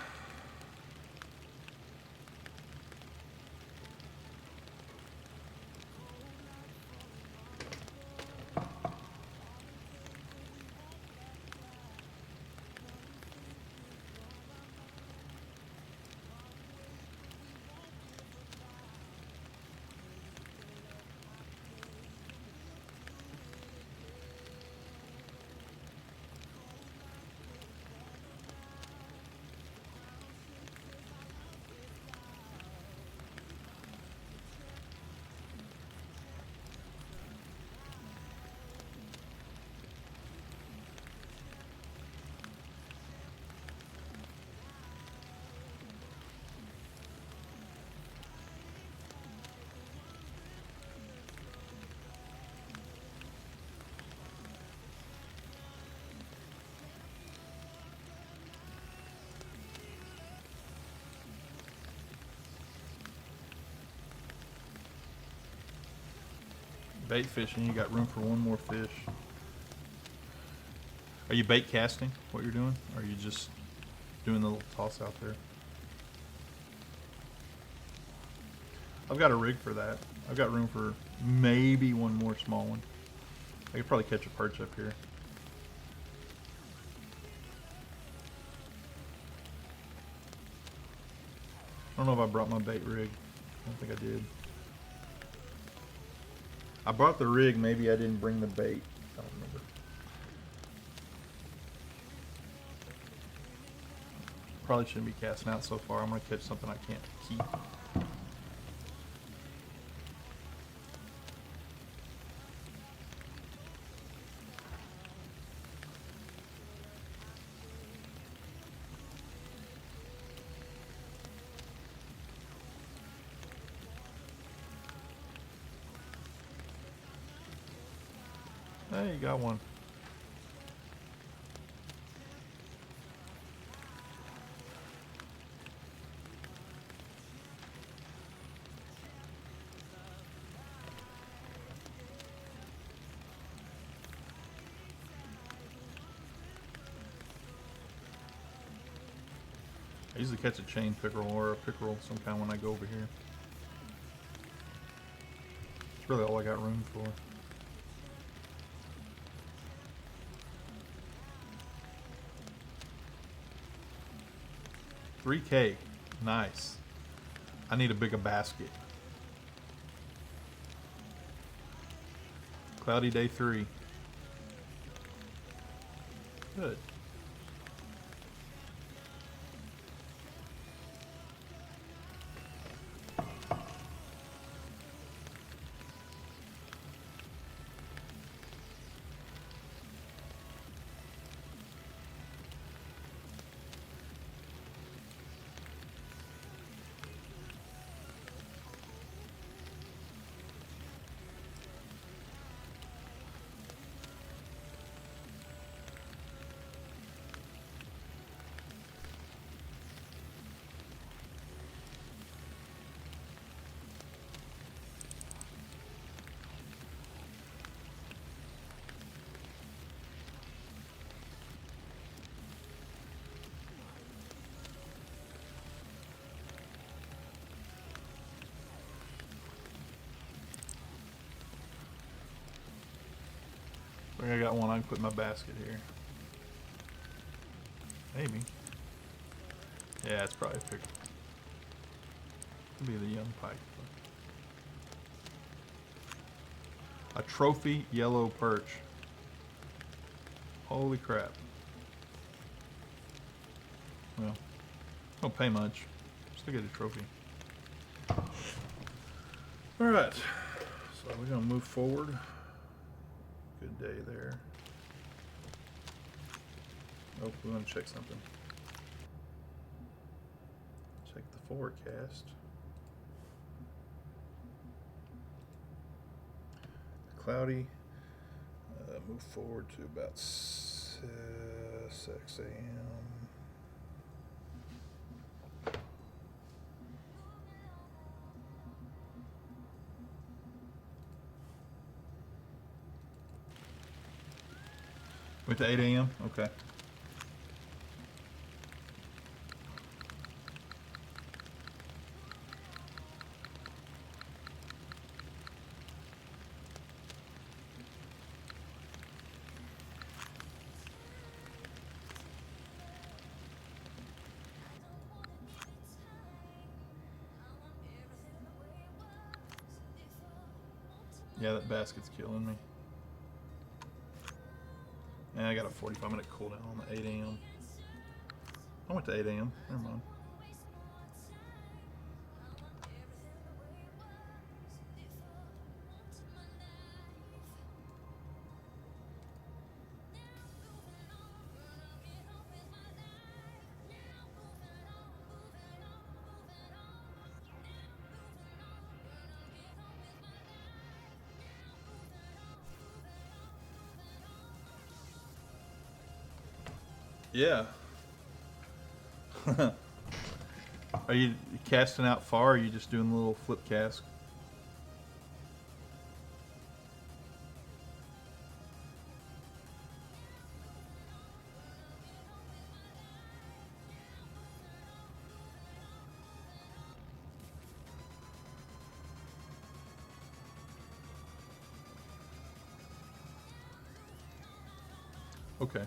Bait fishing, you got room for one more fish. Are you bait casting what you're doing? Or are you just doing the little toss out there? I've got a rig for that. I've got room for maybe one more small one. I could probably catch a perch up here. don't know if I brought my bait rig. I don't think I did. I brought the rig, maybe I didn't bring the bait. I don't remember. Probably shouldn't be casting out so far. I'm gonna catch something I can't keep. Hey, you got one. I usually catch a chain pickerel or a pickerel some kind when I go over here. It's really all I got room for. $3K. Nice. I need a bigger basket. Cloudy day 3. Good. I think I got one I can put in my basket here. Maybe. Yeah, it's probably a pickerel. Could be the young pike. A trophy yellow perch. Holy crap. Well, don't pay much. Still get a trophy. Alright. So we're going to move forward. Good day there. Oh, we want to check something. Check the forecast. Cloudy. Move forward to about 6 a.m. Went to 8 a.m.? Okay. Yeah, that basket's killing me. And I got a 45-minute cooldown on the 8 a.m. I went to 8 a.m. Never mind. Yeah. Are you casting out far, or are you just doing a little flip cast? Okay.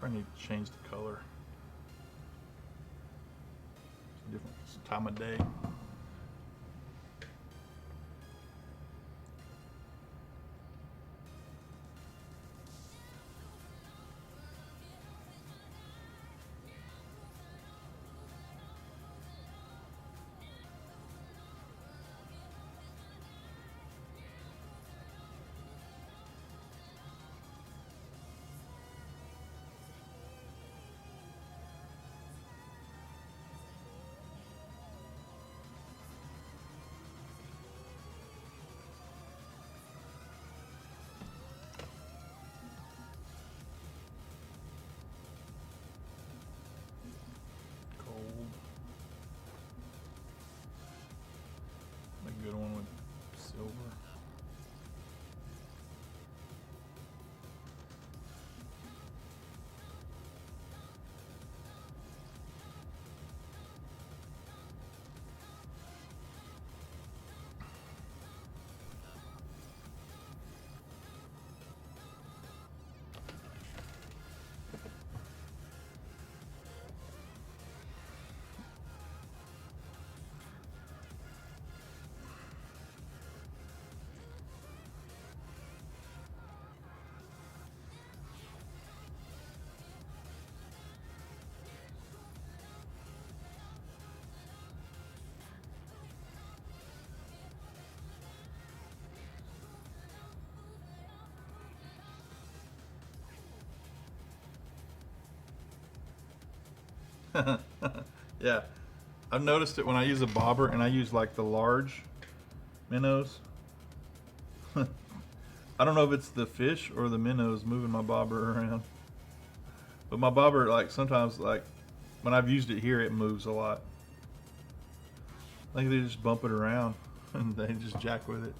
Probably need to change the color. It's a different time of day. Gold. A good one with silver. Yeah, I've noticed it when I use a bobber and I use like the large minnows. I don't know if it's the fish or the minnows moving my bobber around, but my bobber, like sometimes, like when I've used it here, it moves a lot. I think they just bump it around and they just jack with it.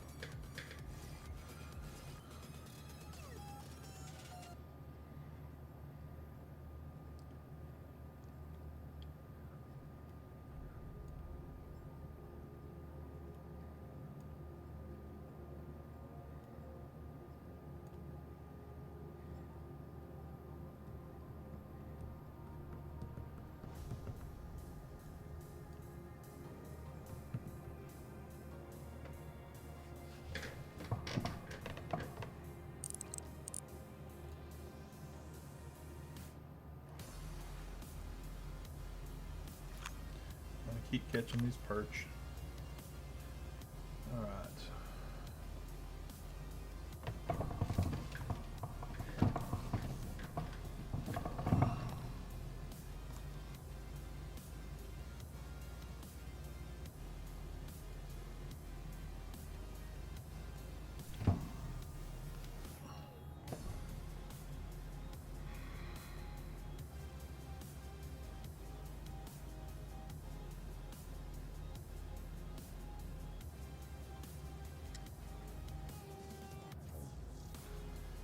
Keep catching these perch. All right.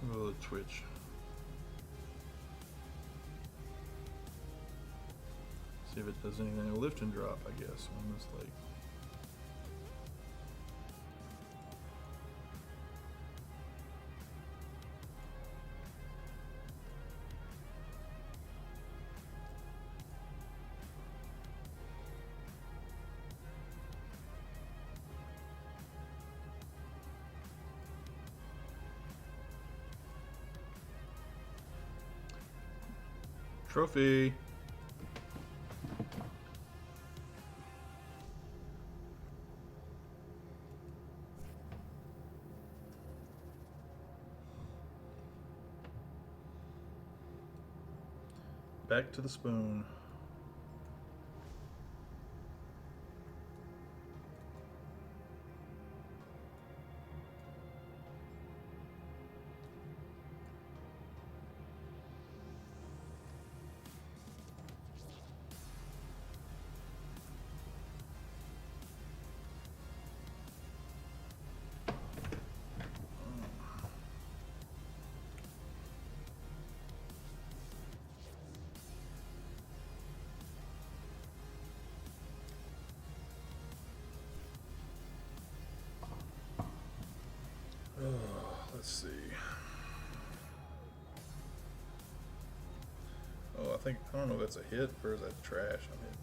A little twitch. See if it does anything. Lift and drop, I guess, on this lake. Trophy. Back to the spoon. Let's see. I don't know if that's a hit or is that trash. I mean,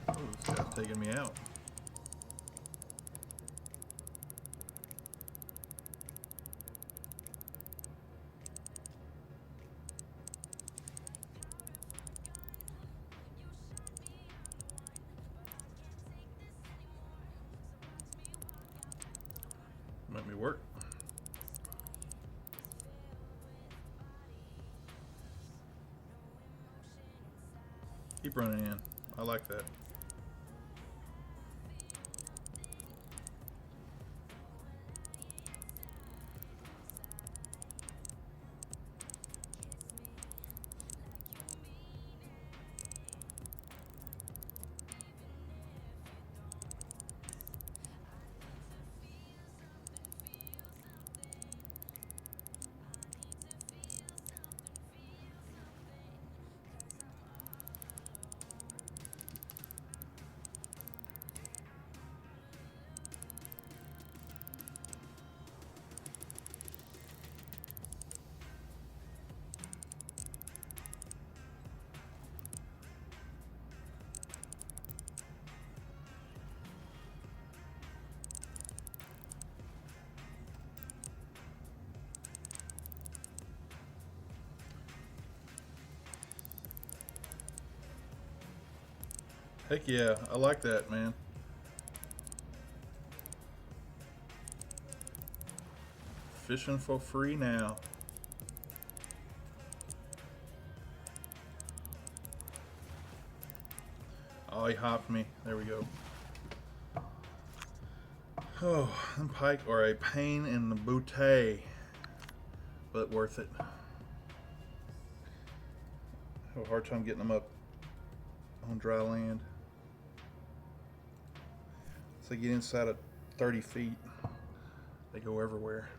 oh, this guy's taking me out. Let me work. Keep running in. I like that. Heck yeah, I like that, man. Fishing for free now. Oh, he hopped me. There we go. Oh, them pike are a pain in the booty, but worth it. Have a hard time getting them up on dry land. So they get inside of 30 feet, they go everywhere.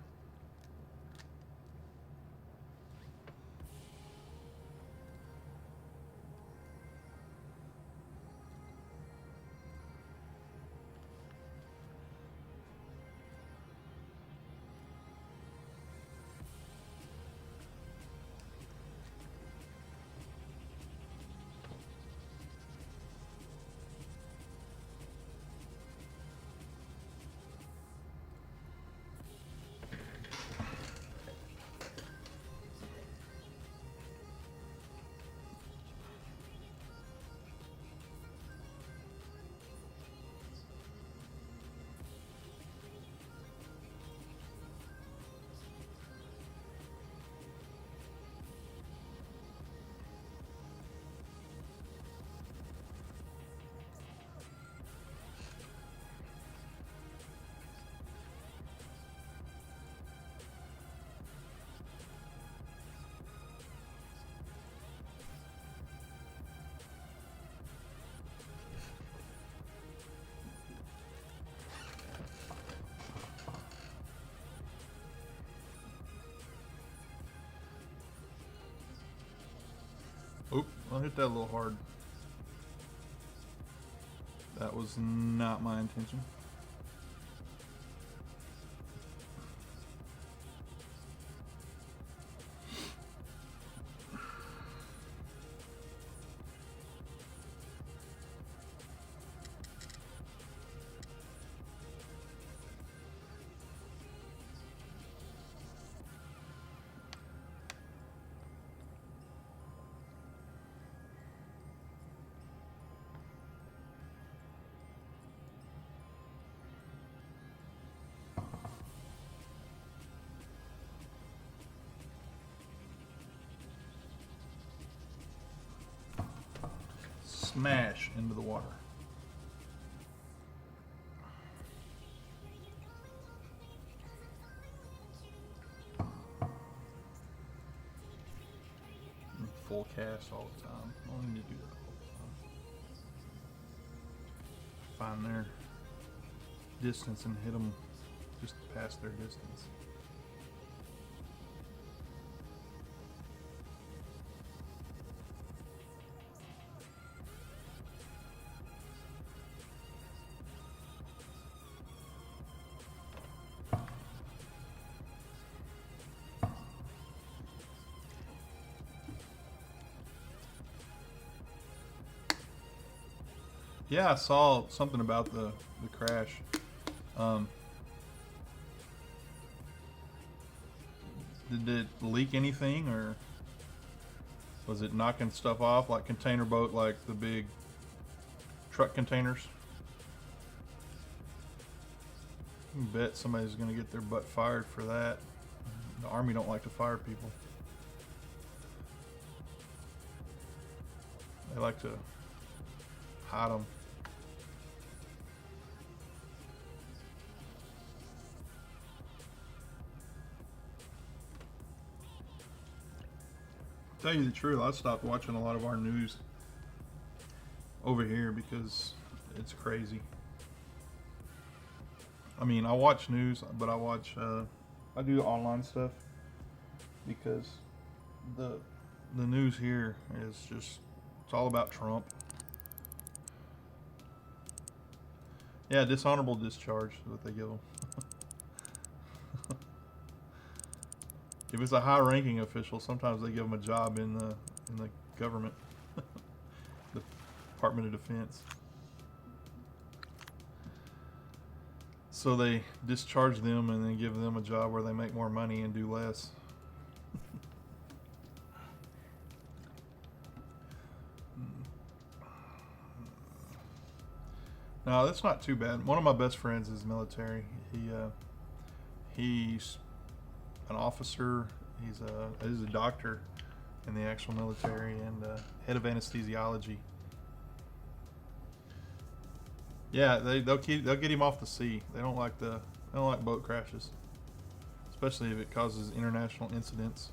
Oop, I hit that a little hard. That was not my intention. Smash into the water. Full cast all the time. I don't need to do that all the time. Find their distance and hit them just past their distance. Yeah, I saw something about the crash. Did it leak anything, or was it knocking stuff off like container boat, like the big truck containers? I bet somebody's gonna get their butt fired for that. The Army don't like to fire people. They like to hide them. Tell you the truth, I stopped watching a lot of our news over here because it's crazy. I mean, I watch news, but I do online stuff because the news here is just, it's all about Trump. Yeah, dishonorable discharge is what they give them. If it's a high-ranking official, sometimes they give them a job in the government, the Department of Defense. So they discharge them and then give them a job where they make more money and do less. No, that's not too bad. One of my best friends is military. He's an officer. He's a doctor in the actual military and head of anesthesiology. Yeah, they'll get him off the sea. They don't like boat crashes, especially if it causes international incidents.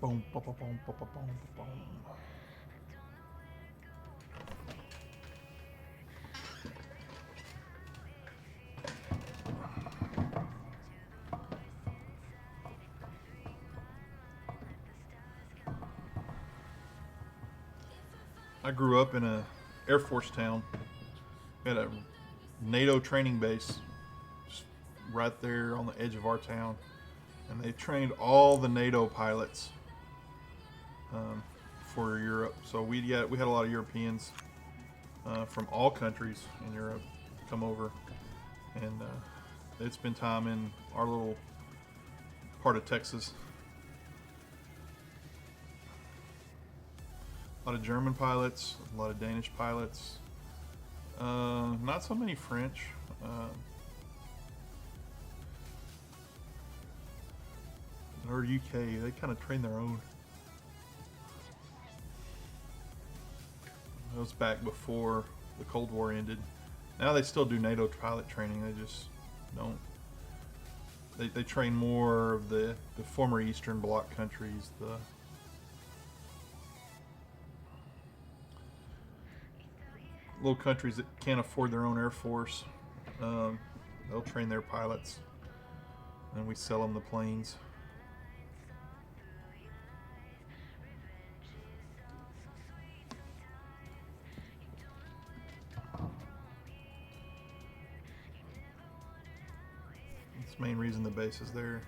Boom, boom, boom, boom, boom, boom, boom. I grew up in a Air Force town. We had a NATO training base just right there on the edge of our town, and they trained all the NATO pilots for Europe. So we had a lot of Europeans from all countries in Europe come over, and they'd spend time in our little part of Texas. A lot of German pilots, a lot of Danish pilots, not so many French. Or UK, they kind of train their own. That was back before the Cold War ended. Now they still do NATO pilot training, they just don't They train more of the former Eastern Bloc countries, the little countries that can't afford their own air force. They'll train their pilots, and we sell them the planes. That's the main reason the base is there.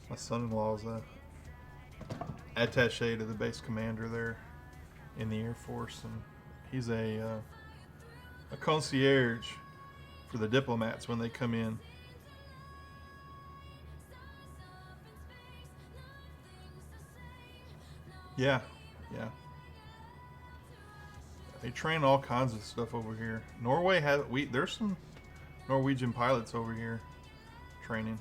My son-in-law is a attaché to the base commander there in the Air Force, and he's a concierge for the diplomats when they come in. Yeah, yeah. They train all kinds of stuff over here. Norway has there's some Norwegian pilots over here training.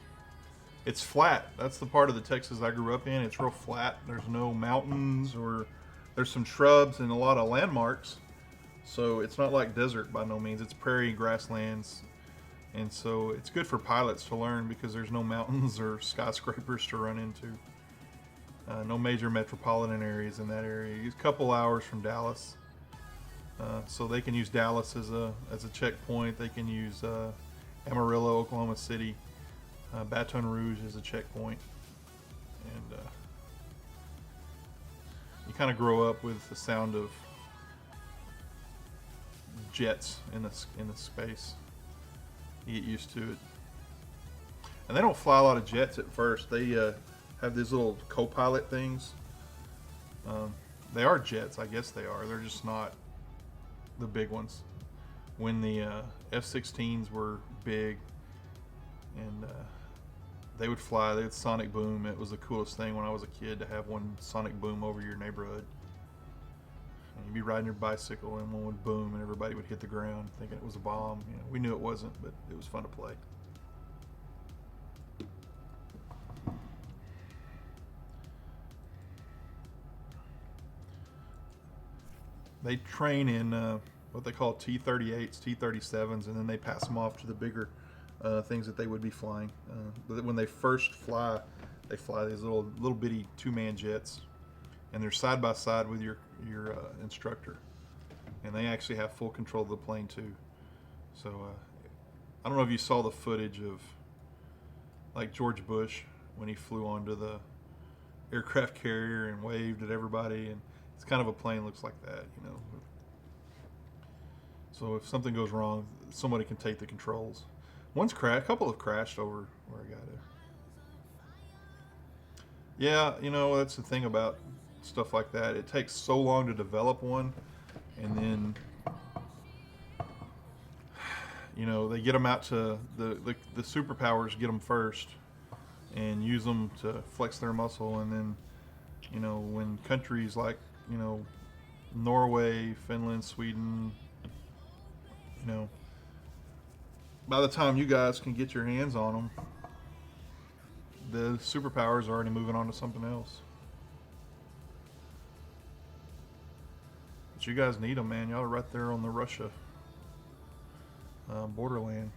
It's flat. That's the part of the Texas I grew up in. It's real flat. There's no mountains, or there's some shrubs and a lot of landmarks. So it's not like desert by no means. It's prairie grasslands. And so it's good for pilots to learn because there's no mountains or skyscrapers to run into. No major metropolitan areas in that area. It's a couple hours from Dallas. So they can use Dallas as a checkpoint. They can use Amarillo, Oklahoma City, Baton Rouge as a checkpoint. And you kind of grow up with the sound of jets in the space. You get used to it. And they don't fly a lot of jets at first. They have these little co-pilot things. They are jets, I guess they are. They're just not the big ones. When the F-16s were big, and they would fly, they would sonic boom. It was the coolest thing when I was a kid to have one sonic boom over your neighborhood. And you'd be riding your bicycle and one would boom and everybody would hit the ground thinking it was a bomb. You know, we knew it wasn't, but it was fun to play. They train in what they call T-38s, T-37s, and then they pass them off to the bigger things that they would be flying. But when they first fly, they fly these little bitty two-man jets, and they're side by side with your instructor, and they actually have full control of the plane too. So I don't know if you saw the footage of like George Bush when he flew onto the aircraft carrier and waved at everybody, and it's kind of a plane looks like that, you know. So if something goes wrong, somebody can take the controls. One's crashed, a couple have crashed over where I got it. Yeah, you know, that's the thing about stuff like that. It takes so long to develop one, and then, you know, they get them out to the superpowers get them first and use them to flex their muscle, and then, you know, when countries like, you know, Norway, Finland, Sweden, you know, by the time you guys can get your hands on them, the superpowers are already moving on to something else. But you guys need them, man. Y'all are right there on the Russia borderland.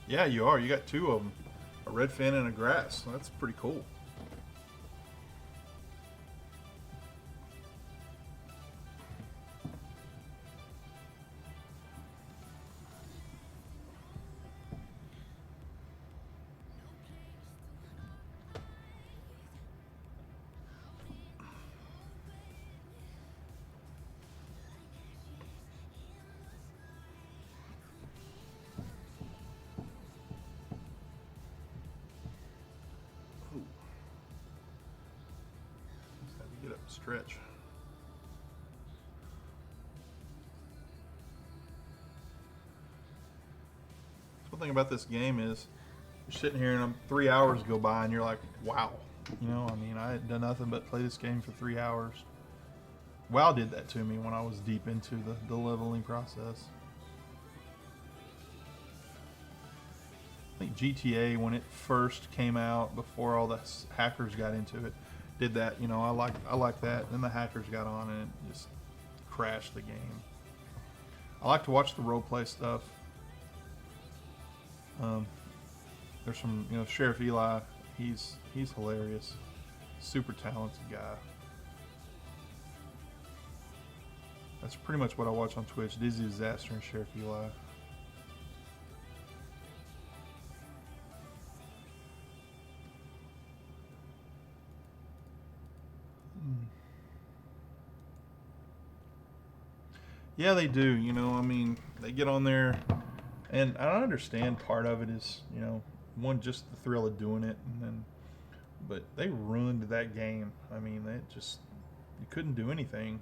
Yeah, you are. You got two of them, a redfin and a grass. That's pretty cool. stretch. One thing about this game is you're sitting here and 3 hours go by and you're like, wow. You know, I mean, I had done nothing but play this game for 3 hours. WoW did that to me when I was deep into the leveling process. I think GTA, when it first came out, before all the hackers got into it, did that. You know, I like that. Then the hackers got on and it just crashed the game. I like to watch the roleplay stuff. There's some, you know, Sheriff Eli. He's hilarious, super talented guy. That's pretty much what I watch on Twitch. Dizzy Disaster and Sheriff Eli. Yeah, they do. You know, I mean, they get on there, and I understand part of it is, you know, one, just the thrill of doing it, and then, but they ruined that game. I mean, you couldn't do anything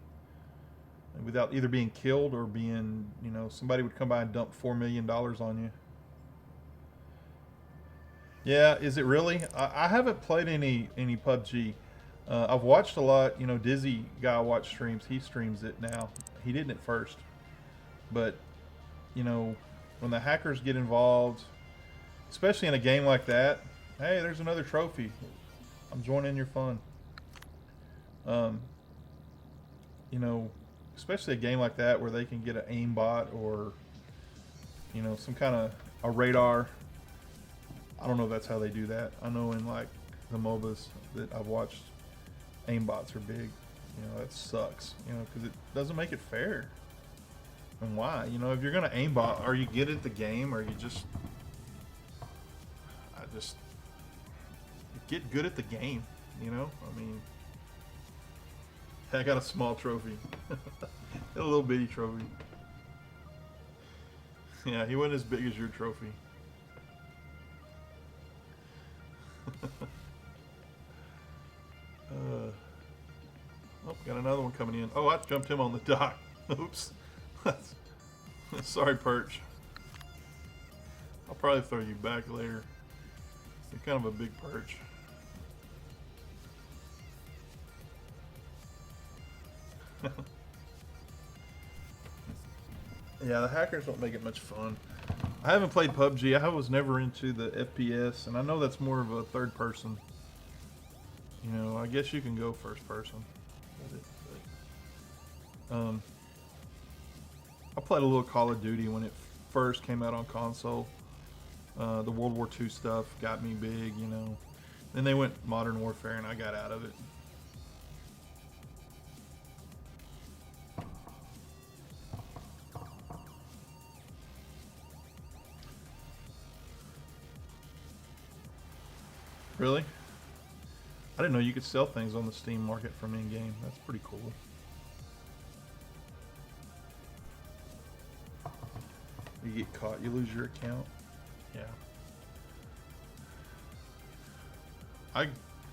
without either being killed or being, you know, somebody would come by and dump $4 million on you. Yeah, is it really? I haven't played any PUBG. I've watched a lot. You know, Dizzy guy I watch streams. He streams it now. He didn't at first, but you know, when the hackers get involved, especially in a game like that, hey, there's another trophy. I'm joining your fun. You know, especially a game like that where they can get an aimbot or, you know, some kind of a radar. I don't know if that's how they do that. I know in like the MOBAs that I've watched, aimbots are big. You know, that sucks. You know, because it doesn't make it fair. And why? You know, if you're gonna aimbot, are you good at the game, or you just get good at the game? You know, I mean, I got a small trophy, a little bitty trophy. Yeah, he wasn't as big as your trophy. Oh, got another one coming in. Oh, I jumped him on the dock. Oops. Sorry, Perch. I'll probably throw you back later. You're kind of a big perch. Yeah, the hackers don't make it much fun. I haven't played PUBG. I was never into the FPS, and I know that's more of a third person. You know, I guess you can go first person. I played a little Call of Duty when it first came out on console. The World War II stuff got me big, you know. Then they went Modern Warfare, and I got out of it. Really? I didn't know you could sell things on the Steam market from in-game. That's pretty cool. You get caught, you lose your account. Yeah. I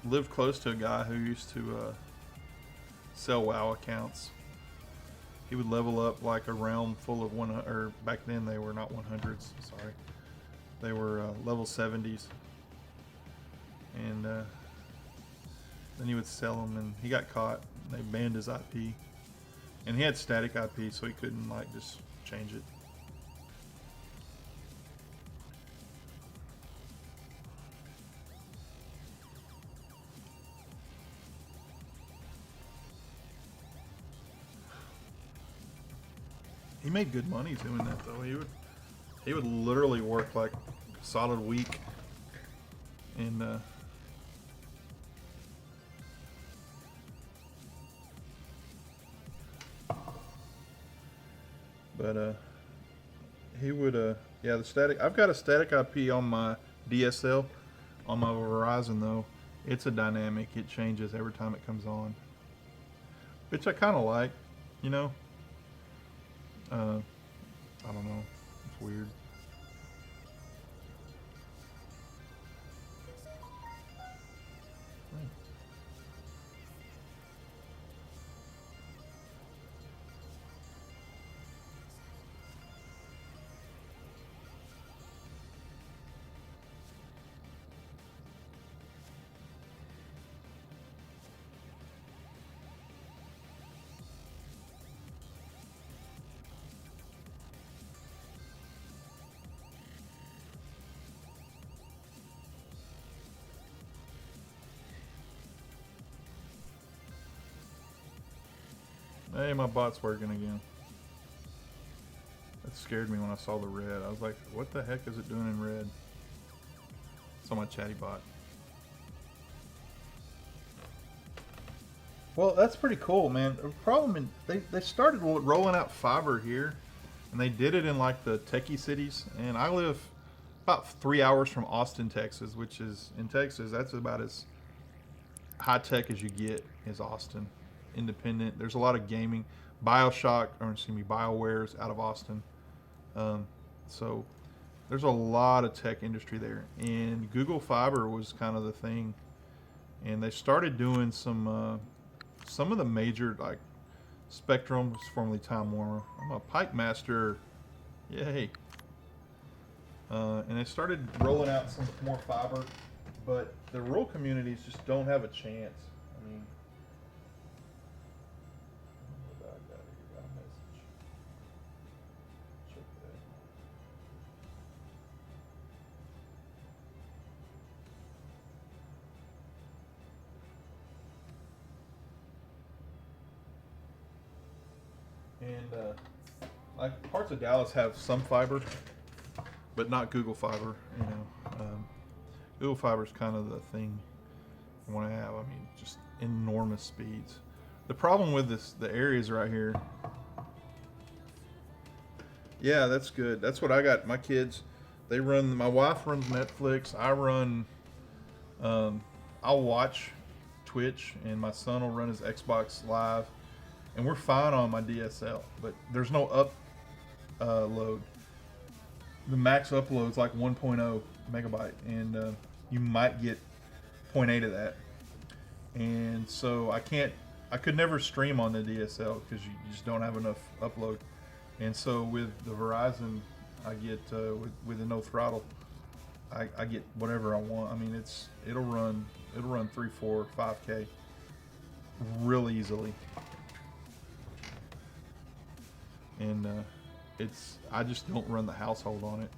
lived close to a guy who used to sell WoW accounts. He would level up like a realm full of or back then they were not 100s, sorry. They were level 70s. And then he would sell them, and he got caught. They banned his IP. And he had static IP, so he couldn't like just change it. He made good money doing that though. He would literally work like a solid week, and he would yeah, the static. I've got a static IP on my DSL. On my Verizon though, it's a dynamic. It changes every time it comes on, which I kind of like, you know. I don't know. It's weird. Hey, my bot's working again. That scared me when I saw the red. I was like, what the heck is it doing in red? It's on my chatty bot. Well, that's pretty cool, man. The problem is they started rolling out fiber here, and they did it in like the techie cities. And I live about 3 hours from Austin, Texas, which is in Texas. That's about as high tech as you get is Austin. Independent. There's a lot of gaming. BioWare's out of Austin. So there's a lot of tech industry there. And Google Fiber was kind of the thing. And they started doing some of the major, like Spectrum, was formerly Time Warner. I'm a pipe master. Yay. And they started rolling out some more fiber, but the rural communities just don't have a chance. I mean, I got a message. Check that. And like parts of Dallas have some fiber, but not Google Fiber. You know, Google Fiber is kind of the thing I want to have. I mean, just enormous speeds. The problem with the areas right here. Yeah, that's good. That's what I got. My kids, they run. My wife runs Netflix. I run. I'll watch Twitch, and my son will run his Xbox Live, and we're fine on my DSL. But there's no upload. The max upload is like 1.0 megabyte, and you might get 0.8 of that. And so I could never stream on the DSL because you just don't have enough upload. And so with the Verizon, I get with the no throttle, I get whatever I want. I mean, it'll run 3, 4, 5K real easily. And I just don't run the household on it.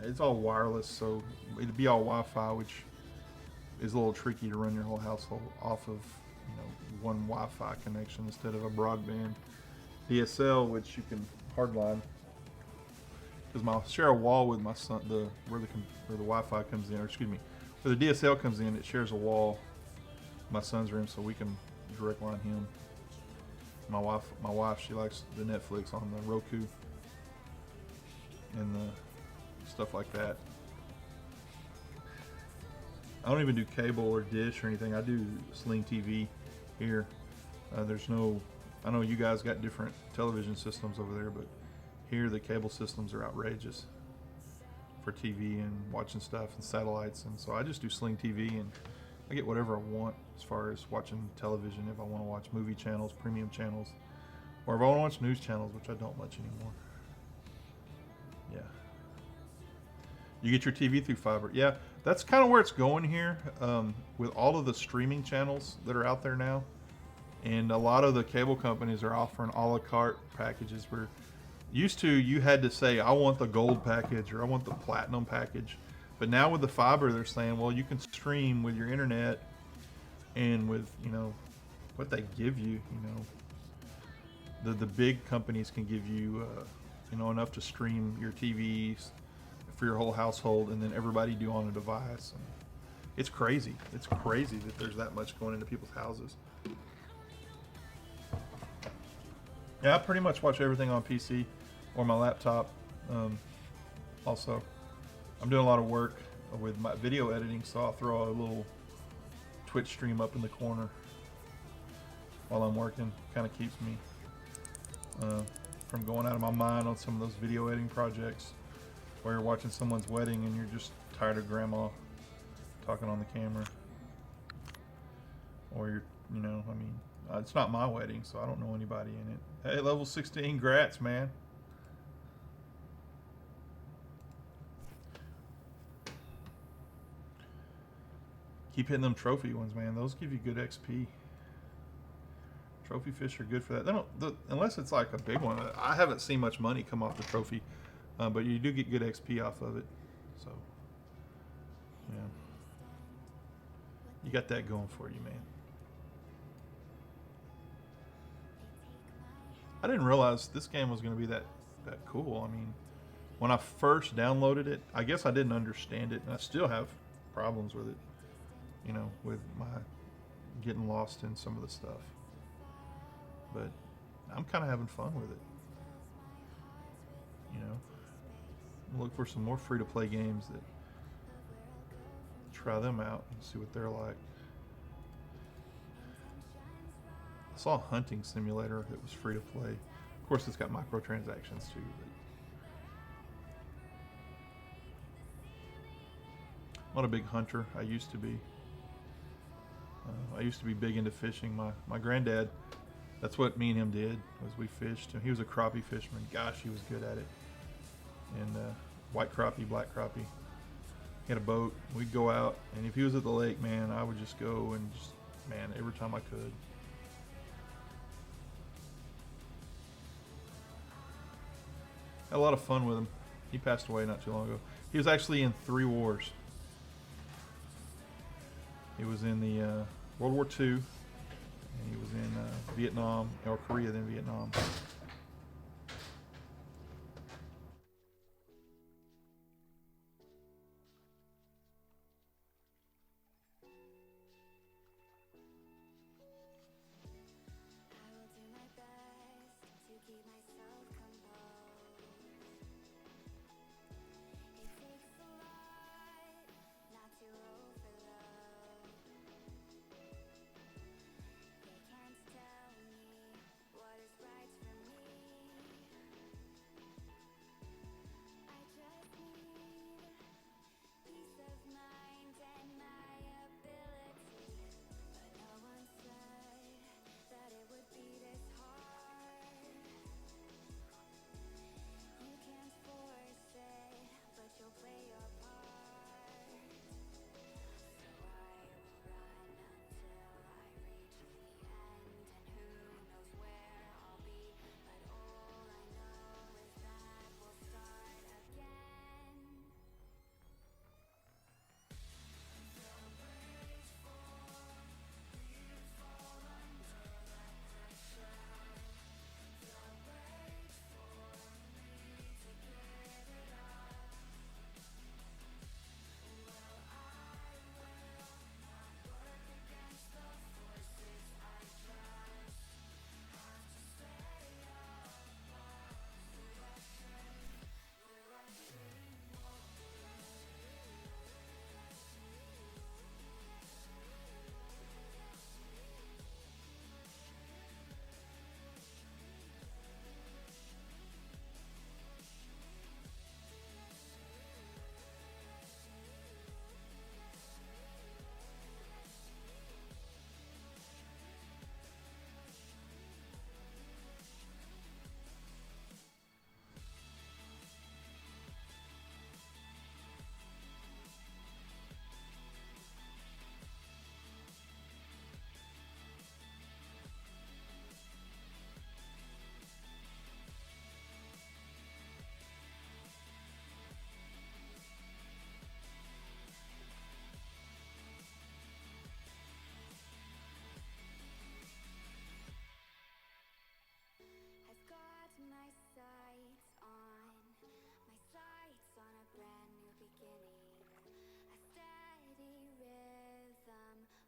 It's all wireless, so it'd be all Wi-Fi, which is a little tricky to run your whole household off of, one Wi-Fi connection instead of a broadband DSL, which you can hardline. Because I share a wall with my son, where the Wi-Fi comes in, or excuse me, where the DSL comes in, it shares a wall in my son's room, so we can direct line him. My wife, she likes the Netflix on the Roku and the stuff like that. I don't even do cable or dish or anything. I do Sling TV here. I know you guys got different television systems over there, but here the cable systems are outrageous for TV and watching stuff and satellites. And so I just do Sling TV, and I get whatever I want as far as watching television. If I want to watch movie channels, premium channels, or if I want to watch news channels, which I don't much anymore. Yeah. You get your TV through fiber. Yeah, that's kind of where it's going here, with all of the streaming channels that are out there now. And a lot of the cable companies are offering a la carte packages where used to you had to say, I want the gold package or I want the platinum package. But now with the fiber, they're saying, well, you can stream with your internet and with, what they give you, the big companies can give you, enough to stream your TVs for your whole household, and then everybody do on a device. And it's crazy. It's crazy that there's that much going into people's houses. Yeah, I pretty much watch everything on PC or my laptop. Also, I'm doing a lot of work with my video editing, so I'll throw a little Twitch stream up in the corner while I'm working. Kind of keeps me from going out of my mind on some of those video editing projects where you're watching someone's wedding and you're just tired of grandma talking on the camera. Or you're, it's not my wedding, so I don't know anybody in it. Hey, level 16, grats, man. Keep hitting them trophy ones, man. Those give you good XP. Trophy fish are good for that. They don't, unless it's like a big one. I haven't seen much money come off the trophy, but you do get good XP off of it. So, yeah. You got that going for you, man. I didn't realize this game was going to be that cool. I mean, when I first downloaded it, I guess I didn't understand it, and I still have problems with it. You know, with my getting lost in some of the stuff. But I'm kind of having fun with it. You know, look for some more free-to-play games that try them out and see what they're like. I saw a hunting simulator that was free to play. Of course, it's got microtransactions too. But I'm not a big hunter. I used to be. I used to be big into fishing. My granddad, that's what me and him did, was we fished. He was a crappie fisherman. Gosh, he was good at it. And white crappie, black crappie. He had a boat. We'd go out, and if he was at the lake, man, I would just go and just, man, every time I could. Had a lot of fun with him. He passed away not too long ago. He was actually in 3 wars. He was in the World War II, and he was in Vietnam, or Korea, then Vietnam.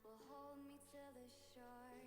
Will hold me to the shore.